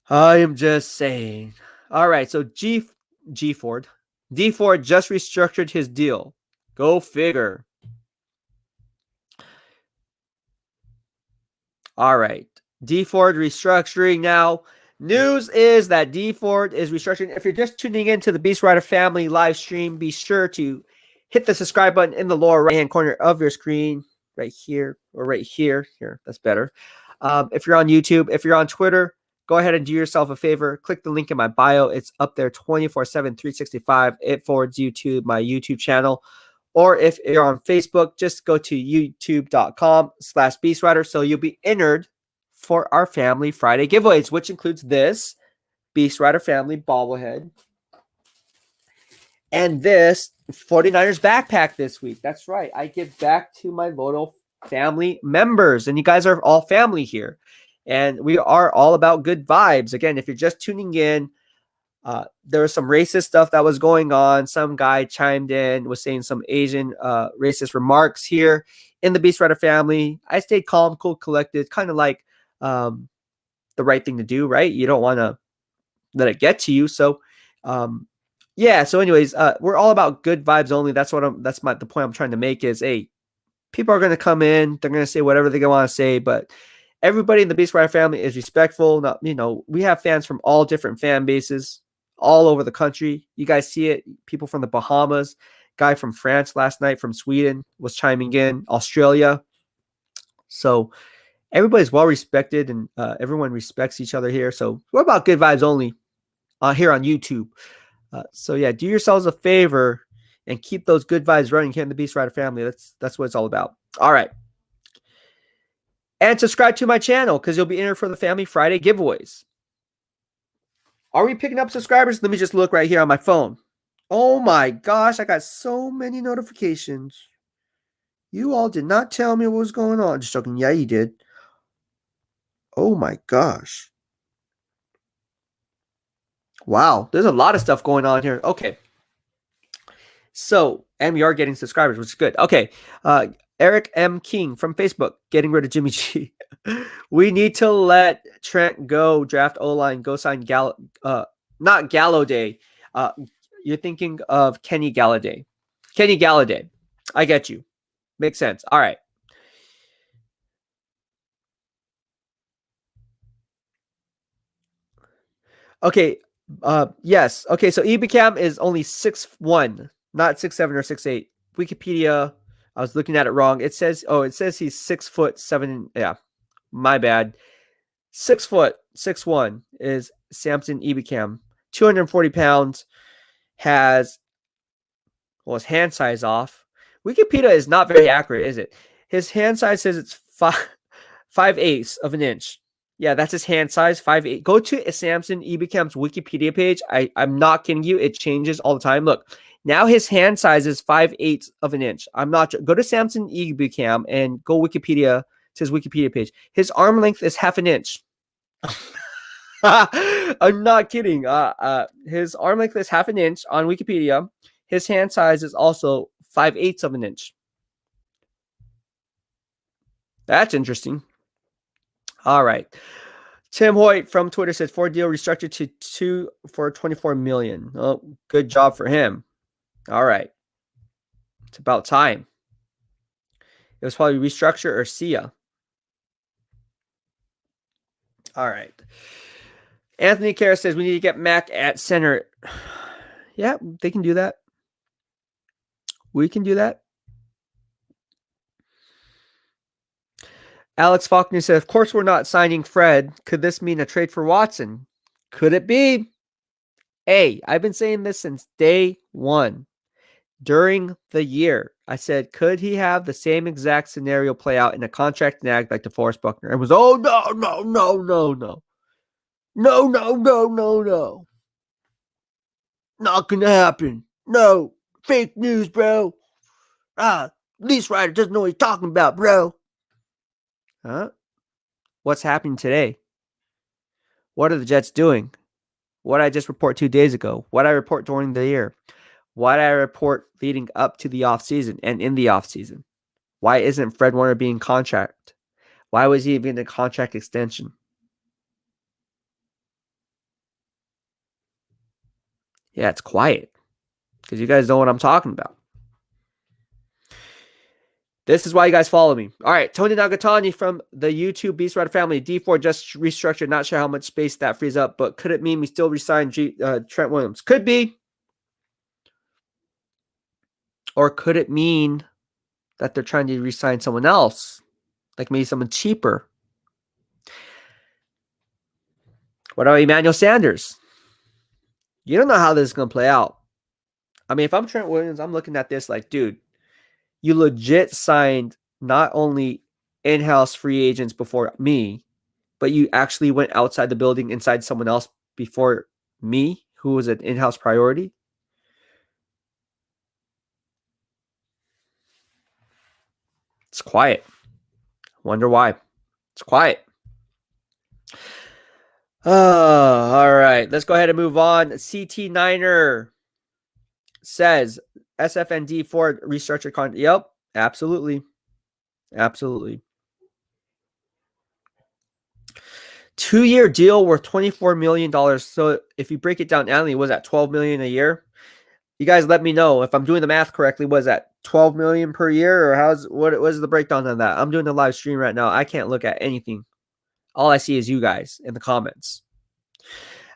I am just saying. All right, so D Ford just restructured his deal. Go figure. All right. D Ford restructuring now. News is that D Ford is restructuring. If you're just tuning into the BEASTwriter family live stream, be sure to hit the subscribe button in the lower right-hand corner of your screen, right here or right here. Here, that's better. If you're on YouTube, if you're on Twitter, go ahead and do yourself a favor. Click the link in my bio. It's up there 24/7, 365. It forwards you to my YouTube channel. Or if you're on Facebook, just go to youtube.com/BEASTwriter. So you'll be entered for our Family Friday giveaways, which includes this BEASTwriter family bobblehead and this 49ers backpack this week. That's right. I give back to my loyal family members, and you guys are all family here. And we are all about good vibes. Again, if you're just tuning in, there was some racist stuff that was going on. Some guy chimed in, was saying some Asian racist remarks here in the BEASTwriter family. I stayed calm, cool, collected, kind of like the right thing to do, right? You don't want to let it get to you. So, yeah. So, anyways, we're all about good vibes only. That's the point I'm trying to make is, hey, people are going to come in, they're going to say whatever they want to say, but everybody in the BEASTwriter family is respectful. Not, we have fans from all different fan bases all over the country. You guys see it. People from the Bahamas, guy from France last night, from Sweden was chiming in, Australia. So everybody's well respected, and everyone respects each other here. So we're about good vibes only here on YouTube. So yeah, do yourselves a favor and keep those good vibes running here in the BEASTwriter family. That's what it's all about. All right. And subscribe to my channel because you'll be entered for the Family Friday giveaways. Are we picking up subscribers? Let me just look right here on my phone. Oh my gosh, I got so many notifications. You all did not tell me what was going on. Just joking. Yeah, you did. Oh my gosh. Wow, there's a lot of stuff going on here. Okay. So, and we are getting subscribers, which is good. Okay. Eric M. King from Facebook, getting rid of Jimmy G. We need to let Trent go, draft O-line, go sign not Galladay. You're thinking of Kenny Galladay. Kenny Galladay. I get you. Makes sense. All right. Okay. Yes. Okay, so Ebicam is only 6'1", not 6'7" or 6'8". Wikipedia, I was looking at it wrong. It says he's 6'7". Yeah, my bad. 6'1" is Samson Ebicam. 240 pounds. Has his hand size off. Wikipedia is not very accurate, is it? His hand size says it's 5/8 of an inch. Yeah, that's his hand size, 5'8". Go to Samson Ebicam's Wikipedia page. I'm not kidding you. It changes all the time. Look, now his hand size is 5/8 of an inch. I'm not. Go to Samson Ebicam and go Wikipedia to his Wikipedia page. His arm length is half an inch. I'm not kidding. His arm length is half an inch on Wikipedia. His hand size is also 5/8 of an inch. That's interesting. All right. Tim Hoyt from Twitter says 4 deal restructured to 2 for 24 million. Oh, good job for him. All right. It's about time. It was probably restructure or see ya. All right. Anthony Karras says we need to get Mac at center. Yeah, they can do that. We can do that. Alex Faulkner said, of course we're not signing Fred. Could this mean a trade for Watson? Could it be? Hey, I've been saying this since day one. During the year, I said, could he have the same exact scenario play out in a contract nag like DeForest Buckner? It was, oh, no. No. Not going to happen. No. Fake news, bro. BEASTwriter doesn't know what he's talking about, bro. Huh? What's happening today? What are the Jets doing? What did I just report 2 days ago? What did I report during the year? Why did I report leading up to the offseason and in the offseason? Why isn't Fred Warner being contract? Why was he even a contract extension? Yeah, it's quiet because you guys know what I'm talking about. This is why you guys follow me. All right, Tony Nagatani from the YouTube BEASTwriter family. D4 just restructured. Not sure how much space that frees up, but could it mean we still resign Trent Williams? Could be. Or could it mean that they're trying to resign someone else? Like maybe someone cheaper? What about Emmanuel Sanders? You don't know how this is going to play out. I mean, if I'm Trent Williams, I'm looking at this like, dude, you legit signed not only in-house free agents before me, but you actually went outside the building inside someone else before me, who was an in-house priority. It's quiet. Wonder why. It's quiet. All right. Let's go ahead and move on. CT Niner says SFND Ford restructured contract. Yep, absolutely. Absolutely. 2-year deal worth $24 million. So if you break it down annually, was that $12 million a year? You guys let me know if I'm doing the math correctly. Was that $12 million per year, or what was the breakdown on that? I'm doing the live stream right now. I can't look at anything. All I see is you guys in the comments.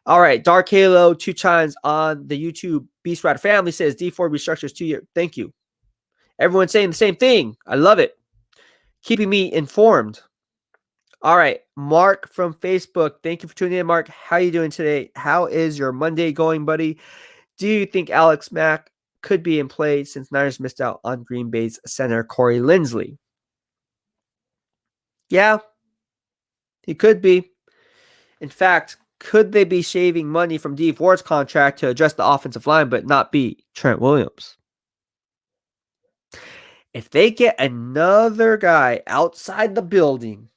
All right, Dark Halo 2 times on the YouTube BEASTwriter family says D4 restructures 2 year. Thank you. Everyone's saying the same thing. I love it. Keeping me informed. All right, Mark from Facebook. Thank you for tuning in, Mark. How you doing today? How is your Monday going, buddy? Do you think Alex Mack could be in play since Niners missed out on Green Bay's center Corey Linsley? Yeah, he could be. In fact, could they be shaving money from Dee Ford's contract to adjust the offensive line but not be Trent Williams? If they get another guy outside the building,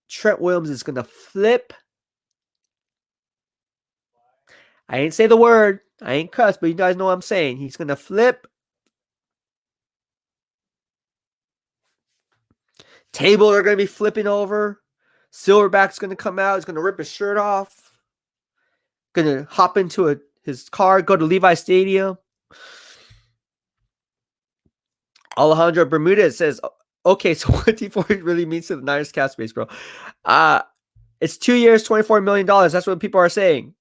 Trent Williams is going to flip. I ain't say the word. I ain't cuss, but you guys know what I'm saying. He's going to flip. Tables are going to be flipping over. Silverback's going to come out. He's going to rip his shirt off. Going to hop into his car, go to Levi Stadium. Alejandro Bermudez says, okay, so what D4 really means to the Niners cap space, bro? It's 2 years, $24 million. That's what people are saying.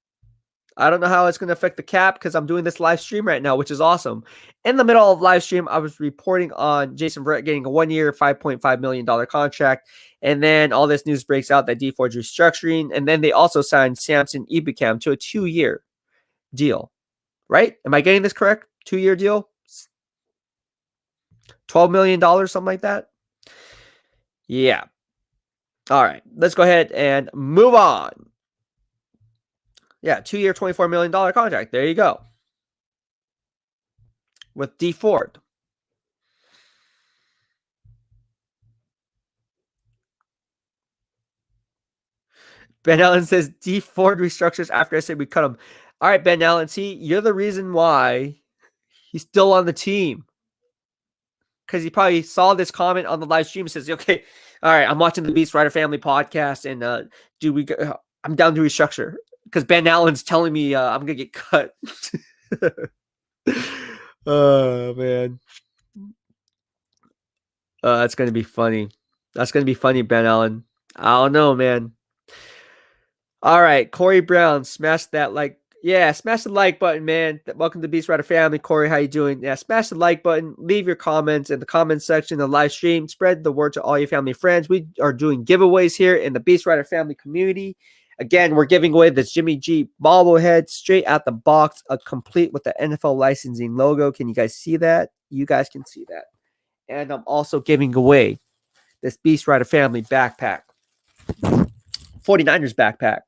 I don't know how it's going to affect the cap because I'm doing this live stream right now, which is awesome. In the middle of live stream, I was reporting on Jason Verrett getting a 1 year, $5.5 million contract. And then all this news breaks out that D4 is restructuring. And then they also signed Samson Ebukam to a 2-year deal, right? Am I getting this correct? 2-year deal? $12 million, something like that? Yeah. All right. Let's go ahead and move on. Yeah, 2-year, $24 million contract. There you go. With D Ford. Ben Allen says D Ford restructures after I said we cut him. All right, Ben Allen. See, you're the reason why he's still on the team. Because he probably saw this comment on the live stream and says, okay, all right, I'm watching the BEASTwriter family podcast and I'm down to restructure. Because Ben Allen's telling me I'm going to get cut. Oh, man. That's going to be funny. That's going to be funny, Ben Allen. I don't know, man. All right, Corey Brown, smash that like. Yeah, smash the like button, man. Welcome to BEASTwriter family. Corey, how you doing? Yeah, smash the like button. Leave your comments in the comments section of the live stream. Spread the word to all your family friends. We are doing giveaways here in the BEASTwriter family community. Again, we're giving away this Jimmy G bobblehead straight out the box, complete with the NFL licensing logo. Can you guys see that? You guys can see that. And I'm also giving away this BEASTwriter family backpack, 49ers backpack.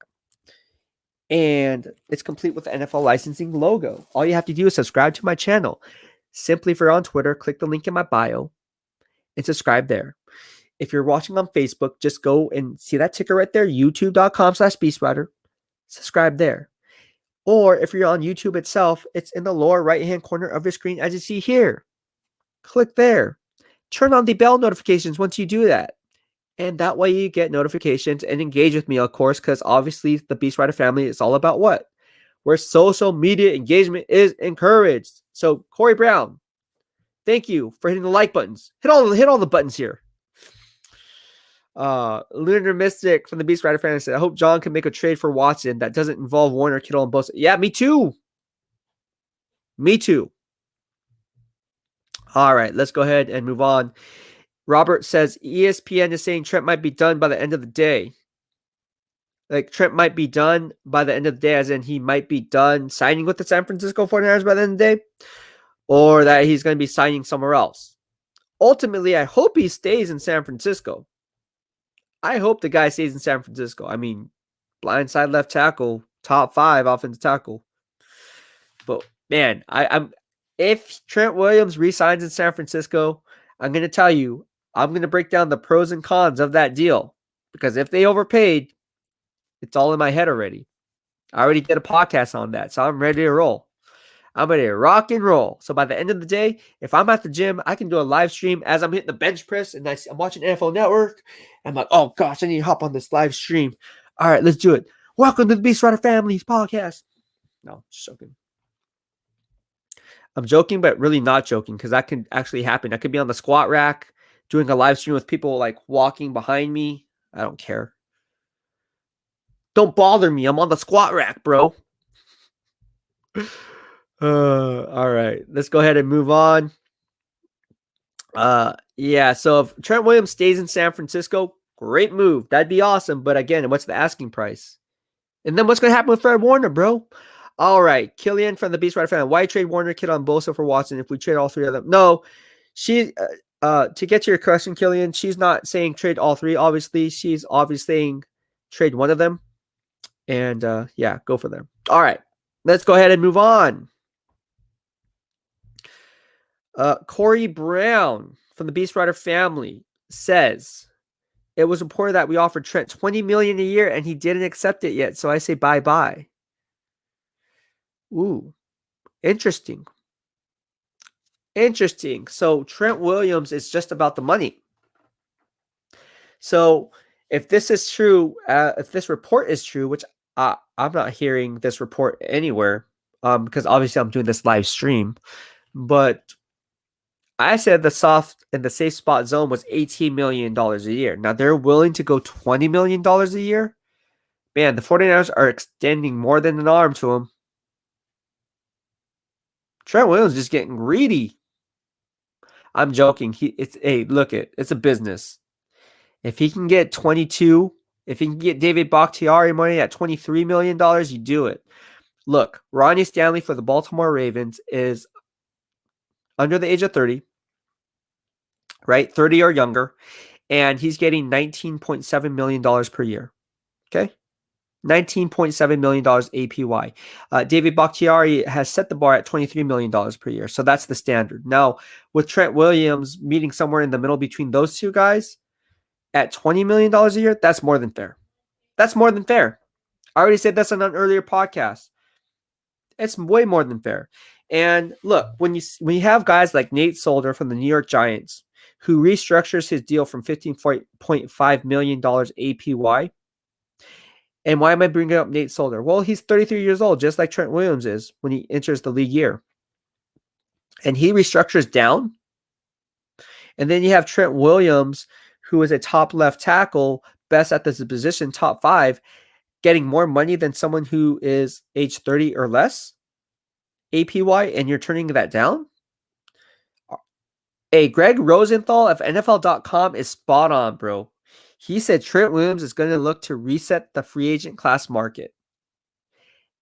And it's complete with the NFL licensing logo. All you have to do is subscribe to my channel. Simply, if you're on Twitter, click the link in my bio and subscribe there. If you're watching on Facebook, just go and see that ticker right there, youtube.com/BEASTwriter. Subscribe there. Or if you're on YouTube itself, it's in the lower right-hand corner of your screen as you see here. Click there. Turn on the bell notifications once you do that. And that way you get notifications and engage with me, of course, because obviously the BEASTwriter family is all about what? Where social media engagement is encouraged. So Corey Brown, thank you for hitting the like buttons. Hit all the buttons here. Lunar Mystic from the BEASTwriter family said, I hope John can make a trade for Watson that doesn't involve Warner, Kittle, and both. Yeah, me too. Me too. All right, let's go ahead and move on. Robert says ESPN is saying Trent might be done by the end of the day. Like Trent might be done by the end of the day, as in he might be done signing with the San Francisco 49ers by the end of the day, or that he's going to be signing somewhere else. Ultimately, I hope he stays in San Francisco. I hope the guy stays in San Francisco. I mean, blindside left tackle, top 5 offensive tackle. But man, I'm if Trent Williams re-signs in San Francisco, I'm going to tell you, I'm going to break down the pros and cons of that deal because if they overpaid, it's all in my head already. I already did a podcast on that, so I'm ready to roll. I'm ready to rock and roll. So by the end of the day, if I'm at the gym, I can do a live stream as I'm hitting the bench press and I'm watching NFL Network. I'm like, oh gosh, I need to hop on this live stream. All right, let's do it. Welcome to the BEASTwriter Family's podcast. No, just joking. I'm joking, but really not joking because that can actually happen. I could be on the squat rack doing a live stream with people like walking behind me. I don't care. Don't bother me. I'm on the squat rack, bro. All right. Let's go ahead and move on. Yeah, so if Trent Williams stays in San Francisco, great move. That'd be awesome. But again, what's the asking price? And then what's going to happen with Fred Warner, bro? All right, Killian from the BEASTwriter fan. Why trade Warner, Kittle, and Bosa for Watson if we trade all three of them? No, she. To get to your question, Killian, she's not saying trade all three. Obviously, she's obviously saying trade one of them. And yeah, go for them. All right, let's go ahead and move on. Corey Brown from the BEASTwriter family says it was reported that we offered Trent $20 million a year and he didn't accept it yet. So I say bye-bye. Ooh, interesting. Interesting. So Trent Williams is just about the money. So if this is true, if this report is true, which I'm not hearing this report anywhere, because obviously I'm doing this live stream, but I said the soft and the safe spot zone was $18 million a year. Now they're willing to go $20 million a year. Man, the 49ers are extending more than an arm to him. Trent Williams just getting greedy. I'm joking. It's a business. If he can get 22, if he can get David Bakhtiari money at $23 million, you do it. Look, Ronnie Stanley for the Baltimore Ravens is under the age of 30, right? 30 or younger, and he's getting $19.7 million per year. Okay? $19.7 million APY. David Bakhtiari has set the bar at $23 million per year. So that's the standard. Now, with Trent Williams meeting somewhere in the middle between those two guys at $20 million a year, that's more than fair. That's more than fair. I already said this on an earlier podcast. It's way more than fair. And look, when you have guys like Nate Solder from the New York Giants, who restructures his deal from $15.5 million APY. And why am I bringing up Nate Solder? Well, he's 33 years old, just like Trent Williams is when he enters the league year. And he restructures down. And then you have Trent Williams, who is a top left tackle, best at this position, top 5, getting more money than someone who is age 30 or less APY, and you're turning that down? Hey, Greg Rosenthal of NFL.com is spot on, bro. He said Trent Williams is going to look to reset the free agent class market.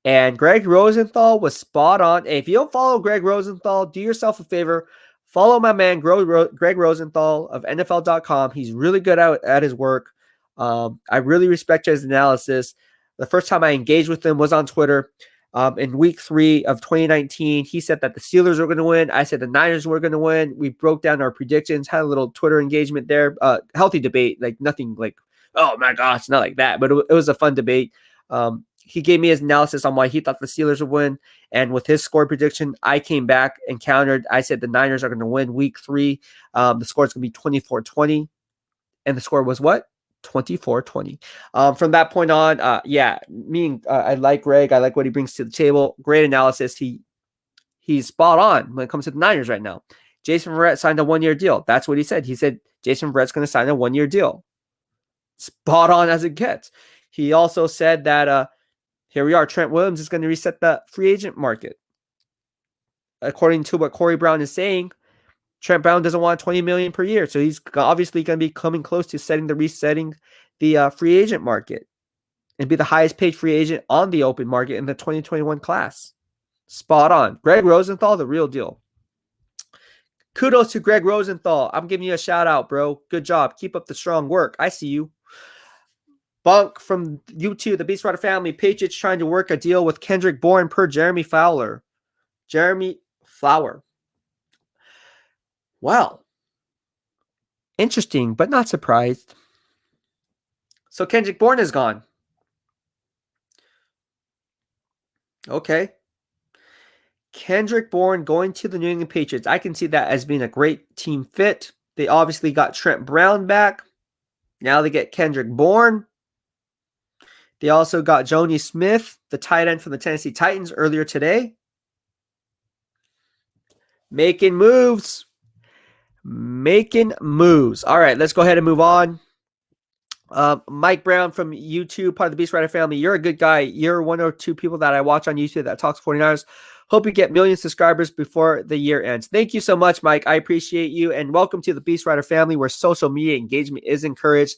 And Greg Rosenthal was spot on. Hey, if you don't follow Greg Rosenthal, do yourself a favor. Follow my man, Greg Rosenthal of NFL.com. He's really good at his work. I really respect his analysis. The first time I engaged with him was on Twitter. In week 3 of 2019, he said that the Steelers were going to win. I said the Niners were going to win. We broke down our predictions, had a little Twitter engagement there. Healthy debate, like nothing like, oh my gosh, not like that. But it was a fun debate. He gave me his analysis on why he thought the Steelers would win. And with his score prediction, I came back and countered. I said the Niners are going to win week 3. The score is going to be 24-20. And the score was what? 24-20. From that point on, I like Greg. I like what he brings to the table. Great analysis. He's spot on when it comes to the Niners right now. Jason Verrett signed a 1-year deal. That's what he said. He said Jason Verrett's going to sign a 1-year deal. Spot on as it gets. He also said that here we are. Trent Williams is going to reset the free agent market. According to what Corey Brown is saying, Trent Brown doesn't want $20 million per year, so he's obviously going to be coming close to resetting the free agent market and be the highest paid free agent on the open market in the 2021 class. Spot on. Greg Rosenthal, the real deal. Kudos to Greg Rosenthal. I'm giving you a shout out, bro. Good job. Keep up the strong work. I see you. Bunk from YouTube, the BEASTwriter family. Patriots trying to work a deal with Kendrick Bourne per Jeremy Fowler. Jeremy Flower. Well, Interesting, but not surprised. So Kendrick Bourne is gone. Okay. Kendrick Bourne going to the New England Patriots. I can see that as being a great team fit. They obviously got Trent Brown back. Now they get Kendrick Bourne. They also got Joni Smith, the tight end from the Tennessee Titans, earlier today. Making moves. Making moves. All right, let's go ahead and move on. Mike Brown from YouTube, part of the BEASTwriter family. You're a good guy. You're one or two people that I watch on YouTube that talks 49ers. Hope you get million subscribers before the year ends. Thank you so much, Mike. I appreciate you. And welcome to the BEASTwriter family, where social media engagement is encouraged.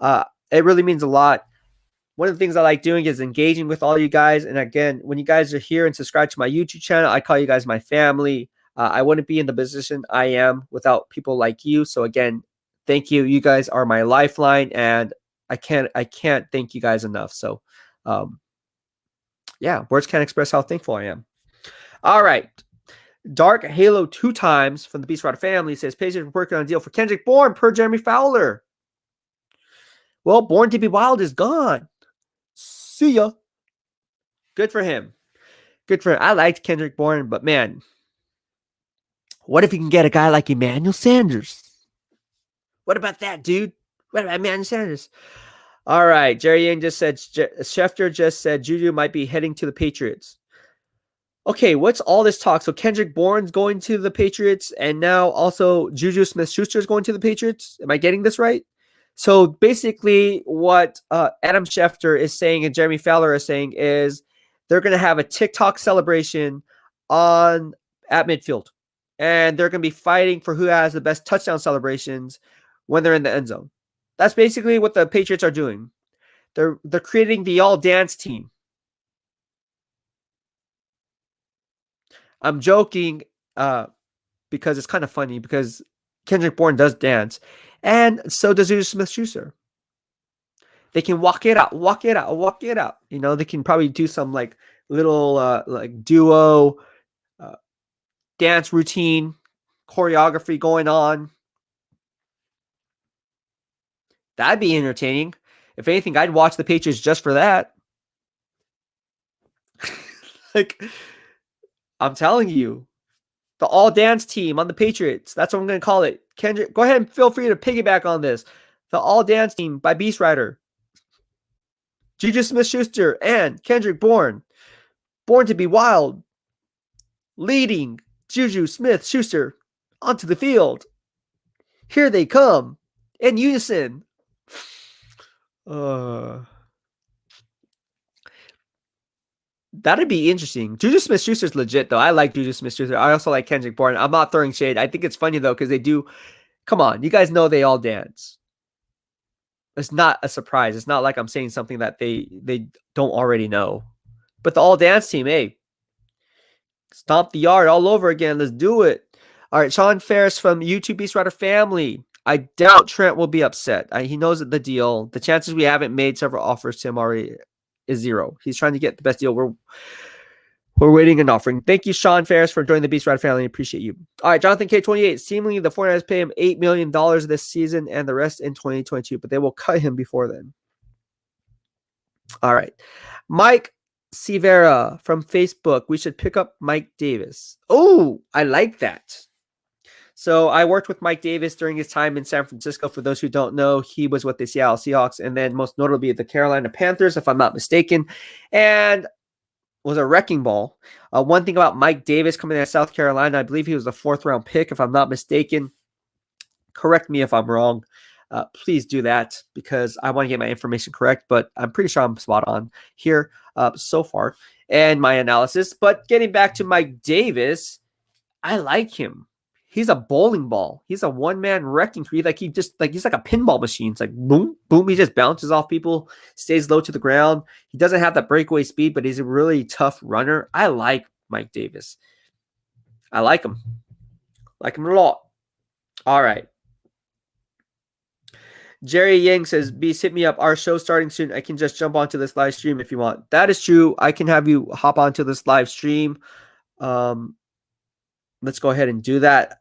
It really means a lot. One of the things I like doing is engaging with all you guys. And again, when you guys are here and subscribe to my YouTube channel, I call you guys my family. I wouldn't be in the position I am without people like you. So again, thank you. You guys are my lifeline, and I can't thank you guys enough. So, yeah, words can't express how thankful I am. All right. Dark Halo 2 times from the BEASTwriter family says, Patriots working on a deal for Kendrick Bourne per Jeremy Fowler. Well, Born to be Wild is gone. See ya. Good for him. Good for him. I liked Kendrick Bourne, but man, what if you can get a guy like Emmanuel Sanders? What about that, dude? What about Emmanuel Sanders? All right. Jerry Yang just said, Schefter just said Juju might be heading to the Patriots. Okay, what's all this talk? So Kendrick Bourne's going to the Patriots, and now also Juju Smith-Schuster is going to the Patriots. Am I getting this right? So basically what Adam Schefter is saying and Jeremy Fowler is saying is they're going to have a TikTok celebration at midfield. And they're going to be fighting for who has the best touchdown celebrations when they're in the end zone. That's basically what the Patriots are doing. They're creating the all dance team. I'm joking because it's kind of funny because Kendrick Bourne does dance, and so does Juju Smith-Schuster. They can walk it out. You know, they can probably do some like little like duo dance routine choreography going on. That'd be entertaining. If anything, I'd watch the Patriots just for that. Like, I'm telling you, the all dance team on the Patriots. That's what I'm going to call it. Kendrick, go ahead and feel free to piggyback on this. The all dance team by BEASTwriter. Juju Smith-Schuster and Kendrick Bourne. Born to be Wild. Leading Juju Smith-Schuster onto the field. Here they come in unison. That'd be interesting. Juju Smith-Schuster's legit, though. I like Juju Smith-Schuster. I also like Kendrick Bourne. I'm not throwing shade. I think it's funny, though, because they do. Come on. You guys know they all dance. It's not a surprise. It's not like I'm saying something that they don't already know. But the all dance team, hey, stomp the yard all over again. Let's do it. All right, Sean Ferris from YouTube BEASTwriter family. I doubt Trent will be upset. He knows the deal. The chances we haven't made several offers to him already is zero. He's trying to get the best deal. We're waiting and offering. Thank you, Sean Ferris, for joining the BEASTwriter family. I appreciate you. All right, Jonathan K28. Seemingly, the 49ers pay him $8 million this season and the rest in 2022, but they will cut him before then. All right. Mike Severa from Facebook. We should pick up Mike Davis. Oh, I like that. So I worked with Mike Davis during his time in San Francisco. For those who don't know, he was with the Seattle Seahawks and then most notably the Carolina Panthers, if I'm not mistaken, and was a wrecking ball. One thing about Mike Davis coming out of South Carolina, I believe he was the 4th round pick, if I'm not mistaken. Correct me if I'm wrong. Please do that because I want to get my information correct, but I'm pretty sure I'm spot on here so far and my analysis. But getting back to Mike Davis, I like him. He's a bowling ball. He's a one-man wrecking crew. He's like a pinball machine. It's like boom, boom. He just bounces off people, stays low to the ground. He doesn't have that breakaway speed, but he's a really tough runner. I like Mike Davis. I like him. Like him a lot. All right. Jerry Yang says, Beast, hit me up. Our show's starting soon. I can just jump onto this live stream if you want. That is true. I can have you hop onto this live stream. Let's go ahead and do that.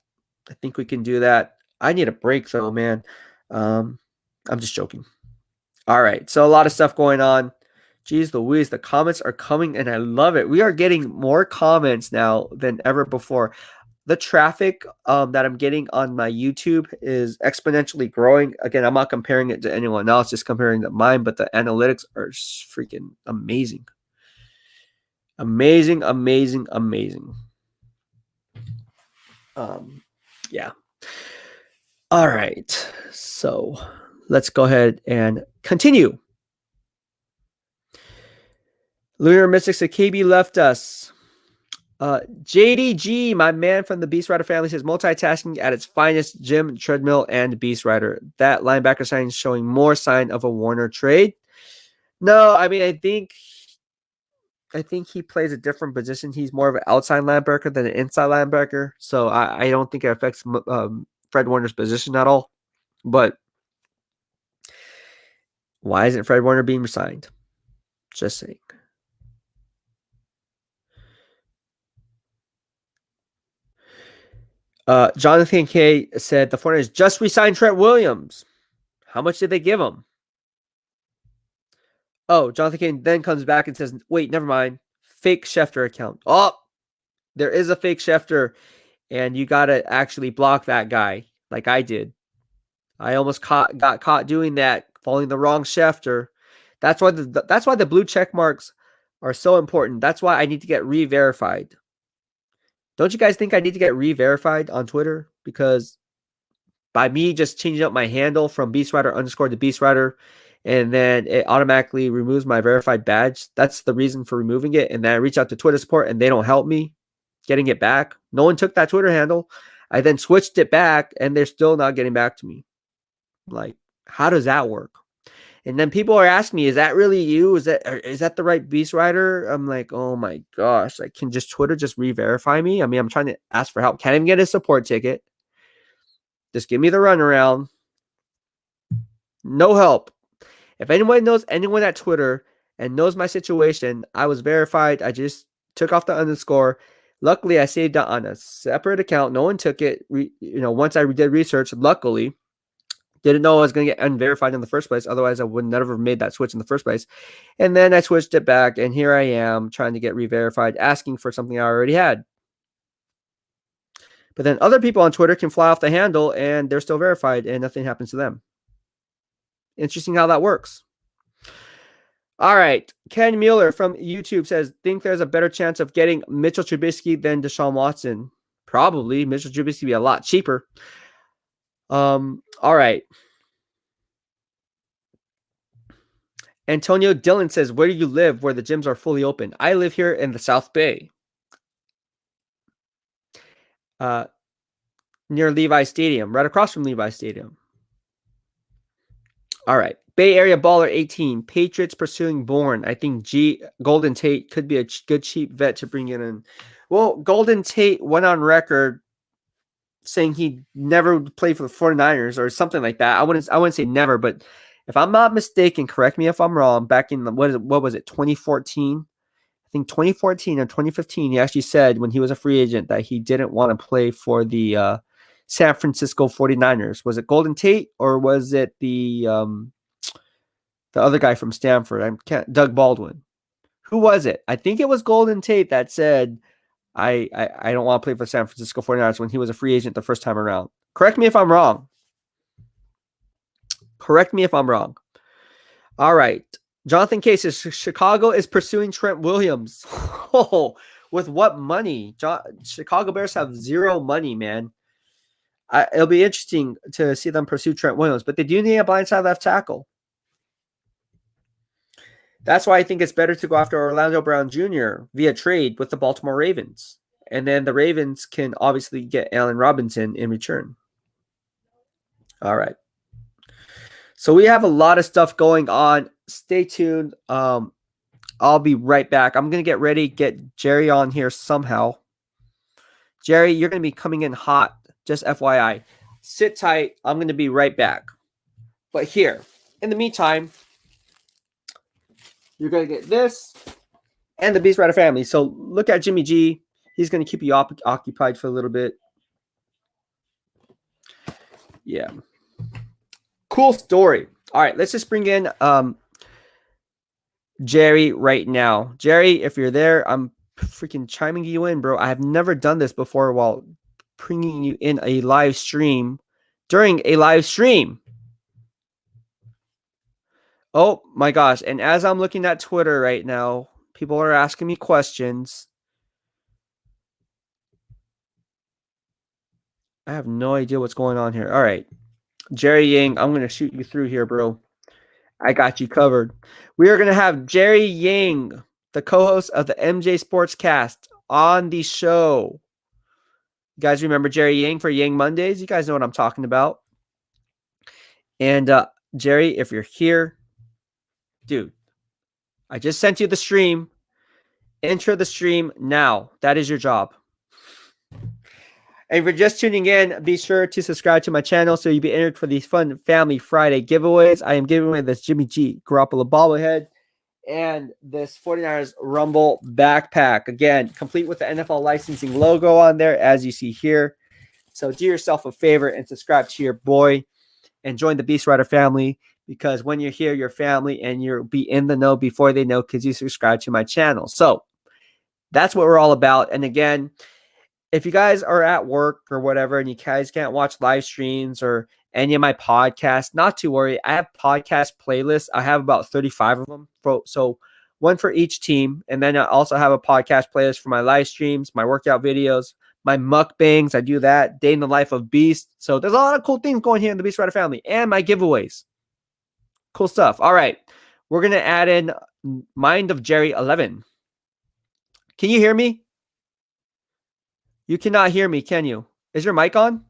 I think we can do that. I need a break though, man. I'm just joking. All right, so a lot of stuff going on. Jeez Louise, the comments are coming and I love it. We are getting more comments now than ever before. The traffic that I'm getting on my YouTube is exponentially growing. Again, I'm not comparing it to anyone else, just comparing to mine, but the analytics are freaking amazing. Amazing, amazing, amazing. Yeah. All right. So let's go ahead and continue. Lunar Mystics, the KB left us. JDG, my man from the BEASTwriter family, says multitasking at its finest, gym, treadmill, and BEASTwriter. That linebacker sign is showing more sign of a Warner trade. No, I mean, I think he plays a different position. He's more of an outside linebacker than an inside linebacker. So I don't think it affects Fred Warner's position at all. But why isn't Fred Warner being signed? Just saying. Jonathan K said the 49ers just re-signed Trent Williams. How much did they give him? Oh, Jonathan K then comes back and says, wait, never mind. Fake Schefter account. Oh, there is a fake Schefter, and you got to actually block that guy like I did. I almost got caught doing that, following the wrong Schefter. That's why the blue check marks are so important. That's why I need to get re-verified. Don't you guys think I need to get re-verified on Twitter? Because by me just changing up my handle from BEASTwriter _ to BEASTwriter, and then it automatically removes my verified badge. That's the reason for removing it. And then I reach out to Twitter support and they don't help me getting it back. No one took that Twitter handle. I then switched it back and they're still not getting back to me. Like, how does that work? And then people are asking me, is that really you? Is that the right BEASTwriter? I'm like, oh my gosh. Like, can just Twitter just re-verify me? I mean, I'm trying to ask for help. Can't even get a support ticket. Just give me the runaround. No help. If anyone knows anyone at Twitter and knows my situation, I was verified. I just took off the underscore. Luckily, I saved it on a separate account. No one took it. Once I did research, luckily, didn't know I was going to get unverified in the first place. Otherwise, I would never have made that switch in the first place. And then I switched it back, and here I am trying to get re-verified, asking for something I already had. But then other people on Twitter can fly off the handle, and they're still verified, and nothing happens to them. Interesting how that works. All right. Ken Mueller from YouTube says, think there's a better chance of getting Mitchell Trubisky than Deshaun Watson. Probably. Mitchell Trubisky would be a lot cheaper. All right. Antonio Dillon says, where do you live where the gyms are fully open? I live here in the South Bay. Near Levi Stadium, right across from Levi Stadium. All right. Bay Area Baller 18. Patriots pursuing Bourne. I think Golden Tate could be a good cheap vet to bring in. Well, Golden Tate went on record saying he never played for the 49ers or something like that. I wouldn't say never, but if I'm not mistaken, correct me if I'm wrong, back in what was it, 2014? I think 2014 or 2015, he actually said when he was a free agent that he didn't want to play for the San Francisco 49ers. Was it Golden Tate or was it the other guy from Stanford? Doug Baldwin. Who was it? I think it was Golden Tate that said, I don't want to play for the San Francisco 49ers when he was a free agent the first time around. Correct me if I'm wrong. All right. Jonathan Case says Chicago is pursuing Trent Williams. Oh, with what money? Chicago Bears have zero money, man. It'll be interesting to see them pursue Trent Williams, but they do need a blindside left tackle. That's why I think it's better to go after Orlando Brown Jr. via trade with the Baltimore Ravens. And then the Ravens can obviously get Allen Robinson in return. All right. So we have a lot of stuff going on. Stay tuned. I'll be right back. I'm going to get ready, get Jerry on here somehow. Jerry, you're going to be coming in hot. Just FYI. Sit tight. I'm going to be right back. But here, in the meantime, you're going to get this and the BEASTwriter family. So look at Jimmy G. He's going to keep you occupied for a little bit. Yeah. Cool story. All right, let's just bring in Jerry right now. Jerry, if you're there, I'm freaking chiming you in, bro. I have never done this before while bringing you in a live stream during a live stream. Oh my gosh. And as I'm looking at Twitter right now, people are asking me questions. I have no idea what's going on here. All right. Jerry Yang, I'm going to shoot you through here, bro. I got you covered. We are going to have Jerry Yang, the co-host of the MJ Sportscast, on the show. You guys remember Jerry Yang for Yang Mondays? You guys know what I'm talking about. And Jerry, if you're here, dude, I just sent you the stream. Enter the stream now. That is your job. And if you're just tuning in, be sure to subscribe to my channel so you'll be entered for these fun Family Friday giveaways. I am giving away this Jimmy G Garoppolo bobblehead and this 49ers Rumble backpack. Again, complete with the NFL licensing logo on there, as you see here. So do yourself a favor and subscribe to your boy and join the BEASTwriter family, because when you're here, your family, and you'll be in the know before they know because you subscribe to my channel. So that's what we're all about. And again, if you guys are at work or whatever and you guys can't watch live streams or any of my podcasts, not to worry. I have podcast playlists. I have about 35 of them. So one for each team. And then I also have a podcast playlist for my live streams, my workout videos, my mukbangs. I do that. Day in the life of Beast. So there's a lot of cool things going here in the BEASTwriter family, and my giveaways. Cool stuff. All right. We're going to add in Mind of Jerry 11. Can you hear me? You cannot hear me, can you? Is your mic on?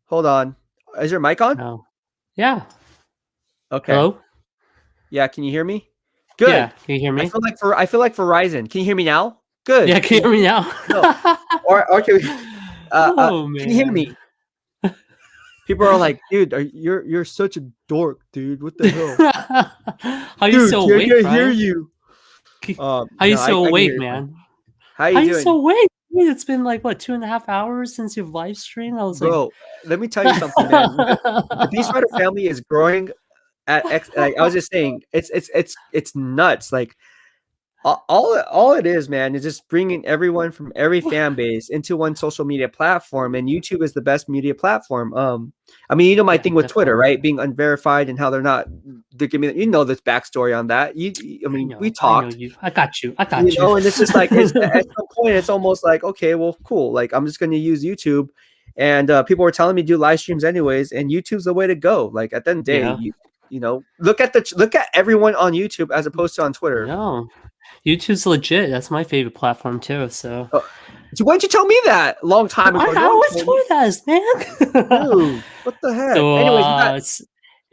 Hold on. Is your mic on? No. Yeah. Okay. Hello? Yeah, can you hear me? Good. Yeah, can you hear me? I feel like Verizon. Can you hear me now? Good. Yeah, can you hear me now? No. Or can Man. you hear me? People are like, dude, you're such a dork, dude. What the hell? How you so awake, I can't hear you. How you so awake, man? How you doing? So awake? It's been like what, 2.5 hours since you've live streamed. I was Bro, let me tell you something, man. The BEASTwriter family is growing at like I was just saying, it's nuts. Like all it is, man, is just bringing everyone from every fan base into one social media platform, and YouTube is the best media platform. I mean, you know my thing with Twitter, right? Being unverified and how they're giving, you know, this backstory on that. We talked. I got you. You know, and it's just like at some point, it's almost like, okay, well, cool. Like I'm just going to use YouTube, and people were telling me to do live streams anyways, and YouTube's the way to go. Like at the end of the day, you know, look at everyone on YouTube as opposed to on Twitter. No. YouTube's legit. That's my favorite platform too. So, why didn't you tell me that a long time ago? I always told you that, man. Dude, what the heck? So, anyways,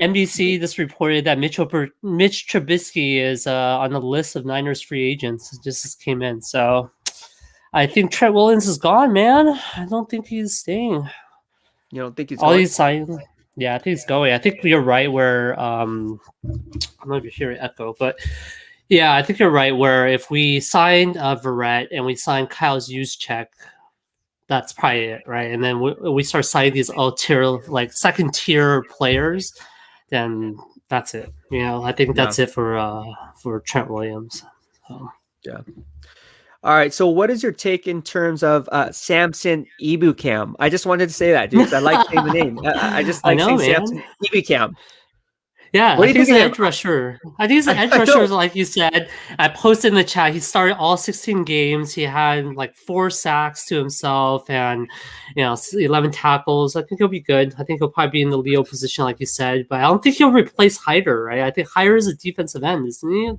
NBC just reported that Mitch Trubisky is on the list of Niners free agents. It just came in. So, I think Trent Williams is gone, man. I don't think he's staying. You don't think he's going? Yeah, I think he's going. I think you're right where I don't know if you're hearing echo, but yeah, I think you're right. Where if we signed Verrett and we signed Kyle Juszczyk, that's probably it, right? And then we start signing these like second tier players, then that's it. You know, I think that's it for Trent Williams. Yeah. All right. So, what is your take in terms of Samson Ebukam? I just wanted to say that, dude, because I like saying the name. I just like saying Samson Ebukam. Yeah, I think he's an edge rusher. I think he's an edge rusher, like you said. I posted in the chat. He started all 16 games. He had like 4 sacks to himself, and 11 tackles. I think he'll be good. I think he'll probably be in the Leo position, like you said. But I don't think he'll replace Hyder, right? I think Hyder is a defensive end, isn't he?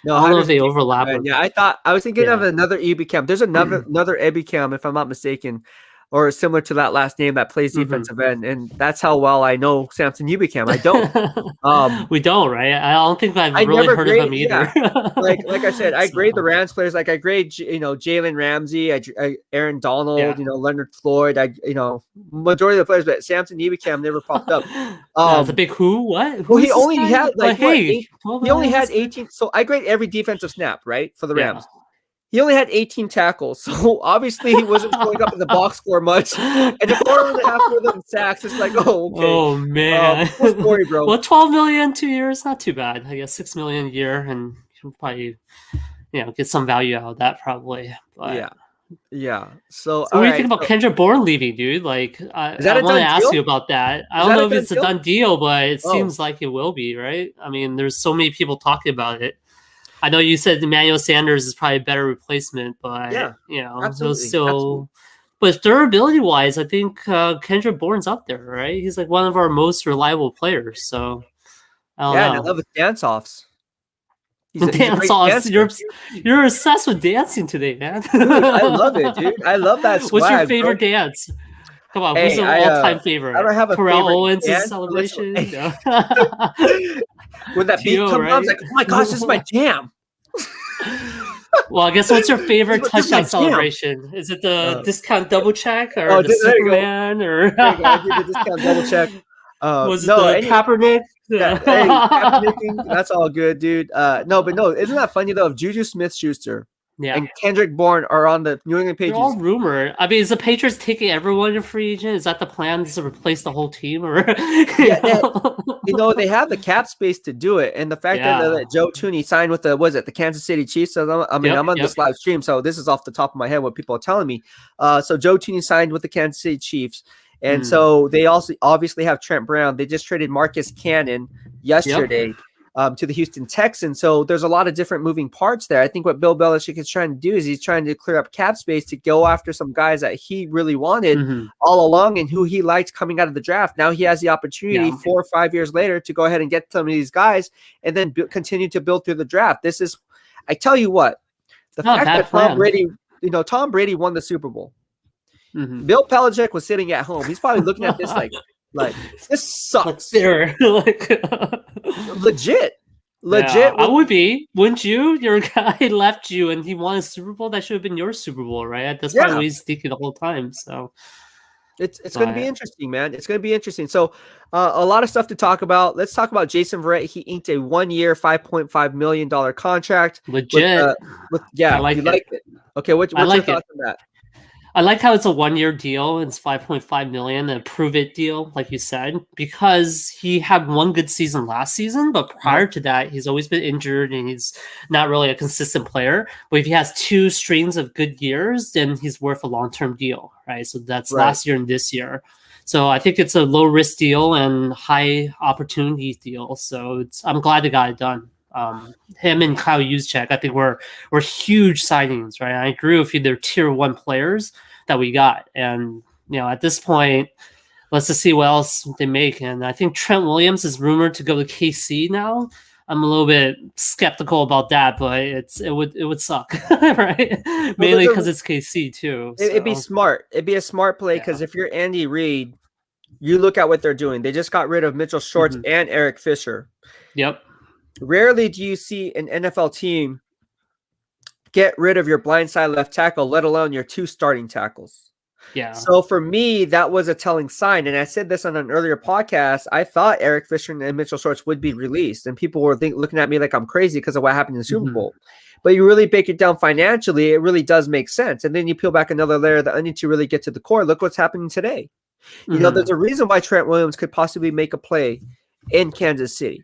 No, I don't know if they overlap. Yeah, I was thinking of another Ebukam. There's another Ebukam, if I'm not mistaken, or similar to that last name that plays defensive end, and that's how well I know Samson Ebukam. I don't. We don't, right? I don't think I've really heard of him either. Yeah. like I said, I grade the Rams players. Like I grade, Jalen Ramsey, Aaron Donald, Leonard Floyd. Majority of the players, but Samson Ebukam never popped up. It's a big who? What? Well, he only had he only had 18. So I grade every defensive snap, right, for the Rams. He only had 18 tackles, so obviously he wasn't showing up in the box score much. And if 4.5 of them sacks, it's like, oh, okay. Oh man. Cool story, bro. Well, 12 million 2 years, not too bad. I guess 6 million a year, and you'll probably get some value out of that probably. But yeah. So what do you think about Kendrick Bourne leaving, dude? Like, I want to ask you about that. I don't know if it's a done deal, but it seems like it will be, right? I mean, there's so many people talking about it. I know you said Emmanuel Sanders is probably a better replacement, but absolutely. But durability wise, I think Kendrick Bourne's up there, right? He's like one of our most reliable players. So I don't know. And I love his dance-offs. Dance-offs. You're obsessed with dancing today, man. Dude, I love it, dude. I love that swag. What's your favorite dance? Come on, who's your all-time favorite? I don't have a Terrell favorite Owens' dance, celebration. When that beat comes on, I was like, oh my gosh, this is my jam. Well, I guess what's your favorite touchdown celebration? Is it the discount double check or the Superman? Or I did the discount double check. Was it the Kaepernick? Kaepernick, that's all good, dude. No, isn't that funny though? If Juju Smith-Schuster and Kendrick Bourne are on the New England Patriots. They're all rumored. I mean, is the Patriots taking everyone in free agent? Is that the plan, to replace the whole team? Or they have the cap space to do it, and the fact that Joe Thuney signed with the Kansas City Chiefs. So I'm on this live stream, so this is off the top of my head what people are telling me. So Joe Thuney signed with the Kansas City Chiefs, and so they also obviously have Trent Brown. They just traded Marcus Cannon yesterday. To the Houston Texans. So there's a lot of different moving parts there. I think what Bill Belichick is trying to do is he's trying to clear up cap space to go after some guys that he really wanted all along and who he liked coming out of the draft. Now he has the opportunity 4 or 5 years later to go ahead and get some of these guys and then continue to build through the draft. This is, I tell you what, the fact that Tom Brady won the Super Bowl. Bill Belichick was sitting at home. He's probably looking at this like this sucks. Legit. I would be. Wouldn't you? Your guy left you and he won a Super Bowl. That should have been your Super Bowl, right? That's probably what he's thinking the whole time. So it's going to be interesting, man. It's going to be interesting. So a lot of stuff to talk about. Let's talk about Jason Verrett. He inked a 1-year, $5.5 million contract. Legit. I like it. Okay, what's your thoughts on that? I like how it's a 1-year deal. It's $5.5 million, a prove it deal, like you said, because he had one good season last season, but prior to that, he's always been injured and he's not really a consistent player. But if he has 2 streams of good years, then he's worth a long-term deal, right? So that's last year and this year. So I think it's a low-risk deal and high-opportunity deal. So I'm glad they got it done. Him and Kyle Juszczyk, I think were huge signings, right? I agree with you. They're tier 1 players that we got. And, at this point, let's just see what else they make. And I think Trent Williams is rumored to go to KC now. I'm a little bit skeptical about that, but it would suck, right? Mainly because it's KC too. It'd be smart. It'd be a smart play because if you're Andy Reid, you look at what they're doing. They just got rid of Mitchell Schwartz and Eric Fisher. Yep. Rarely do you see an NFL team get rid of your blindside left tackle, let alone your 2 starting tackles. Yeah. So for me, that was a telling sign. And I said this on an earlier podcast. I thought Eric Fisher and Mitchell Schwartz would be released. And people were looking at me like I'm crazy because of what happened in the Super Bowl. But you really break it down financially, it really does make sense. And then you peel back another layer of the onion to really get to the core. Look what's happening today. There's a reason why Trent Williams could possibly make a play in Kansas City.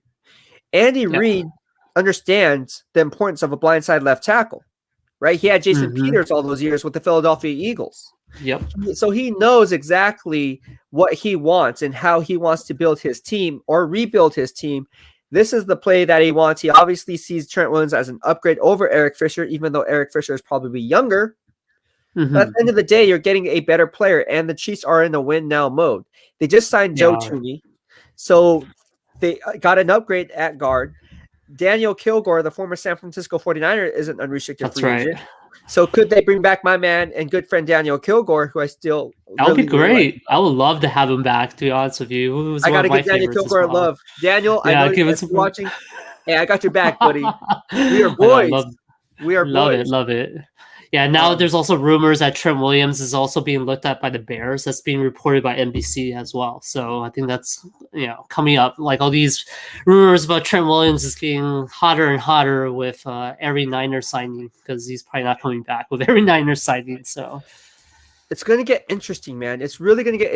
Andy Reid understands the importance of a blindside left tackle, right? He had Jason Peters all those years with the Philadelphia Eagles. Yep. So he knows exactly what he wants and how he wants to build his team or rebuild his team. This is the play that he wants. He obviously sees Trent Williams as an upgrade over Eric Fisher, even though Eric Fisher is probably younger. But at the end of the day, you're getting a better player, and the Chiefs are in a win now mode. They just signed Joe Thuney. So they got an upgrade at guard. Daniel Kilgore, the former San Francisco 49er, is an unrestricted free agent. So could they bring back my man and good friend Daniel Kilgore, who I still that would be great. I would love to have him back, to be honest with you. I got to give Daniel Kilgore love. Daniel, I know you're watching. Hey, I got your back, buddy. We are boys. Love it. Yeah, now there's also rumors that Trent Williams is also being looked at by the Bears. That's being reported by NBC as well. So I think that's coming up. Like all these rumors about Trent Williams is getting hotter and hotter with every Niner signing, because he's probably not coming back with every Niner signing. So it's going to get interesting, man. It's really going to get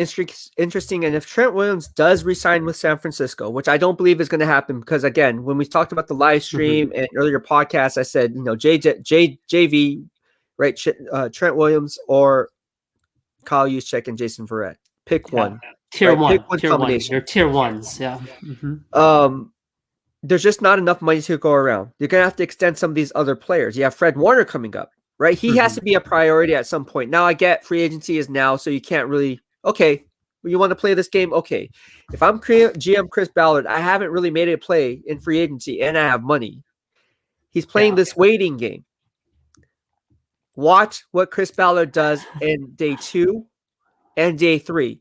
interesting. And if Trent Williams does resign with San Francisco, which I don't believe is going to happen, because again, when we talked about the live stream and earlier podcasts, I said, JV, right? Trent Williams or Kyle Juszczyk and Jason Verrett. Pick one. Tier right? one. Pick one tier combination. One. You're tier ones. Yeah. There's just not enough money to go around. You're going to have to extend some of these other players. You have Fred Warner coming up. Right, he has to be a priority at some point. Now I get free agency is now, so you can't really. Okay, you want to play this game? Okay, if I'm GM Chris Ballard, I haven't really made a play in free agency, and I have money. He's playing this waiting game. Watch what Chris Ballard does in day 2 and day 3.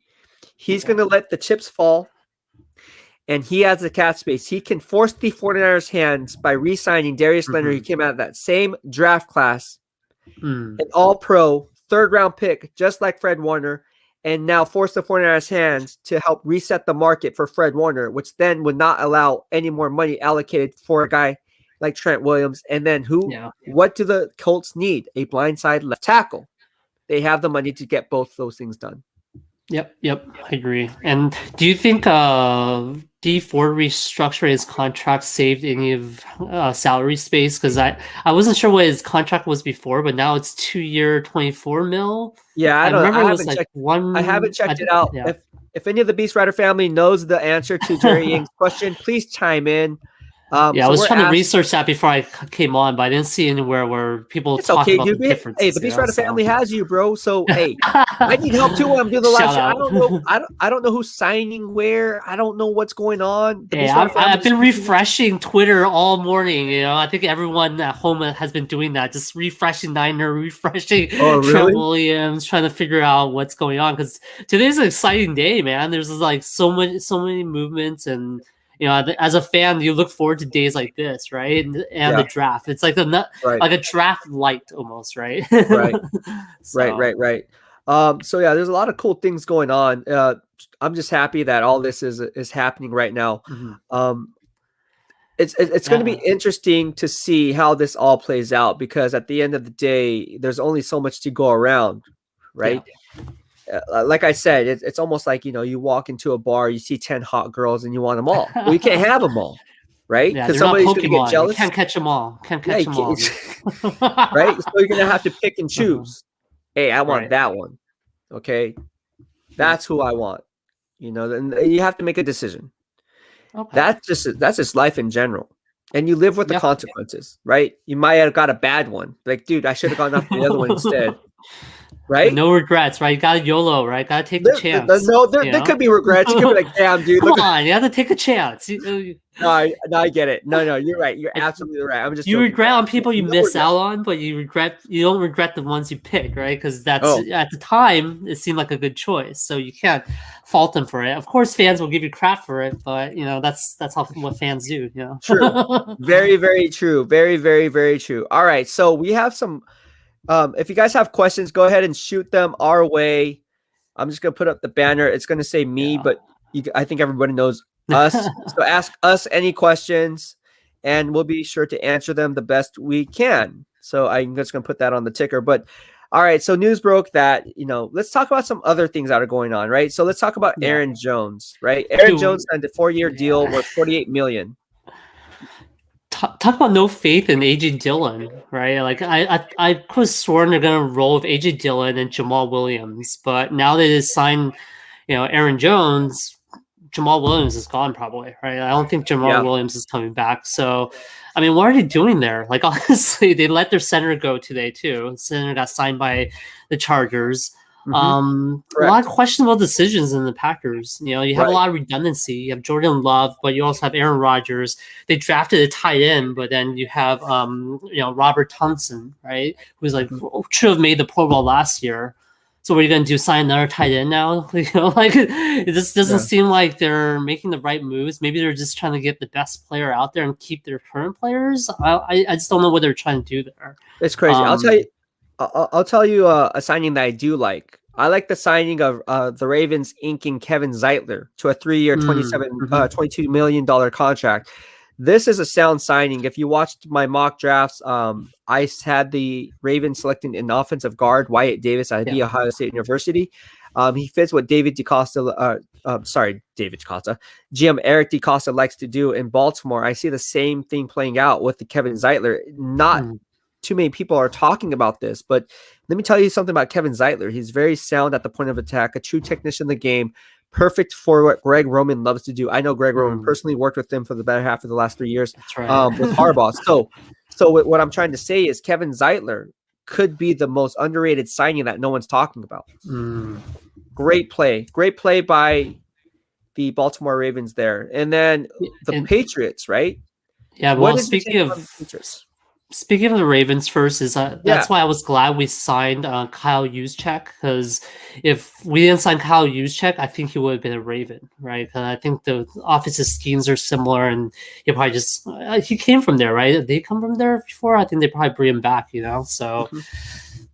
He's going to let the chips fall, and he has the cap space. He can force the 49ers' hands by re-signing Darius Leonard. He came out of that same draft class. An all-pro third-round pick, just like Fred Warner, and now force the 49ers' hands to help reset the market for Fred Warner, which then would not allow any more money allocated for a guy like Trent Williams. And then what do the Colts need? A blindside left tackle. They have the money to get both those things done. Yep, I agree. And do you think D Ford restructuring his contract saved any of salary space? Because I wasn't sure what his contract was before, but now it's 2-year, $24 million. Yeah, I haven't checked it out. Yeah. If any of the BEASTwriter family knows the answer to Jerry Ying's question, please chime in. I was trying to research that before I came on, but I didn't see anywhere where people talk about the differences. Hey, the BEASTwriter family has you, bro. So hey, I need help too when I'm doing the live show. I don't know who's signing where. I don't know what's going on. I've been refreshing Twitter all morning. I think everyone at home has been doing that, just refreshing Niner, refreshing Trent Williams, trying to figure out what's going on. Because today's an exciting day, man. There's like so many movements, and as a fan, you look forward to days like this, right? And the draft. It's like like a draft light almost, right? Right. Right. So yeah, there's a lot of cool things going on. I'm just happy that all this is happening right now. It's going to be interesting to see how this all plays out, because at the end of the day, there's only so much to go around, right? Like I said, it's almost like, you walk into a bar, you see 10 hot girls and you want them all. Well, you can't have them all, right? Because somebody's going to get jealous. You can't catch them all. Right? So you're going to have to pick and choose. Hey, I want that one. Okay. That's who I want. And you have to make a decision. Okay. That's just life in general. And you live with the consequences, right? You might have got a bad one. Like, dude, I should have gone after the other one instead. Right? No regrets, right? You got to YOLO, right? Got to take the chance. There could be regrets. You could be like, damn, dude. Come on, you have to take a chance. No, I get it. No, you're right. You're absolutely right. I'm just. You regret on people you miss out on, but you don't regret the ones you pick, right? Because that's at the time it seemed like a good choice, so you can't fault them for it. Of course, fans will give you crap for it, but that's what fans do. True. Very, very true. Very, very, very true. All right, so we have some. If you guys have questions, go ahead and shoot them our way. I'm just going to put up the banner. It's going to say me, but I think everybody knows us. So ask us any questions, and we'll be sure to answer them the best we can. So I'm just going to put that on the ticker. But all right, so news broke that, let's talk about some other things that are going on, right? So let's talk about Aaron Jones, right? Aaron Jones signed a 4-year deal worth $48 million. Talk about no faith in AJ Dillon, right? Like I could have sworn they're gonna roll with AJ Dillon and Jamal Williams, but now they just signed, Aaron Jones. Jamal Williams is gone probably, right? I don't think Jamal Williams is coming back. So, I mean, what are they doing there? Like, honestly, they let their center go today too. Center got signed by the Chargers. A lot of questionable decisions in the Packers. You have a lot of redundancy. You have Jordan Love, but you also have Aaron Rodgers. They drafted a tight end, but then you have Robert Thompson, right? Who's like should have made the Pro Bowl last year. So what are you going to do? Sign another tight end now? It just doesn't seem like they're making the right moves. Maybe they're just trying to get the best player out there and keep their current players. I just don't know what they're trying to do there. It's crazy. I'll tell you. I'll tell you a signing that I do like. I like the signing of the Ravens inking Kevin Zeitler to a 3-year, Mm-hmm. $22 million contract. This is a sound signing. If you watched my mock drafts, I had the Ravens selecting an offensive guard, Wyatt Davis, at Yeah. the Ohio State University. He fits what David DeCosta, David DeCosta, GM Eric DeCosta likes to do in Baltimore. I see the same thing playing out with the Kevin Zeitler. Not too many people are talking about this, but let me tell you something about Kevin Zeitler. He's very sound at the point of attack, a true technician in the game, perfect for what Greg Roman loves to do. I know Greg Roman personally, worked with him for the better half of the last 3 years. That's right. With Harbaugh. So what I'm trying to say is Kevin Zeitler could be the most underrated signing that no one's talking about. Great play by the Baltimore Ravens there. And then the Patriots, right? Yeah, well, speaking of the Ravens first, is that's why I was glad we signed Kyle Juszczyk, because if we didn't sign Kyle Juszczyk, I think he would have been a Raven, right? Because I think the offensive schemes are similar, and he probably just he came from there, right? Did they come from there before? I think they probably bring him back, you know. So,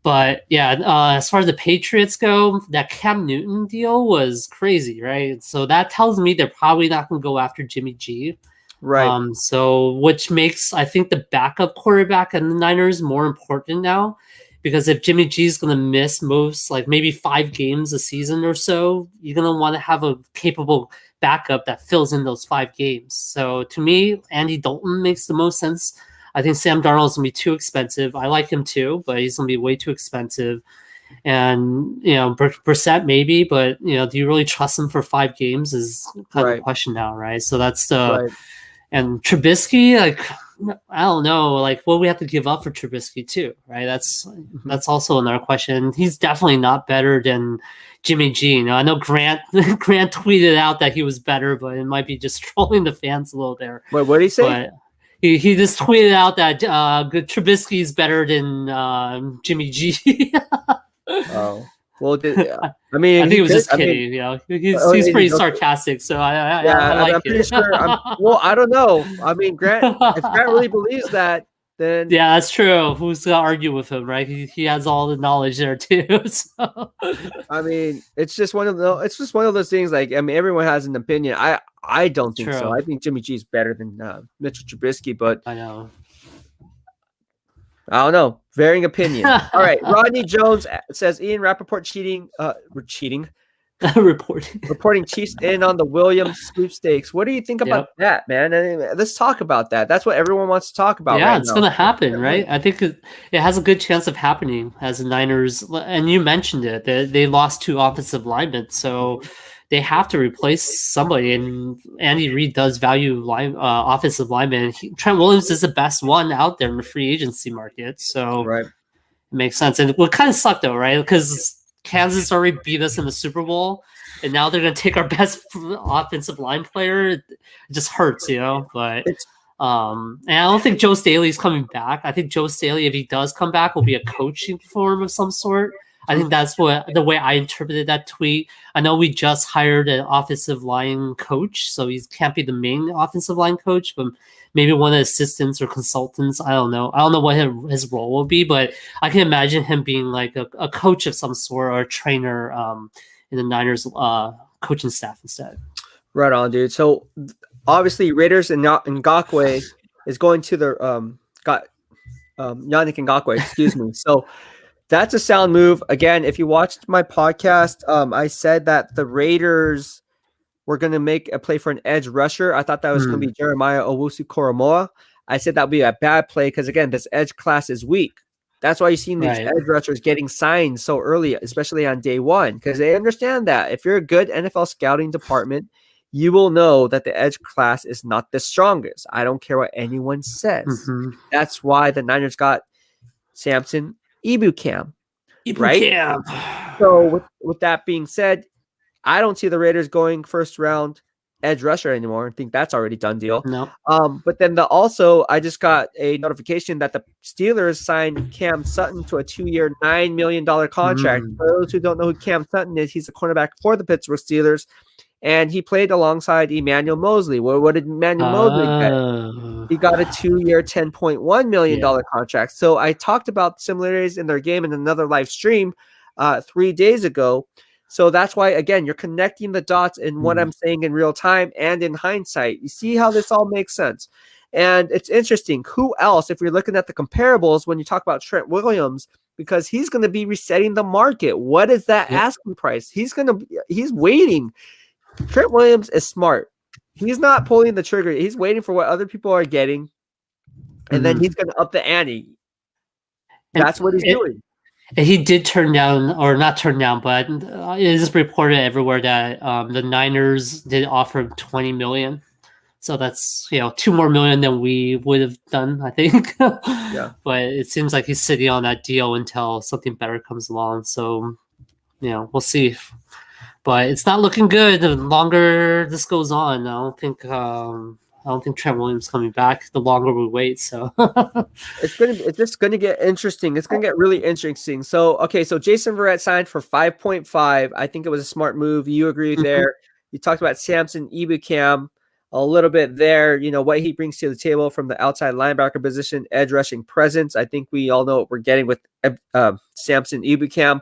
but yeah, as far as the Patriots go, that Cam Newton deal was crazy, right? So that tells me they're probably not going to go after Jimmy G. Right. So which makes, I think, the backup quarterback in the Niners more important now, because if Jimmy G is going to miss most, like maybe 5 games a season or so, you're going to want to have a capable backup that fills in those 5 games. So to me, Andy Dalton makes the most sense. I think Sam Darnold is going to be too expensive. I like him too, but he's going to be way too expensive. And, you know, Brissett maybe, but, you know, do you really trust him for 5 games is kind of a question now, right? So that's the... And Trubisky, like, I don't know, like, what we have to give up for Trubisky too, right? That's also another question. He's definitely not better than Jimmy G. You know, I know Grant tweeted out that he was better, but it might be just trolling the fans a little there. Wait, what did he say? But he just tweeted out that Trubisky is better than Jimmy G. Oh. Well, I mean, I think it was just kidding. You know, he's pretty sarcastic, so I like I'm it. pretty sure. Well, I don't know. I mean, Grant, if Grant really believes that, then yeah, that's true. Who's gonna argue with him, right? He has all the knowledge there too. So. I mean, it's just one of those things. Like, I mean, everyone has an opinion. I don't think so. I think Jimmy G is better than Mitchell Trubisky, but I know. I don't know. Varying opinion. All right. Rodney Jones says Ian Rappaport cheating. Reporting Chiefs in on the Williams sweepstakes. What do you think about that, man? I mean, let's talk about that. That's what everyone wants to talk about. Yeah, it's going to happen, right? I think it has a good chance of happening as the Niners. And you mentioned it. They lost 2 offensive linemen, so they have to replace somebody. And Andy Reid does value offensive linemen. Trent Williams is the best one out there in the free agency market, so it makes sense. And what kind of sucked though, right? Because Kansas already beat us in the Super Bowl, and now they're going to take our best offensive line player. It just hurts, you know. But and I don't think Joe Staley's coming back. I think Joe Staley, if he does come back, will be a coaching form of some sort. I think that's the way I interpreted that tweet. I know we just hired an offensive line coach, so he can't be the main offensive line coach, but maybe one of the assistants or consultants. I don't know. I don't know what his role will be, but I can imagine him being like a coach of some sort or a trainer in the Niners coaching staff instead. Right on, dude. So obviously Raiders and Ngakoue is going to the Yannick Ngakoue, excuse me. So that's a sound move. Again, if you watched my podcast, I said that the Raiders were going to make a play for an edge rusher. I thought that was going to be Jeremiah Owusu-Koramoah. I said that would be a bad play because, again, this edge class is weak. That's why you've seen these edge rushers getting signed so early, especially on day one, because they understand that if you're a good NFL scouting department, you will know that the edge class is not the strongest. I don't care what anyone says. That's why the Niners got Samson Ebukam, right? So with that being said, I don't see the Raiders going first round edge rusher anymore. I think that's already done deal. No. But then I just got a notification that the Steelers signed Cam Sutton to a 2-year, $9 million contract. For those who don't know who Cam Sutton is, he's a cornerback for the Pittsburgh Steelers, and he played alongside Emmanuel Mosley. What did Emmanuel Mosley get? He got a 2-year, $10.1 million Yeah. contract. So I talked about similarities in their game in another live stream 3 days ago. So that's why, again, you're connecting the dots in what I'm saying in real time and in hindsight. You see how this all makes sense. And it's interesting. Who else, if you're looking at the comparables, when you talk about Trent Williams, because he's going to be resetting the market. What is that asking price? He's waiting. Trent Williams is smart. He's not pulling the trigger. He's waiting for what other people are getting, and then he's going to up the ante. That's what he's doing. And he did turn down, or not turn down, but it is reported everywhere that the Niners did offer him $20 million. So that's $2 more million than we would have done, I think. Yeah. But it seems like he's sitting on that deal until something better comes along. So we'll see. But it's not looking good. The longer this goes on, I don't think Trent Williams coming back. The longer we wait, so it's just gonna get interesting. It's gonna get really interesting. So Jason Verrett signed for 5.5. I think it was a smart move. You agree there? You talked about Samson Ebukam a little bit there. What he brings to the table from the outside linebacker position, edge rushing presence. I think we all know what we're getting with Samson Ebukam.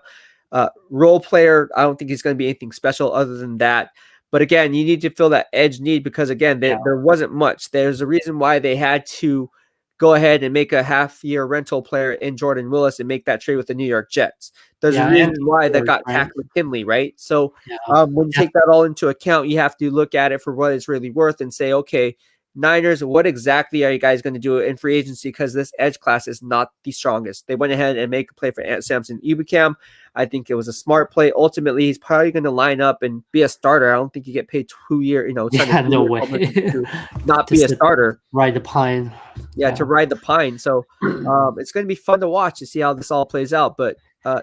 Role player, I don't think he's going to be anything special other than that. But again, you need to fill that edge need because, again, there wasn't much. There's a reason why they had to go ahead and make a half-year rental player in Jordan Willis and make that trade with the New York Jets. There's a reason why that got Tack McKinley, right? So when you take that all into account, you have to look at it for what it's really worth and say, okay, Niners, what exactly are you guys going to do in free agency? Because this edge class is not the strongest. They went ahead and make a play for Samson Ebukam. I think it was a smart play. Ultimately, he's probably going to line up and be a starter. I don't think you get paid 2 years, no way. To not be a starter. Ride the pine. Yeah, to ride the pine. So it's going to be fun to watch to see how this all plays out. But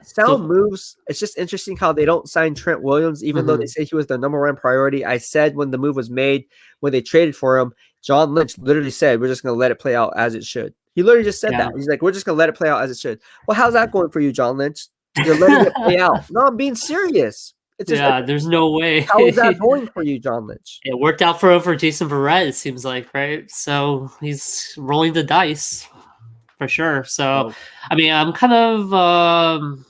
sound moves. It's just interesting how they don't sign Trent Williams, even though they say he was the number one priority. I said when the move was made, when they traded for him, John Lynch literally said, we're just going to let it play out as it should. He literally just said that. He's like, we're just going to let it play out as it should. Well, how's that going for you, John Lynch? You're letting it play out. No, I'm being serious. It's just there's no way. How is that going for you, John Lynch? It worked out for Jason Verrett, it seems like, right? So he's rolling the dice for sure. So, I mean, I'm kind of,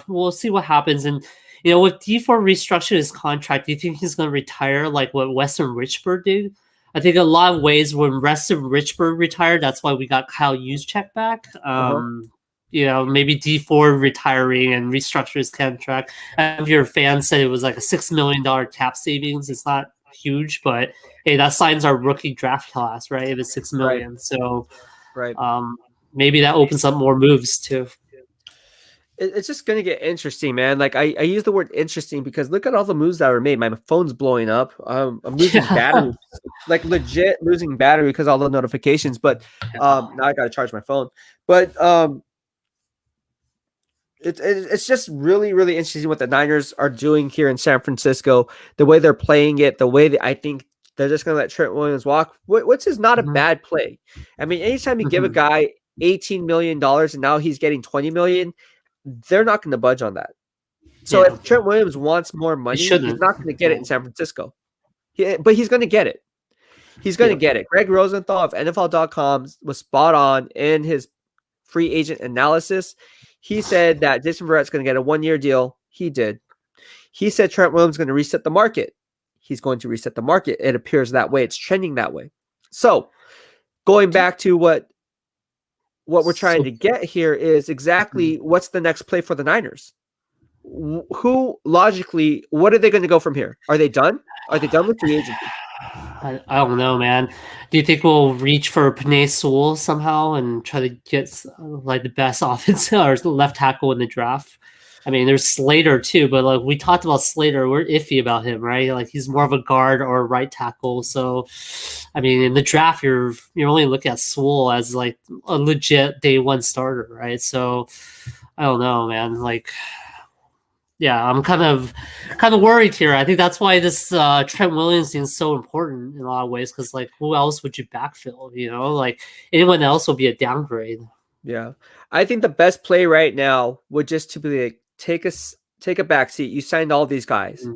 we'll see what happens. And, with D4 restructuring his contract, do you think he's going to retire like what Weston Richburg did? I think a lot of ways when Weston Richburg retired, that's why we got Kyle Juszczyk back. Maybe D4 retiring and restructure his contract. If your fan said it was like a $6 million cap savings, it's not huge, but hey, that signs our rookie draft class, right? If it's $6 million. So maybe that opens up more moves too. It's just going to get interesting, man. Like I use the word interesting because look at all the moves that were made. My phone's blowing up. I'm losing battery, like legit losing battery because all the notifications. But now I got to charge my phone. But it's just really, really interesting what the Niners are doing here in San Francisco. The way they're playing it, the way that I think they're just going to let Trent Williams walk, which is not a bad play. I mean, anytime you give a guy $18 million and now he's getting $20 million, they're not going to budge on that. So if Trent Williams wants more money, he's not going to get it in San Francisco. But he's going to get it. He's going to get it. Greg Rosenthal of NFL.com was spot on in his free agent analysis. He said that Jason Verrett's going to get a 1-year deal. He did. He said Trent Williams is going to reset the market. He's going to reset the market. It appears that way. It's trending that way. So going back to what we're trying to get here is exactly what's the next play for the Niners. Who logically, what are they going to go from here? Are they done? Are they done with free agency? I don't know, man. Do you think we'll reach for Penei Sewell somehow and try to get like the best offensive or left tackle in the draft? I mean, there's Slater too, but like we talked about Slater, we're iffy about him, right? Like he's more of a guard or a right tackle. So, I mean, in the draft, you're only looking at Sewell as like a legit day one starter, right? So, I don't know, man. Like, yeah, I'm kind of worried here. I think that's why this Trent Williams thing is so important in a lot of ways because like who else would you backfill? Like anyone else will be a downgrade. Yeah, I think the best play right now would just to be like take a back seat. You signed all these guys,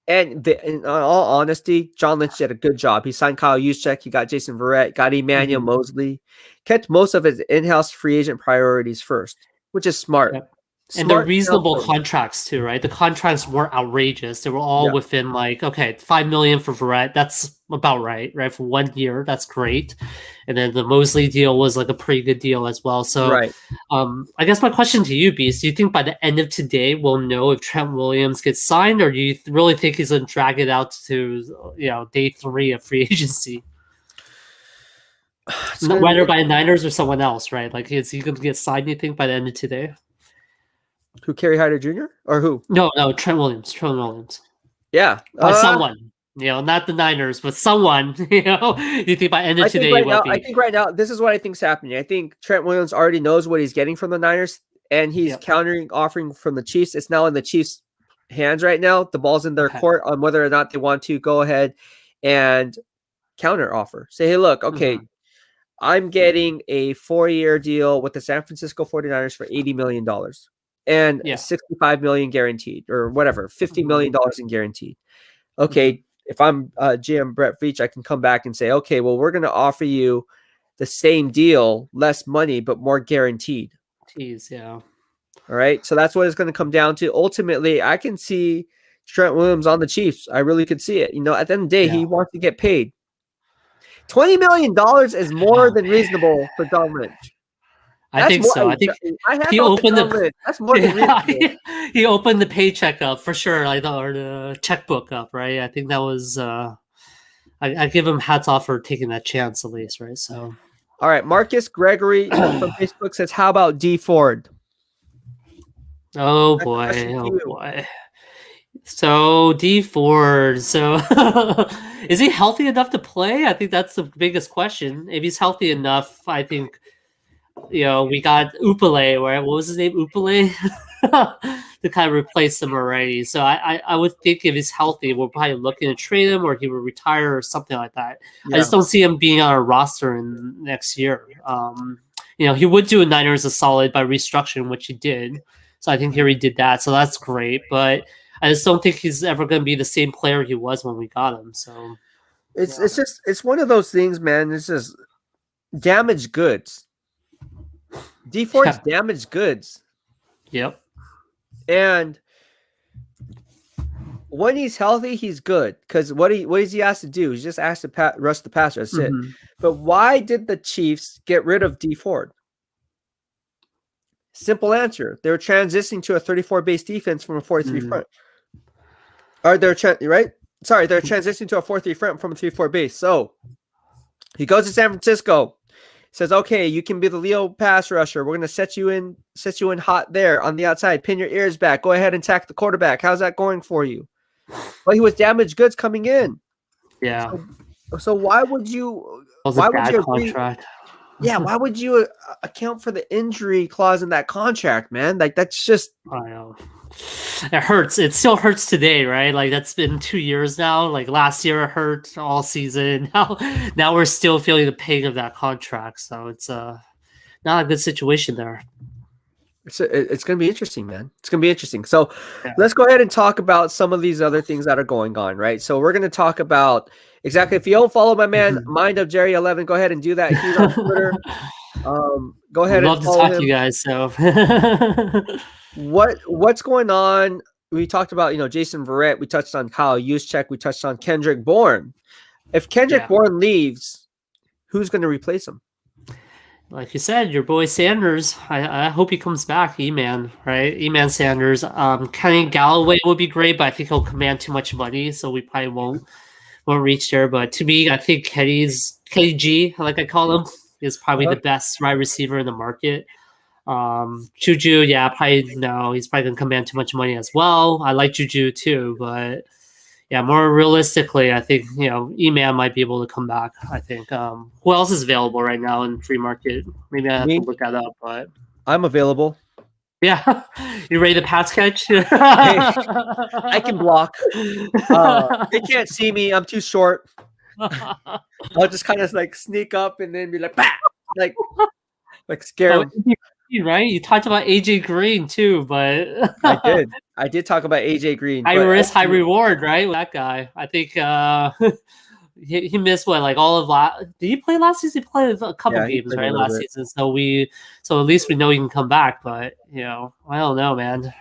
And in all honesty, John Lynch did a good job. He signed Kyle Juszczyk. He got Jason Verrett, got Emmanuel Mosley, kept most of his in-house free agent priorities first, which is smart. Yep. And they're Smart. reasonable contracts too, right? The contracts weren't outrageous. They were all within like, okay, $5 million for Verrett. That's about right for 1 year. That's great. And then the Mosley deal was like a pretty good deal as well. So, I guess my question to you, Beast, do you think by the end of today we'll know if Trent Williams gets signed, or do you really think he's going to drag it out to day 3 of free agency? Whether by Niners or someone else, right? Like, is he going to get signed? You think by the end of today? Who, Kerry Hyder Jr. or who? No, Trent Williams. Trent Williams. Yeah, by someone. Not the Niners, but someone. You think by end of today? I think right now this is what I think is happening. I think Trent Williams already knows what he's getting from the Niners, and he's offering from the Chiefs. It's now in the Chiefs' hands right now. The ball's in their court on whether or not they want to go ahead and counter offer. Say, hey, look, okay. I'm getting a 4-year deal with the San Francisco 49ers for $80 million and $65 million guaranteed, or whatever, $50 million in guaranteed. Okay, if I'm GM Brett Veach, I can come back and say, okay, well, we're going to offer you the same deal, less money, but more guaranteed. Yeah. All right, so that's what it's going to come down to. Ultimately, I can see Trent Williams on the Chiefs. I really could see it. At the end of the day, he wants to get paid. $20 million is more than reasonable for John Lynch. I think so. I think he opened that's more than reasonable. He opened the paycheck up for sure, or the checkbook up, right? I think that was. I give him hats off for taking that chance at least, right? So, all right, Marcus Gregory from Facebook says, "How about D Ford?" Oh boy. So D Ford, is he healthy enough to play? I think that's the biggest question. If he's healthy enough, I think we got Upale, right? What was his name? Upale to kind of replace him already. So I would think if he's healthy, we're probably looking to trade him, or he would retire or something like that. I just don't see him being on our roster in next year. He would do a Niners a solid by restructuring, which he did. So I think he already did that. So that's great, but I just don't think he's ever going to be the same player he was when we got him. So it's one of those things, man. It's just damaged goods. D Ford's damaged goods. Yep. And when he's healthy, he's good, because what is he asked to do? He's just asked to rush the passer. That's it. But why did the Chiefs get rid of D Ford? Simple answer: they were transitioning to a 34 base defense from a 43 front. Or they're transitioning to a 4-3 front from a 3-4 base. So he goes to San Francisco, says, "Okay, you can be the Leo pass rusher. We're going to set you in hot there on the outside. Pin your ears back. Go ahead and tack the quarterback. How's that going for you?" Well, he was damaged goods coming in. Yeah. So why would you? Why would you contract? Yeah, why would you account for the injury clause in that contract, man? Like, that's just. I know. It hurts. It still hurts today, right? Like, that's been 2 years now. Like, last year it hurt all season. Now we're still feeling the pain of that contract. So it's not a good situation there. It's going to be interesting, man. It's going to be interesting. So let's go ahead and talk about some of these other things that are going on, right? So we're going to talk about exactly. If you don't follow my man, Mind of Jerry 11, go ahead and do that. He's on Twitter. Go ahead and follow him. Love to talk to you guys. So what's going on? We talked about Jason Verrett. We touched on Kyle Juszczyk. We touched on Kendrick Bourne. If Kendrick Bourne leaves, who's going to replace him? Like you said, your boy Sanders. I hope he comes back. E-Man, right? E-Man Sanders. Kenny Galloway would be great, but I think he'll command too much money, so we probably won't reach there. But to me, I think Kenny G, like I call him, is probably the best wide receiver in the market. Juju, probably no. He's probably gonna command too much money as well. I like Juju too, but more realistically, I think E-Man might be able to come back. I think. Who else is available right now in free market? Maybe I have to look that up. But I'm available. Yeah, you ready to pass catch? I can block. They can't see me. I'm too short. I'll just kind of like sneak up and then be like, bah! like scare them. Green, right? You talked about AJ Green too, but I did. I did talk about AJ Green, high but risk, high reward, right? With that guy, I think he missed what, like all of last. Did he play last season? He played a couple yeah, he games, played a right, little last bit. season. So at least we know he can come back. But I don't know, man.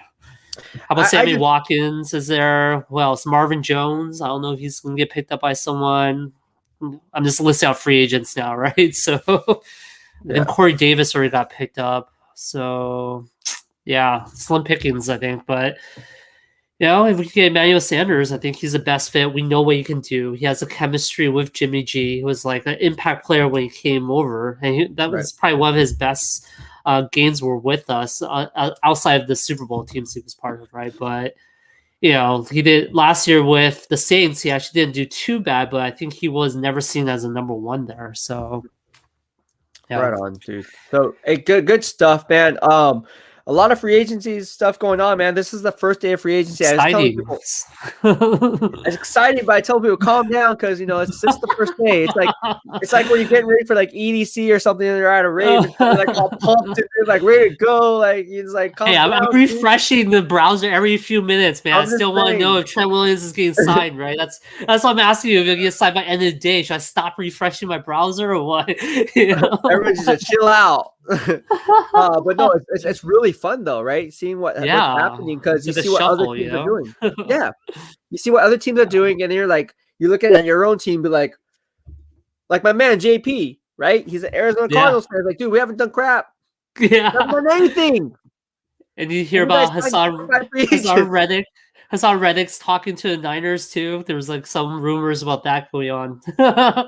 How about I Sammy just Watkins? Is there it's Marvin Jones? I don't know if he's gonna get picked up by someone. I'm just listing out free agents now, right? So I think yeah. Corey Davis already got picked up. So yeah, slim pickings, I think. But if we can get Emmanuel Sanders, I think he's the best fit. We know what he can do. He has a chemistry with Jimmy G. He was like an impact player when he came over, and that Right. was probably one of his best games were with us outside of the Super Bowl teams he was part of, right? But he did last year with the Saints. He actually didn't do too bad, but I think he was never seen as a number one there. So yeah, Right on, dude. So, hey, good stuff, man. A lot of free agency stuff going on, man. This is the first day of free agency. I was telling exciting. people, it's exciting, but I tell people calm down because it's just the first day. It's like when you're getting ready for like EDC or something, and you're at a rave and you're like all pumped and you're like ready to go. Like you're just like Hey, calm I'm down, dude. refreshing the browser every few minutes, man. I I'm just still want to know saying. if Trent Williams is getting signed, right? That's what I'm asking you. If he gets signed by end of the day, should I stop refreshing my browser or what? Everyone's just chill out. But no, it's really fun though, right? Seeing what's Yeah, happening because you it's a see what other shuffle, teams are doing. Yeah, you see what other teams are doing, and you're looking at your own team, be like my man JP, right? He's an Arizona Yeah, Cardinals fan. Like, dude, we haven't done crap. We haven't yeah. done anything. And you hear And you guys about signed 25 free agents. Reddick. Hassan Reddick's talking to the Niners too. There was like some rumors about that going on. I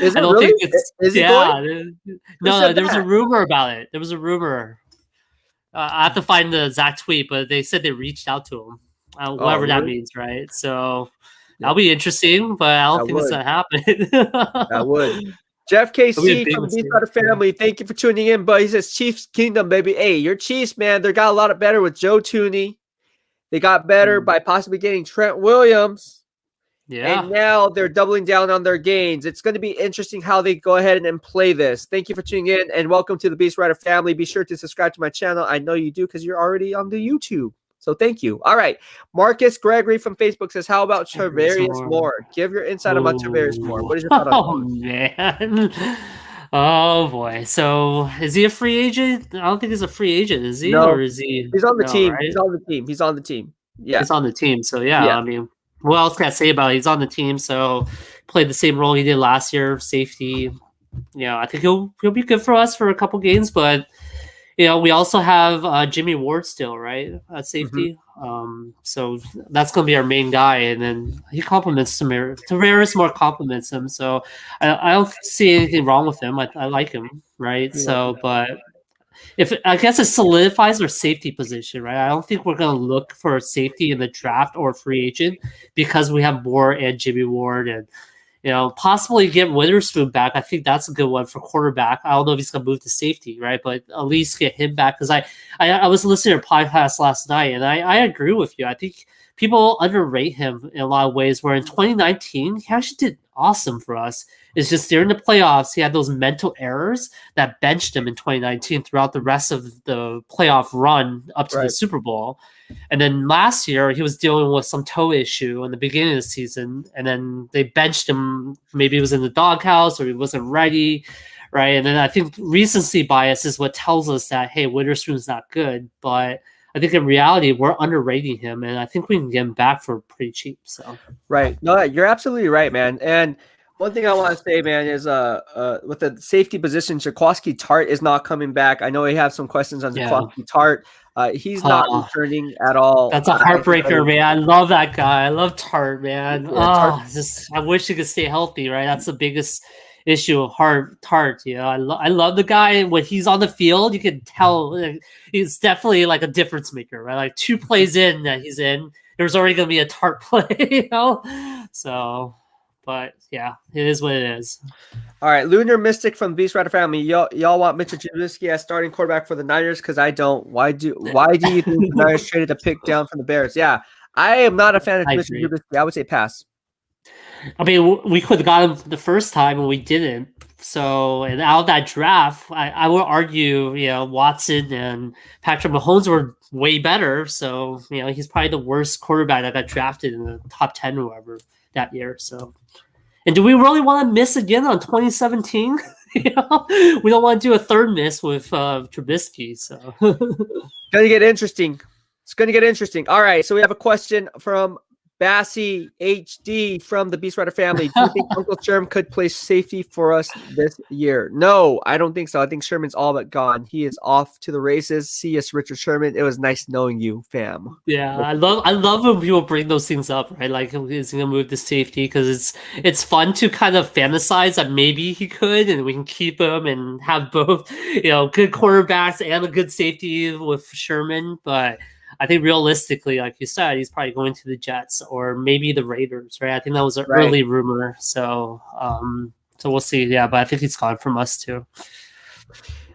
Is it don't really? think it's Is he going? yeah. Who No, said there was a that? rumor about it. There was a rumor. I have to find the exact tweet, but they said they reached out to him. Oh, Whatever that really? means, right? So Yeah, that'll be interesting, but I don't that think it's would. gonna happen. That would. Jeff It'll be a KC big from the mistake. BEASTwriter family, thank you for tuning in. But he says Chiefs Kingdom, baby. Hey, your Chiefs, man, they got a lot of better with Joe Tooney. They got better by possibly getting Trent Williams. Yeah. And now they're doubling down on their gains. It's going to be interesting how they go ahead and play this. Thank you for tuning in, and welcome to the BEASTwriter family. Be sure to subscribe to my channel. I know you do because you're already on the YouTube. So thank you. All right. Marcus Gregory from Facebook says, how about Travarius Moore? Give your insight about Travarius Moore. What is your thought on that? Oh man. Oh boy. So is he a free agent? I don't think he's a free agent, is he? Or No, is he he's on the no, team. He's right? on the team. He's on the team. Yeah. He's on the team. So yeah, Yeah. I mean, what else can I say about it? He's on the team, so played the same role he did last year, safety. I think he'll be good for us for a couple games, but we also have Jimmy Ward still, right? At safety. So that's going to be our main guy. And then he compliments Tavares. Tavares more compliments him. So I don't see anything wrong with him. I like him, right? Yeah. So, but I guess it solidifies our safety position, right? I don't think we're going to look for a safety in the draft or free agent because we have Moore and Jimmy Ward and possibly get Witherspoon back. I think that's a good one for quarterback. I don't know if he's gonna move to safety, right? But at least get him back because I was listening to a podcast last night and I agree with you. I think people underrate him in a lot of ways. Where in 2019 he actually did awesome for us. It's just during the playoffs he had those mental errors that benched him in 2019 throughout the rest of the playoff run up to the Super Bowl. And then last year, he was dealing with some toe issue in the beginning of the season. And then they benched him. Maybe he was in the doghouse or he wasn't ready, right? And then I think recency bias is what tells us that, hey, Witherspoon's not good. But I think in reality, we're underrating him. And I think we can get him back for pretty cheap. So Right. No, you're absolutely right, man. And one thing I want to say, man, is with the safety position, Jaquaski Tart is not coming back. I know we have some questions on Jaquaski Tart. He's not returning at all. That's a heartbreaker, man. I love that guy. I love Tart, man. Yeah, I wish he could stay healthy, right? That's the biggest issue of Tart. I love the guy. When he's on the field, you can tell he's definitely like a difference maker, right? Like 2 plays in that he's in, there's already going to be a Tart play, So, but yeah, it is what it is. All right, Lunar Mystic from BEASTwriter family. Y'all want Mitchell Trubisky as starting quarterback for the Niners? Because I don't. Why do you think the Niners traded a pick down from the Bears? Yeah, I am not a fan of Mitchell Trubisky. I would say pass. I mean, we could have got him the first time and we didn't. So, and out of that draft, I would argue, Watson and Patrick Mahomes were way better. So, he's probably the worst quarterback that got drafted in the top 10 or whatever that year. So, and do we really want to miss again on 2017? We don't want to do a third miss with Trubisky. So, Gonna get interesting. It's gonna get interesting. All right, so we have a question from Bassy HD from the BEASTwriter family. Do you think Uncle Sherm could play safety for us this year? No, I don't think so. I think Sherman's all but gone. He is off to the races. See us, Richard Sherman. It was nice knowing you, fam. Yeah, I love when people bring those things up, right? Like, is he gonna move to safety? Because it's fun to kind of fantasize that maybe he could, and we can keep him and have both, good quarterbacks and a good safety with Sherman. But I think realistically, like you said, he's probably going to the Jets or maybe the Raiders, right? I think that was an early rumor. So, so we'll see. Yeah, but I think he's gone from us too.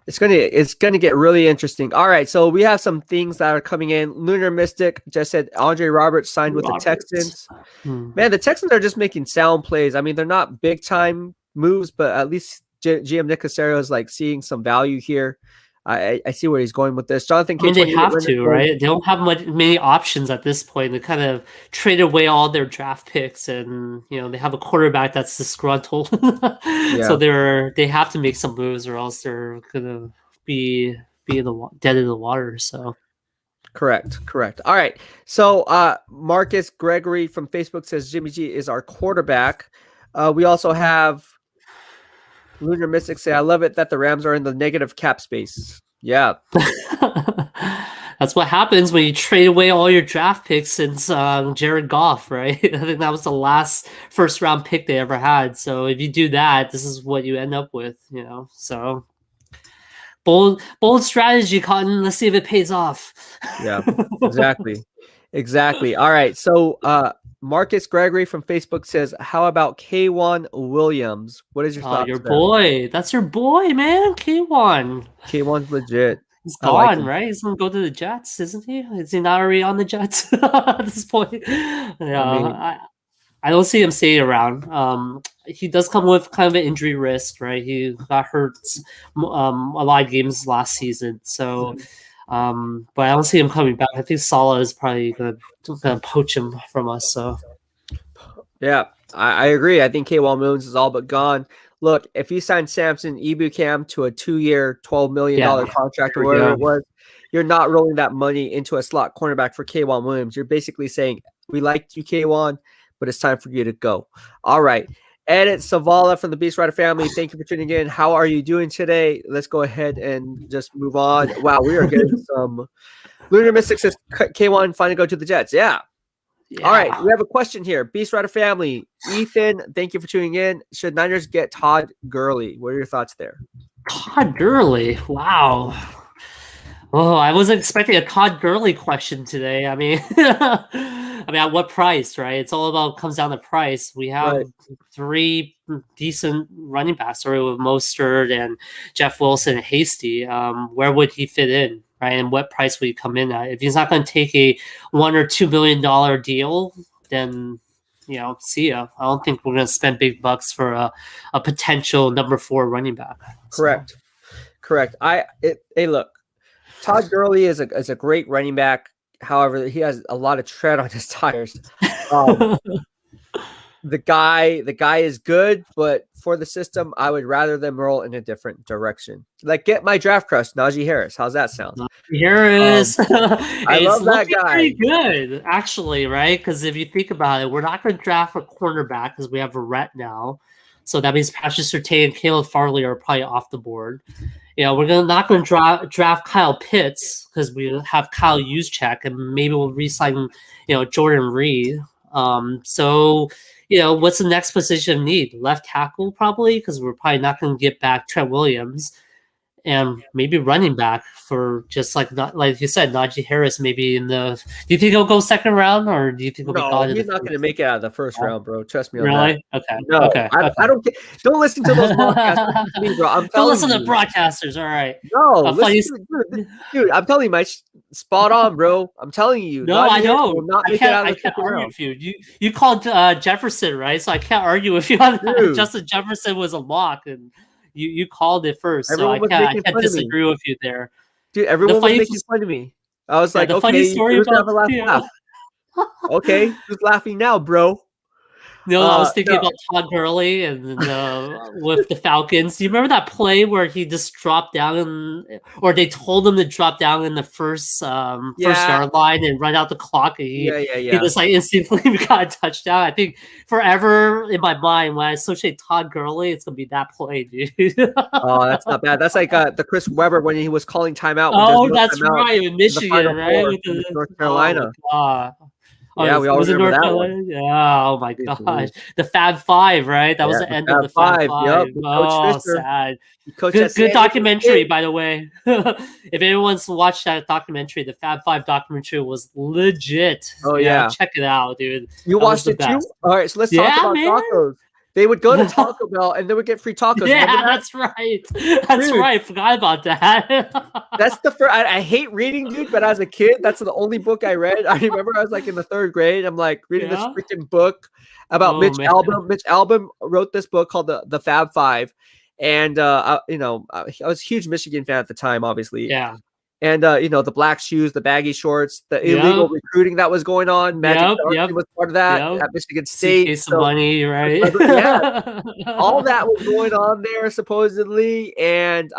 It's gonna get really interesting. All right, so we have some things that are coming in. Lunar Mystic just said Andre Roberts signed with the Texans. Man, the Texans are just making sound plays. I mean, they're not big time moves, but at least GM Nick Caserio is like seeing some value here. I see where he's going with this. Jonathan, they have to, right? They don't have many options at this point. They kind of traded away all their draft picks, and they have a quarterback that's disgruntled. So they have to make some moves, or else they're gonna be dead in the water. So correct. All right. So Marcus Gregory from Facebook says Jimmy G is our quarterback. We also have Lunar Mystic say, I love it that the Rams are in the negative cap space. Yeah. That's what happens when you trade away all your draft picks since Jared Goff, right? I think that was the last first round pick they ever had. So if you do that, this is what you end up with, So bold strategy, Cotton. Let's see if it pays off. Yeah, exactly. All right. So Marcus Gregory from Facebook says, how about K1 Williams? What is your thoughts? Your boy. That's your boy, man. K1. K1's legit. He's gone, right? He's going to go to the Jets, isn't he? Is he not already on the Jets at this point? Yeah, I don't see him staying around. He does come with kind of an injury risk, right? He got hurt a lot of games last season. So, but I don't see him coming back. I think Saleh is probably gonna poach him from us. So, yeah, I agree. I think K1 Williams is all but gone. Look, if you sign Samson Ebukam to a 2-year, $12 million contract or whatever it was, you're not rolling that money into a slot cornerback for K1 Williams. You're basically saying, we liked you, K1, but it's time for you to go. All right. Edit Savala from the BEASTwriter family. Thank you for tuning in. How are you doing today? Let's go ahead and just move on. Wow, we are getting some. Lunar Mystic says K1 finally go to the Jets. Yeah. All right. We have a question here. BEASTwriter family. Ethan, thank you for tuning in. Should Niners get Todd Gurley? What are your thoughts there? Todd Gurley. Wow. Oh, I wasn't expecting a Todd Gurley question today. I mean, at what price, right? It's all about comes down to price. We have 3 decent running backs, right, with Mostert and Jeff Wilson and Hasty. Where would he fit in, right? And what price would he come in at? If he's not going to take a $1 or $2 million deal, then see ya. I don't think we're going to spend big bucks for a potential number 4 running back. Correct. Hey, look. Todd Gurley is a great running back. However, he has a lot of tread on his tires. The guy is good, but for the system, I would rather them roll in a different direction. Like, get my draft crush, Najee Harris. How's that sound? Harris. I love that guy. Pretty good, actually, right? Because if you think about it, we're not going to draft a cornerback because we have Verrett now. So that means Patrick Surtain and Caleb Farley are probably off the board. We're not going to draft Kyle Pitts because we have Kyle Juszczyk, and maybe we'll re-sign, Jordan Reed. So, what's the next position of need? Left tackle probably, because we're probably not going to get back Trent Williams, and maybe running back for just like you said, Najee Harris. Maybe in the. Do you think he'll go second round, or do you think he'll be gone? He's not going to make it out of the first round, bro. Trust me on that. Okay. No, okay. I don't. Don't listen to those broadcasters, bro. Don't listen to broadcasters. All right. No, dude. I'm telling you, Mike. Spot on, bro. I'm telling you. No, I know. I can't argue with you. You called Jefferson, right? So I can't argue with you on that. Justin Jefferson was a lock, and You called it first, so Everyone was I making can't fun of me. disagree with you there. Dude, The everyone was funny, making fun of me. I was yeah, like, the funny "Okay, story who's gonna have about a last laugh? Okay, who's laughing now, bro?" No, I was thinking No. about Todd Gurley and with the Falcons. Do you remember that play where he just dropped down, or they told him to drop down in the first Yeah. yard line and run out the clock, and he Yeah. just like instantly got a touchdown. I think forever in my mind when I associate Todd Gurley, it's gonna be that play, dude. Oh, that's not bad. That's like, the Chris Webber when he was calling timeout when there's Oh, no that's timeout right, in in the Final Michigan, right? Four With against the North oh my Carolina. god. Oh, Yeah, we all was it remember North that one. Carolina? Yeah. Oh my Jeez gosh. Louise. The Fab Five, right? That was Yeah, the the end of Fab the Fab Five. Yep, Five. with Coach Oh, Fisher. sad. He coached at Good San Diego documentary, State. by the way. If anyone's watched that documentary, the Fab Five documentary was legit. Oh, Yeah, yeah. check it out, dude. You That was watched the it too? best. Alright, so let's talk Yeah, about man. tacos. They would go to Taco Bell, and they would get free tacos. Remember Yeah, that? that's right. That's Dude, right. Forgot about that. that's the first. I hate reading, dude, but as a kid, that's the only book I read. I remember I was, like, in the 3rd grade. I'm, like, reading this Yeah. freaking book about Oh Mitch man. Albom. Mitch Albom wrote this book called the Fab Five, and, I was a huge Michigan fan at the time, obviously. Yeah. And, the black shoes, the baggy shorts, the illegal Yep. recruiting that was going on. Magic Johnson was part of that Yep. at Michigan State. Suitcase of So, money, right? yeah, all that was going on there supposedly, and,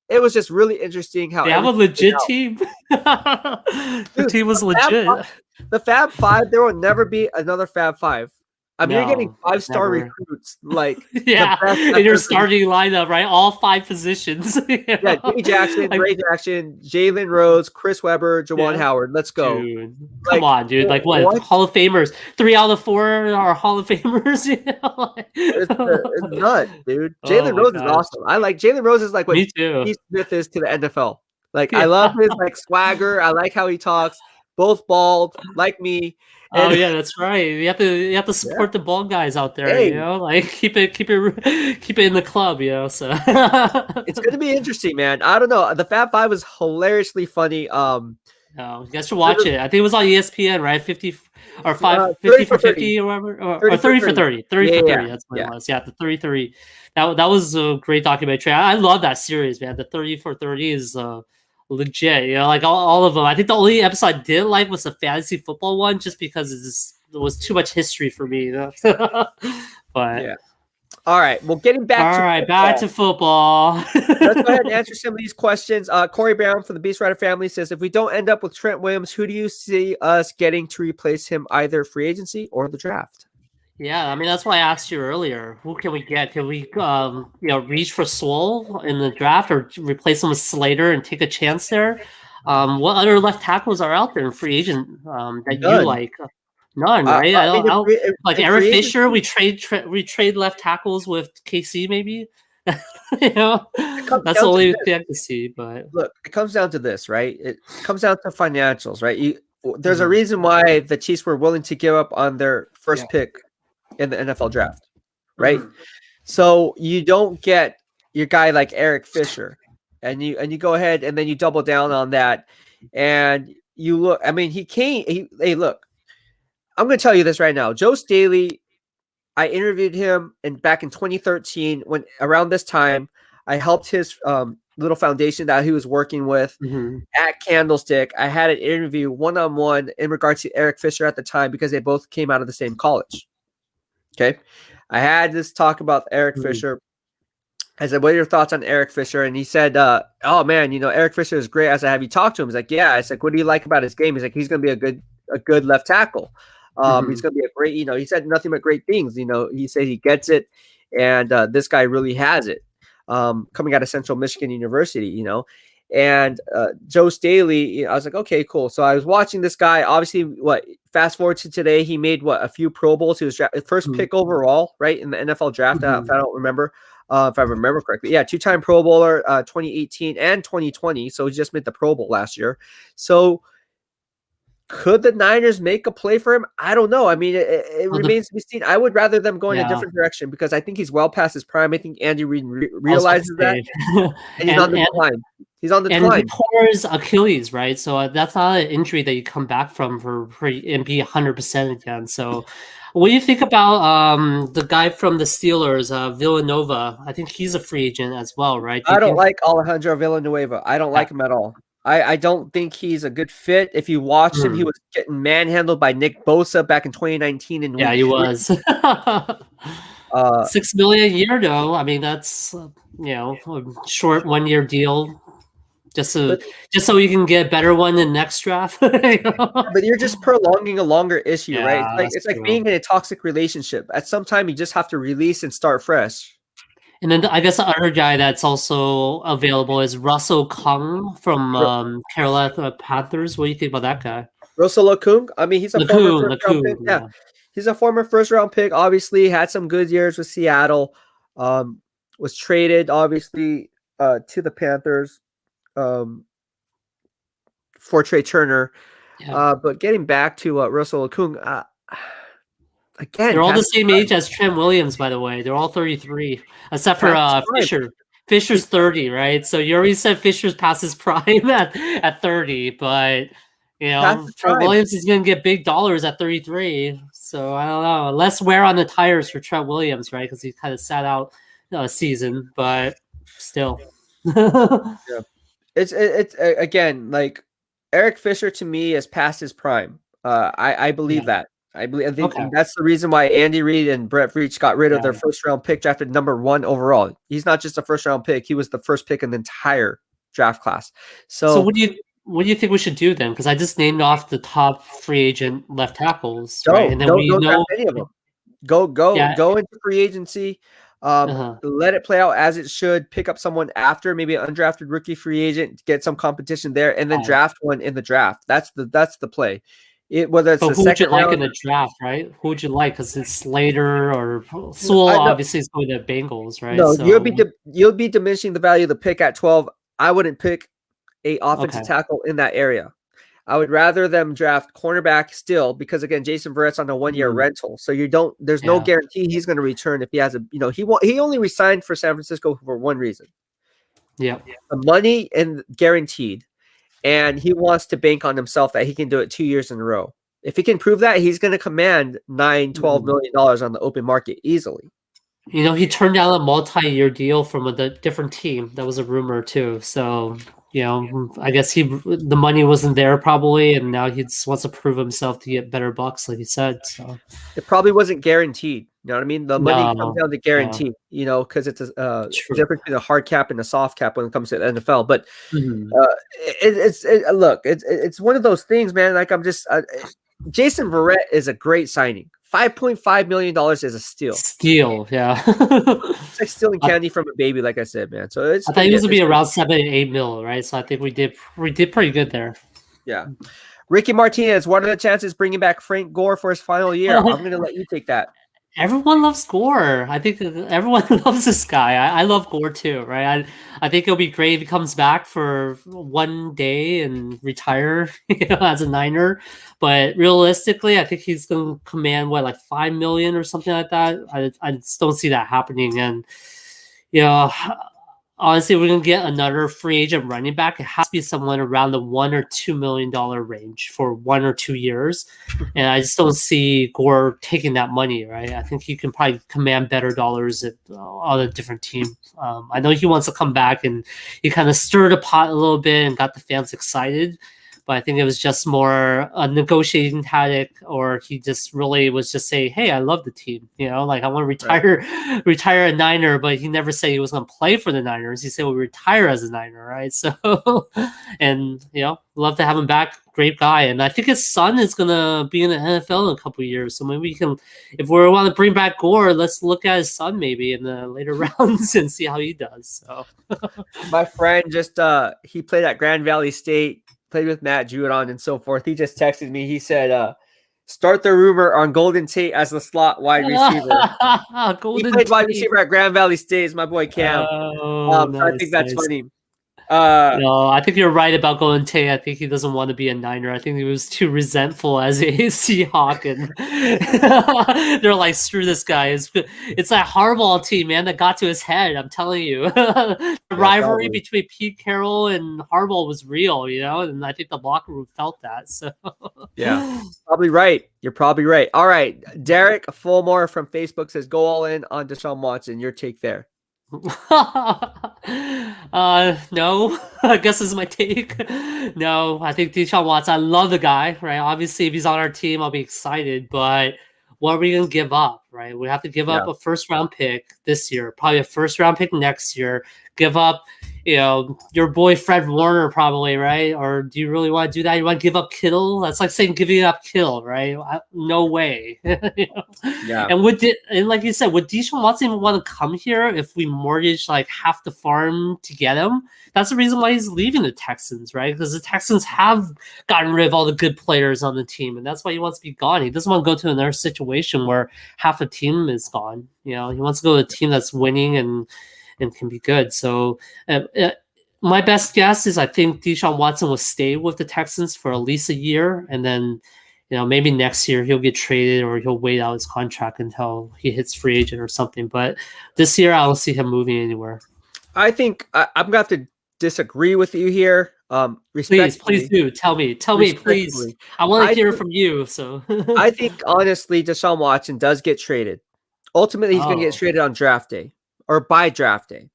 it was just really interesting how They have a everything played legit out. team. The Dude, team was Fab legit. the Fab Five, there will never be another Fab Five. I mean, you're getting No, 5-star never. recruits, like, the Yeah, best in your ever. starting lineup, right? All 5 positions. Yeah, Jimmy Jackson, Like, Ray Jackson, Jalen Rose, Chris Webber, Jawan yeah. Howard. Let's go. Dude, come Like, on, dude. Like what? what? Hall of Famers. 3 out of 4 are Hall of Famers. It's nuts, dude. Oh Jalen my Rose is gosh. awesome. Jalen Rose is like what Me too. Steve Smith is to the NFL. Like, I Yeah. love his, like, swagger. I like how he talks. Both bald, like me. Oh And yeah, that's right. You have to yeah, support the bald guys out there, hey, like keep it in the club, So it's gonna be interesting, man. I don't know. The Fab Five was hilariously funny. no, you guys should watch it. I think it was on ESPN, right? 50 or 30 50 for for 30. 50 or whatever, or 30 for 30 for 30. 30. 30 Yeah, for yeah, 30. That's what yeah. it was. Yeah, the 30-30. That was a great documentary. I love that series, man. The 30 for 30 is legit. Like all of them. I think the only episode I didn't like was the fantasy football one, just because it was too much history for me. But Yeah. All right. Well, getting back to back to football. Let's go ahead and answer some of these questions. Corey Brown from the BEASTwriter family says, if we don't end up with Trent Williams, who do you see us getting to replace him, either free agency or the draft? Yeah, I mean that's why I asked you earlier. Who can we get? Can we reach for Swole in the draft or replace him with Slater and take a chance there? What other left tackles are out there in free agent that None. you like? None, right? I mean, like if Eric free Fisher. We trade left tackles with KC maybe. That's the only thing I can see. But look, it comes down to this, right? It comes down to financials, right? There's a reason why the Chiefs were willing to give up on their first pick in the NFL draft, right? So you don't get your guy like Eric Fisher, and you go ahead and then you double down on that, and you look. I mean, hey, look, I'm going to tell you this right now. Joe Staley, I interviewed him back in 2013 when around this time I helped his little foundation that he was working with at Candlestick. I had an interview one-on-one in regards to Eric Fisher at the time because they both came out of the same college. Okay. I had this talk about Eric Fisher. I said, what are your thoughts on Eric Fisher? And he said, oh man, Eric Fisher is great. I said, have you talked to him? He's like, yeah. I said, what do you like about his game? He's like, he's going to be a good left tackle. He's going to be a great, he said nothing but great things. He said he gets it. And this guy really has it. Coming out of Central Michigan University, and Joe Staley, I was like, okay, cool. So I was watching this guy. Obviously, fast forward to today, he made a few Pro Bowls. He was first pick overall, right, in the NFL draft. If I don't remember, if I remember correctly, yeah, 2-time Pro Bowler, 2018 and 2020. So he just made the Pro Bowl last year. So could the Niners make a play for him? I don't know. I mean, it remains to be seen. I would rather them go in a different direction because I think he's well past his prime. I think Andy Reid realizes that, and he's on the decline. He's on the decline. And he tore his Achilles, right? So that's not an injury that you come back from and be 100% again. So What do you think about the guy from the Steelers, Villanova? I think he's a free agent as well, right? Do you I don't think? like Alejandro Villanueva. I don't Yeah, like him at all. I don't think he's a good fit. If you watched him, he mhm. was getting manhandled by Nick Bosa back in 2019 in Yeah, week he 3. was. Uh, 6 million a year, though. I mean, that's a short 1 year deal, just so but just so you can get a better one in next draft. but you're just prolonging a longer issue, right? Yeah, that's It's like true. being in a toxic relationship. At some time, you just have to release and start fresh. And then I guess the other guy that's also available is Russell Kung from Ru- Carolina Panthers. What do you think about that guy? Russell Okung, I mean, he's a former Lacoon, first round Lacoon, pick. Yeah, yeah, he's a former first round pick. Obviously, had some good years with Seattle. Um, was traded obviously to the Panthers for Trey Turner. yeah. But getting back to Russell Okung, again, They're all the past same age as Trent Williams, by the way. They're all 33, except for his prime. Fisher. Fisher's 30, right? So you already said Fisher's past his prime at 30, but Past his Trent prime. Williams is going to get big dollars at 33. So I don't know. Less wear on the tires for Trent Williams, right? Because he kind of sat out a season, but still. Yeah. It's again like Eric Fisher to me is past his prime. I Yeah. believe that. I think Okay. that's the reason why Andy Reid and Brett Veach got rid of Yeah. their first round pick, drafted number 1 overall. He's not just a first round pick; he was the first pick in the entire draft class. So So what do you think we should do then? Because I just named off the top free agent left tackles, right? And then we don't draft know, any of them. Go yeah, go into free agency. uh-huh. Let it play out as it should. Pick up someone after, maybe an undrafted rookie free agent, get some competition there, and then Okay. draft one in the draft. That's the play. Whether it's But the who would you second like in round. the draft, right? Who would you like? Because it's Slater or Sewell. I know. Obviously, is going to Bengals, right? No, So you'll be diminishing the value of the pick at 12. I wouldn't pick a offensive okay, tackle in that area. I would rather them draft cornerback still because again, Jason Verrett's on a 1 year mhm, rental, so there's no yeah, guarantee he's going to return if he has he only resigned for San Francisco for one reason: yep, the money and guaranteed, and he wants to bank on himself that he can do it 2 years in a row. If he can prove that, he's going to command 9-12 mhm. million dollars on the open market easily. He turned down a multi-year deal from a different team. That was a rumor too. So I guess the money wasn't there probably, and now he just wants to prove himself to get better bucks, like you said. So It probably wasn't guaranteed. You know what I mean? The money comes no, down to yeah, guarantee. Because it's a true. difference between a hard cap and a soft cap when it comes to the NFL. But Mhm. look, it's one of those things, man. Like I'm just Jason Verrett is a great signing. $5.5 million is a steal. Steal, yeah. It's like stealing I, candy from a baby, like I said, man. So it's I thought he was again, gonna be it's around 7 and 8 mil, right? So I think we did pretty good there. yeah. Ricky Martinez, what are the chances bringing back Frank Gore for his final year? I'm going to let you take that. Everyone loves Gore. I think everyone loves this guy. I love Gore too, right? I think it'll be great if he comes back for one day and retire, as a Niner. But realistically, I think he's going to command like 5 million or something like that. I just don't see that happening. And you know, honestly, if we're gonna get another free agent running back, it has to be someone around the $1 or $2 million range for 1 or 2 years. And I just don't see Gore taking that money, right? I think he can probably command better dollars on a different team. I know he wants to come back, and he kind of stirred the pot a little bit and got the fans excited. But I think it was just more a negotiating tactic, or he just really was just saying, "Hey, I love the team. Like I want to retire a Niner." But he never said he was going to play for the Niners. He said we'll retire as a Niner, right? So, and love to have him back. Great guy, and I think his son is going to be in the NFL in a couple of years. So maybe we can, if we want to bring back Gore, let's look at his son maybe in the later rounds and see how he does. So, My friend just he played at Grand Valley State, played with Matt Judon and so forth. He just texted me. He said, start the rumor on Golden Tate as the slot wide receiver. He Golden played wide Tate. receiver at Grand Valley State. Is my boy Cam. Oh, So I think nice, that's nice. funny. I think you're right about Golden Tate. I think he doesn't want to be a Niner. I think he was too resentful as a Seahawk, and they're like, "Screw this guy." It's that Harbaugh team, man, that got to his head. I'm telling you, the rivalry probably. between Pete Carroll and Harbaugh was real, and I think the locker room felt that. So, Yeah, probably right. You're probably right. All right, Derek Fulmore from Facebook says, "Go all in on Deshaun Watson." Your take there? No, I guess this is my take. No, I think Deshaun Watson, I love the guy, right? Obviously, if he's on our team, I'll be excited, but what are we going to give up, right? We have to give up a first round pick this year, probably a first round pick next year, give up, your boy Fred Warner, probably, right? Or do you really want to do that? You want to give up Kittle? That's like saying giving up Kittle, right? No way. Yeah. And like you said, would Deshaun Watson even want to come here if we mortgage like half the farm to get him? That's the reason why he's leaving the Texans, right? Because the Texans have gotten rid of all the good players on the team, and that's why he wants to be gone. He doesn't want to go to another situation where half the team is gone. He wants to go to a team that's winning and can be good. So my best guess is I think Deshaun Watson will stay with the Texans for at least a year, and then maybe next year he'll get traded or he'll wait out his contract until he hits free agent or something. But this year I don't see him moving anywhere. I think I'm going to have to disagree with you here. Please do. Tell me, please. I want to hear from you. So I think honestly, Deshaun Watson does get traded. Ultimately, he's going to get traded on draft day or by draft day.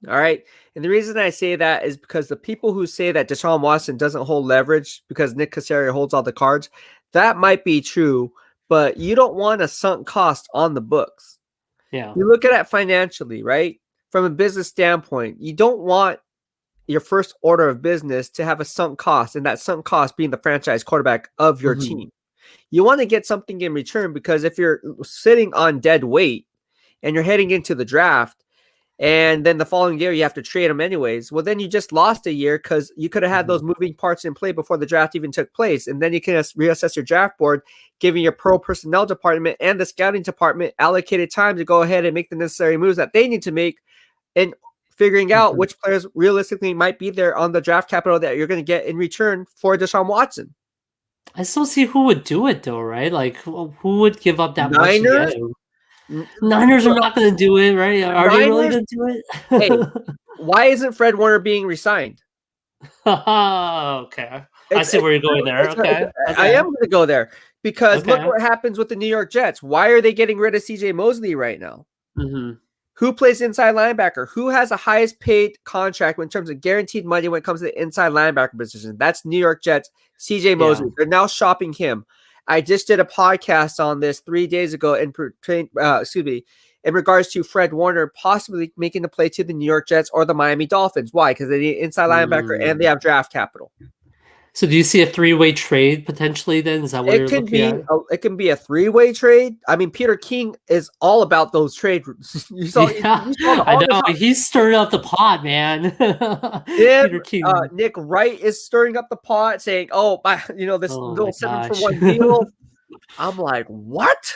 All right. And the reason I say that is because the people who say that Deshaun Watson doesn't hold leverage because Nick Caserio holds all the cards, that might be true, but you don't want a sunk cost on the books. Yeah. You look at it financially, right? From a business standpoint, you don't want your first order of business to have a sunk cost, and that sunk cost being the franchise quarterback of your team. You want to get something in return, because if you're sitting on dead weight and you're heading into the draft and then the following year you have to trade them anyways, well, then you just lost a year because you could have had those moving parts in play before the draft even took place. And then you can reassess your draft board, giving your pro personnel department and the scouting department allocated time to go ahead and make the necessary moves that they need to make, and figuring out which players realistically might be there on the draft capital that you're going to get in return for Deshaun Watson. I still see who would do it though, right? Like who would give up that much to get him? Niners are not going to do it, right? Are they really going to do it? Hey, why isn't Fred Warner being resigned? Okay. I see where you're going there. Okay. I am going to go there because look what happens with the New York Jets. Why are they getting rid of CJ Mosley right now? Who plays inside linebacker? Who has the highest paid contract in terms of guaranteed money when it comes to the inside linebacker position? That's New York Jets, CJ Mosley. They're now shopping him. I just did a podcast on this 3 days ago in regards to Fred Warner possibly making the play to the New York Jets or the Miami Dolphins. Why? Because they need inside linebacker and they have draft capital. So do you see a three-way trade potentially then? Is that what you're looking at? It can be a three-way trade. I mean, Peter King is all about those trades. You saw I know. He's stirring up the pot, man. Peter King. Nick Wright is stirring up the pot, saying, this little 7-for-1 deal. I'm like, what?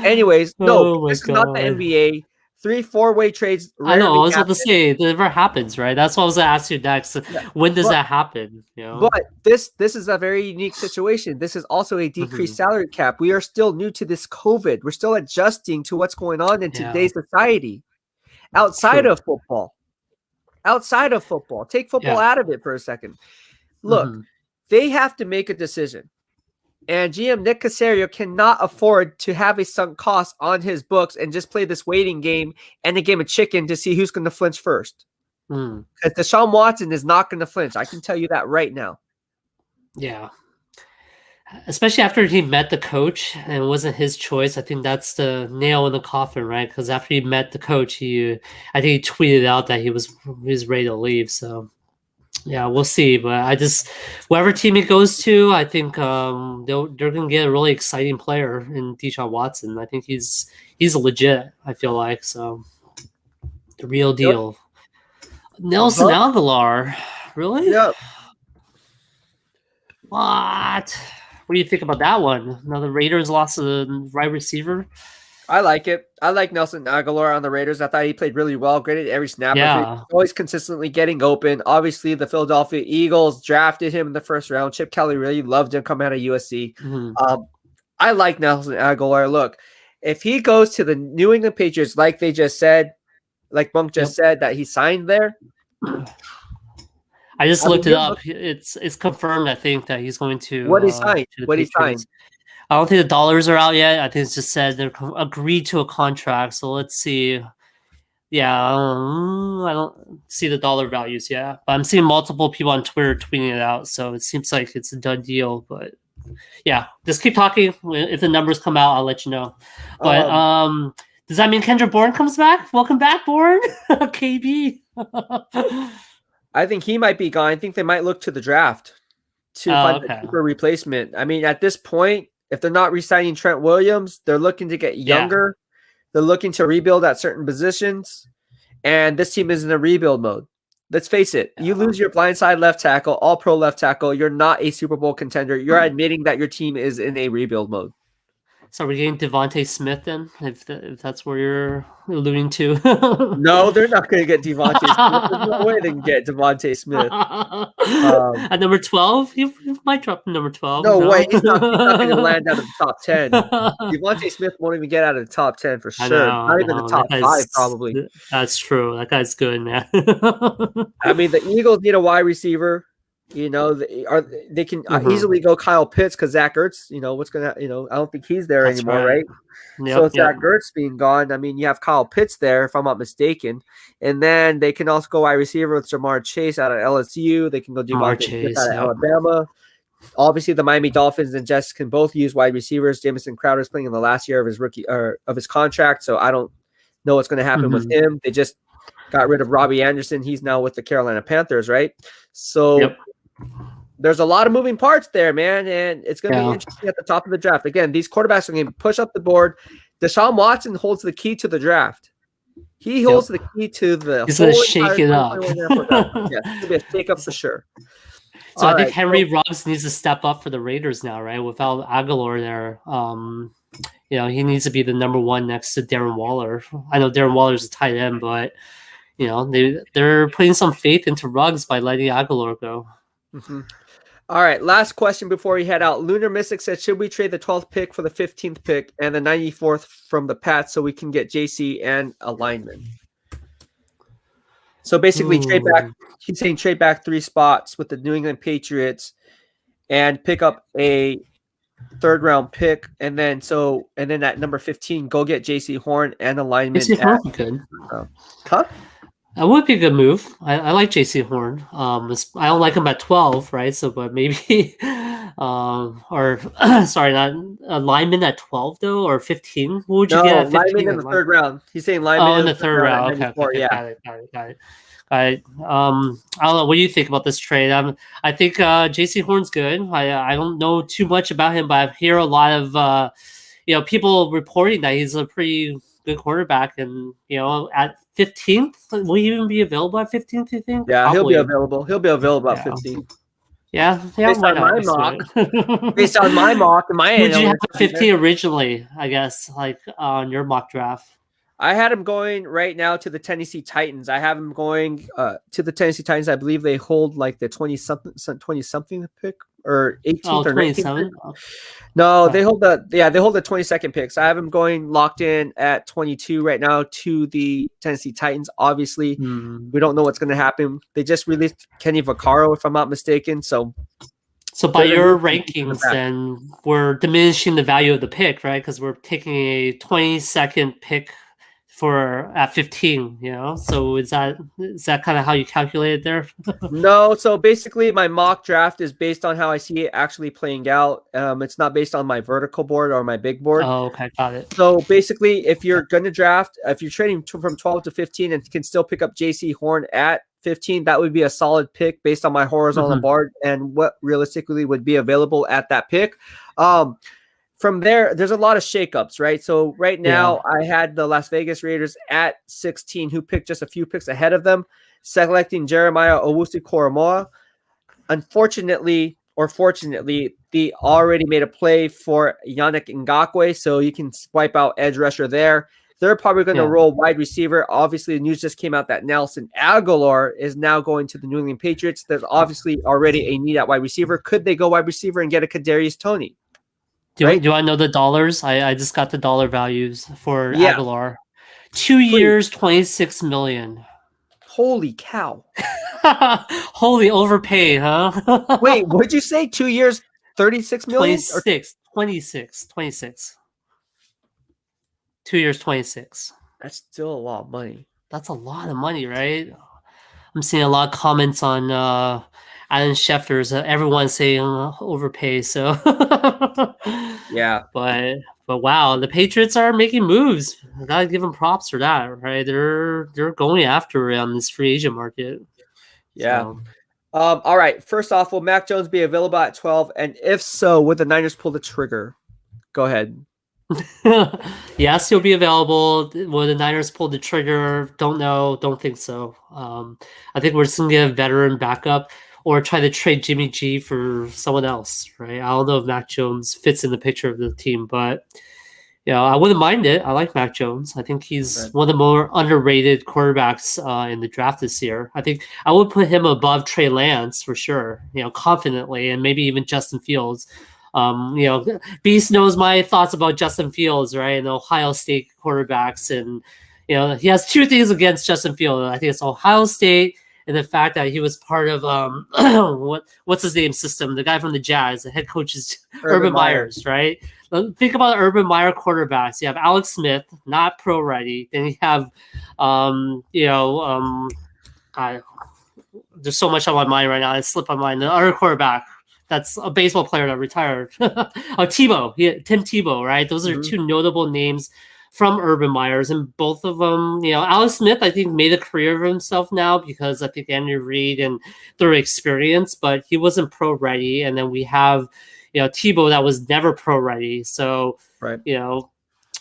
Anyways, no, this is not the NBA. 3-4-way trades. I know. I was about to say it never happens, right? That's what I was going to ask you next. When does that happen? But this is a very unique situation. This is also a decreased salary cap. We are still new to this COVID. We're still adjusting to what's going on in today's society. Outside of football, take football out of it for a second. Look, they have to make a decision. And GM Nick Caserio cannot afford to have a sunk cost on his books and just play this waiting game and a game of chicken to see who's going to flinch first. Because Deshaun Watson is not going to flinch. I can tell you that right now. Yeah. Especially after he met the coach and it wasn't his choice. I think that's the nail in the coffin, right? Because after he met the coach, I think he tweeted out that he was ready to leave. So yeah, we'll see. But whatever team he goes to, I think they're going to get a really exciting player in Deshaun Watson. I think he's legit, I feel like. So the real deal. Nelson Aguilar. Really? Yep. What do you think about that one? Now the Raiders lost a wide receiver. I like it. I like Nelson Aguilar on the Raiders. I thought he played really well, graded every snap of it. Yeah. Always consistently getting open. Obviously, the Philadelphia Eagles drafted him in the first round. Chip Kelly really loved him coming out of USC. I like Nelson Aguilar. Look, if he goes to the New England Patriots, like they just said, like Monk just said, that he signed there. I just looked it up. It's confirmed, I think, that he's going to what he signed. to the What he Patriots. signed. I don't think the dollars are out yet. I think it's just said they're agreed to a contract. So let's see. Yeah, I don't see the dollar values yet, but I'm seeing multiple people on Twitter tweeting it out. So it seems like it's a done deal. But yeah, just keep talking. If the numbers come out, I'll let you know. But does that mean Kendra Bourne comes back? Welcome back, Bourne. KB. I think he might be gone. I think they might look to the draft to find a cheaper replacement. I mean, at this point, if they're not re-signing Trent Williams, they're looking to get younger. Yeah. They're looking to rebuild at certain positions, and this team is in a rebuild mode. Let's face it. You lose your blindside left tackle, all-pro left tackle. You're not a Super Bowl contender. You're admitting that your team is in a rebuild mode. So we're getting Devontae Smith then, if that's where you're alluding to. No, they're not going to get Devontae Smith. There's no way they can get Devontae Smith. At number 12? He might drop to number 12. No way. He's not going to land out of the top 10. Devontae Smith won't even get out of the top 10 for sure. Not even the top 5, probably. That's true. That guy's good, man. I mean, the Eagles need a wide receiver. You know, they can easily go Kyle Pitts because Zach Ertz, what's going to, I don't think he's there anymore, right? So Zach Ertz being gone, I mean, you have Kyle Pitts there, if I'm not mistaken. And then they can also go wide receiver with Jamar Chase out of LSU. They can go Devontae Smith out of Alabama. Obviously, the Miami Dolphins and Jets can both use wide receivers. Jamison Crowder is playing in the last year of his of his contract, so I don't know what's going to happen with him. They just got rid of Robbie Anderson. He's now with the Carolina Panthers, right? So there's a lot of moving parts there, man, and it's going to be interesting at the top of the draft. Again, these quarterbacks are going to push up the board. Deshaun Watson holds the key to the draft. He holds the key to the He's going to shake it up. Yeah, it's going to be a shake-up for sure. So I think Henry Ruggs needs to step up for the Raiders now, right? Without Aguilar there, he needs to be the number one next to Darren Waller. I know Darren Waller's a tight end, but they're putting some faith into Ruggs by letting Aguilar go. All right, last question before we head out. Lunar Mystic said, should we trade the 12th pick for the 15th pick and the 94th from the Pats so we can get JC and a lineman? So basically, trade back. He's saying trade back 3 spots with the New England Patriots and pick up a 3rd round pick, and then at number 15, go get JC Horn and a lineman. JC Horn would be good. That would be a good move. I like JC Horn. I don't like him at 12, right? So, but maybe, sorry, not a lineman at 12 though, or 15. What would you get at 15? Lineman in the 3rd round. He's saying lineman in the 3rd round. Okay, yeah. Got it. I don't know. What do you think about this trade? I think JC Horn's good. I don't know too much about him, but I hear a lot of people reporting that he's a pretty good quarterback, and at 15th, will he even be available at 15th? You think? Yeah, probably. He'll be available at 15th. Yeah. Based on my mock, and my would you have 15 originally? I guess on your mock draft. I had him going right now to the Tennessee Titans. I have him going to the Tennessee Titans. I believe they hold like the 20-something pick or 18th or 19th. No, they hold the 22nd pick. So I have him going locked in at 22 right now to the Tennessee Titans. Obviously, we don't know what's going to happen. They just released Kenny Vaccaro, if I'm not mistaken. So by your rankings, then we're diminishing the value of the pick, right? Because we're taking a 22nd pick for at 15, so is that kind of how you calculate it there? No, so basically my mock draft is based on how I see it actually playing out. It's not based on my vertical board or my big board. Oh, okay, got it. So basically, if you're going to draft, if you're trading from 12 to 15 and can still pick up JC Horn at 15, that would be a solid pick based on my horizontal board and what realistically would be available at that pick. From there's a lot of shakeups, right? So right now, I had the Las Vegas Raiders at 16, who picked just a few picks ahead of them, selecting Jeremiah Owusu-Koramoah. Unfortunately, or fortunately, they already made a play for Yannick Ngakoue, so you can swipe out edge rusher there. They're probably going to roll wide receiver. Obviously, the news just came out that Nelson Aguilar is now going to the New England Patriots. There's obviously already a need at wide receiver. Could they go wide receiver and get a Kadarius Toney? Do you want to know the dollars? I just got the dollar values for Yeah. Aguilar. 2 years, 26 million. Holy cow. Holy overpay, huh? Wait, what'd you say? 2 years, 36 million? 26. 2 years, 26. That's still a lot of money. That's a lot of money, right? I'm seeing a lot of comments on Alan Schefter's. Everyone's saying overpay. So yeah, but wow, the Patriots are making moves. I gotta give them props for that, right? They're going after it on this free agent market. Yeah. So. All right. First off, will Mac Jones be available at 12? And if so, would the Niners pull the trigger? Go ahead. Yes, he'll be available. Will the Niners pull the trigger? Don't know. Don't think so. I think we're just gonna get a veteran backup or try to trade Jimmy G for someone else, right? I don't know if Mac Jones fits in the picture of the team, but I wouldn't mind it. I like Mac Jones. I think he's one of the more underrated quarterbacks in the draft this year. I think I would put him above Trey Lance for sure, confidently, and maybe even Justin Fields. Beast knows my thoughts about Justin Fields, right? And Ohio State quarterbacks, and he has two things against Justin Fields. I think it's Ohio State and the fact that he was part of what's his name system, the guy from the Jazz, the head coach is Urban Myers, right? Think about Urban Meyer quarterbacks. You have Alex Smith, not pro ready. Then you have, there's so much on my mind right now. It slipped my mind. The other quarterback. That's a baseball player that retired. Tim Tebow, right? Those are two notable names from Urban Myers, and both of them, Alex Smith, I think, made a career of himself now because I think Andy Reid and their experience, but he wasn't pro ready. And then we have, Tebow that was never pro ready. So, right.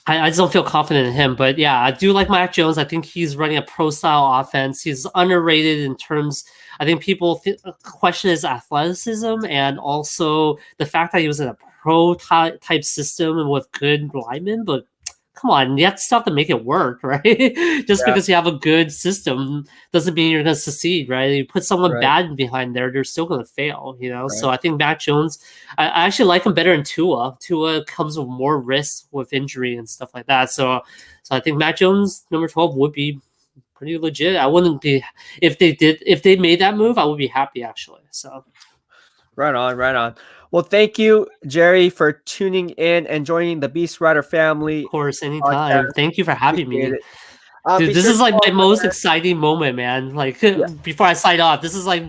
I just don't feel confident in him. But yeah, I do like Mac Jones. I think he's running a pro style offense. He's underrated in terms. I think people question his athleticism and also the fact that he was in a pro type system and with good linemen. But come on, you have to still have to make it work, right? Just because you have a good system doesn't mean you're going to succeed, right? You put someone bad behind there, they're still going to fail, So I think Mac Jones, I actually like him better than Tua. Tua comes with more risk with injury and stuff like that. So I think Mac Jones, number 12, would be pretty legit. I wouldn't be if they made that move, I would be happy actually. So right on. Well, thank you, Jerry, for tuning in and joining the BEASTwriter family. Of course, anytime. Thank you for having me. Dude, this is like my most exciting moment, man. Like before I sign off, this is like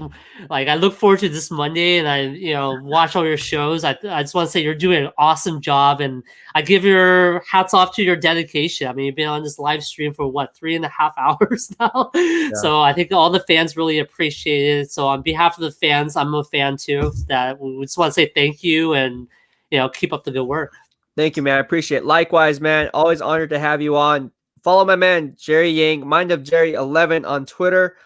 I look forward to this Monday, and I watch all your shows. I just want to say you're doing an awesome job, and I give your hats off to your dedication. I mean, you've been on this live stream for 3.5 hours now, so I think all the fans really appreciate it. So on behalf of the fans, I'm a fan too. That we just want to say thank you, and keep up the good work. Thank you, man. I appreciate it. Likewise, man. Always honored to have you on. Follow my man, Jerry Yang, Mind of Jerry 11 on Twitter.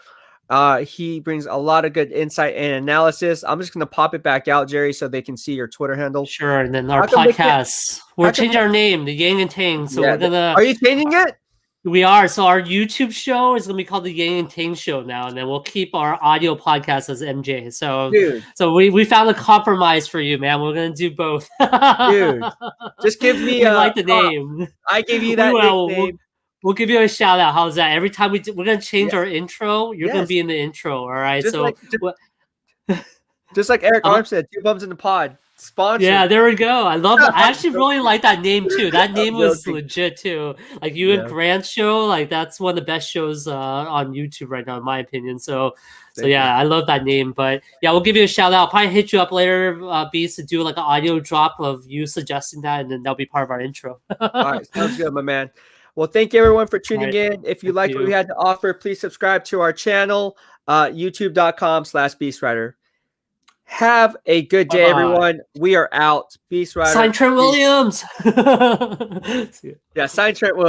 He brings a lot of good insight and analysis. I'm just going to pop it back out, Jerry, so they can see your Twitter handle. Sure. And then our podcast, we're changing our name, the Yang and Tang. So we're going to. Are you changing it? We are. So our YouTube show is going to be called the Yang and Tang Show now. And then we'll keep our audio podcast as MJ. So, so we found a compromise for you, man. We're going to do both. Dude, just give me like the name. I gave you that nickname. We'll give you a shout out. How's that? Every time we're going to change our intro, you're going to be in the intro. All right. Just like Eric Arm said, 2 bums in the pod. Sponsor. Yeah, there we go. I love it. I actually really like that name too. That name was legit too. Like you and Grant's show, like that's one of the best shows on YouTube right now, in my opinion. So yeah, I love that name. But yeah, we'll give you a shout out. I'll probably hit you up later, Beast, to do like an audio drop of you suggesting that, and then that'll be part of our intro. All right, sounds good, my man. Well, thank you everyone for tuning in. If you liked what we had to offer, please subscribe to our channel, youtube.com/BEASTwriter. Have a good day, everyone. We are out. BEASTwriter. Sign Trent Williams. Yeah, sign Trent Williams.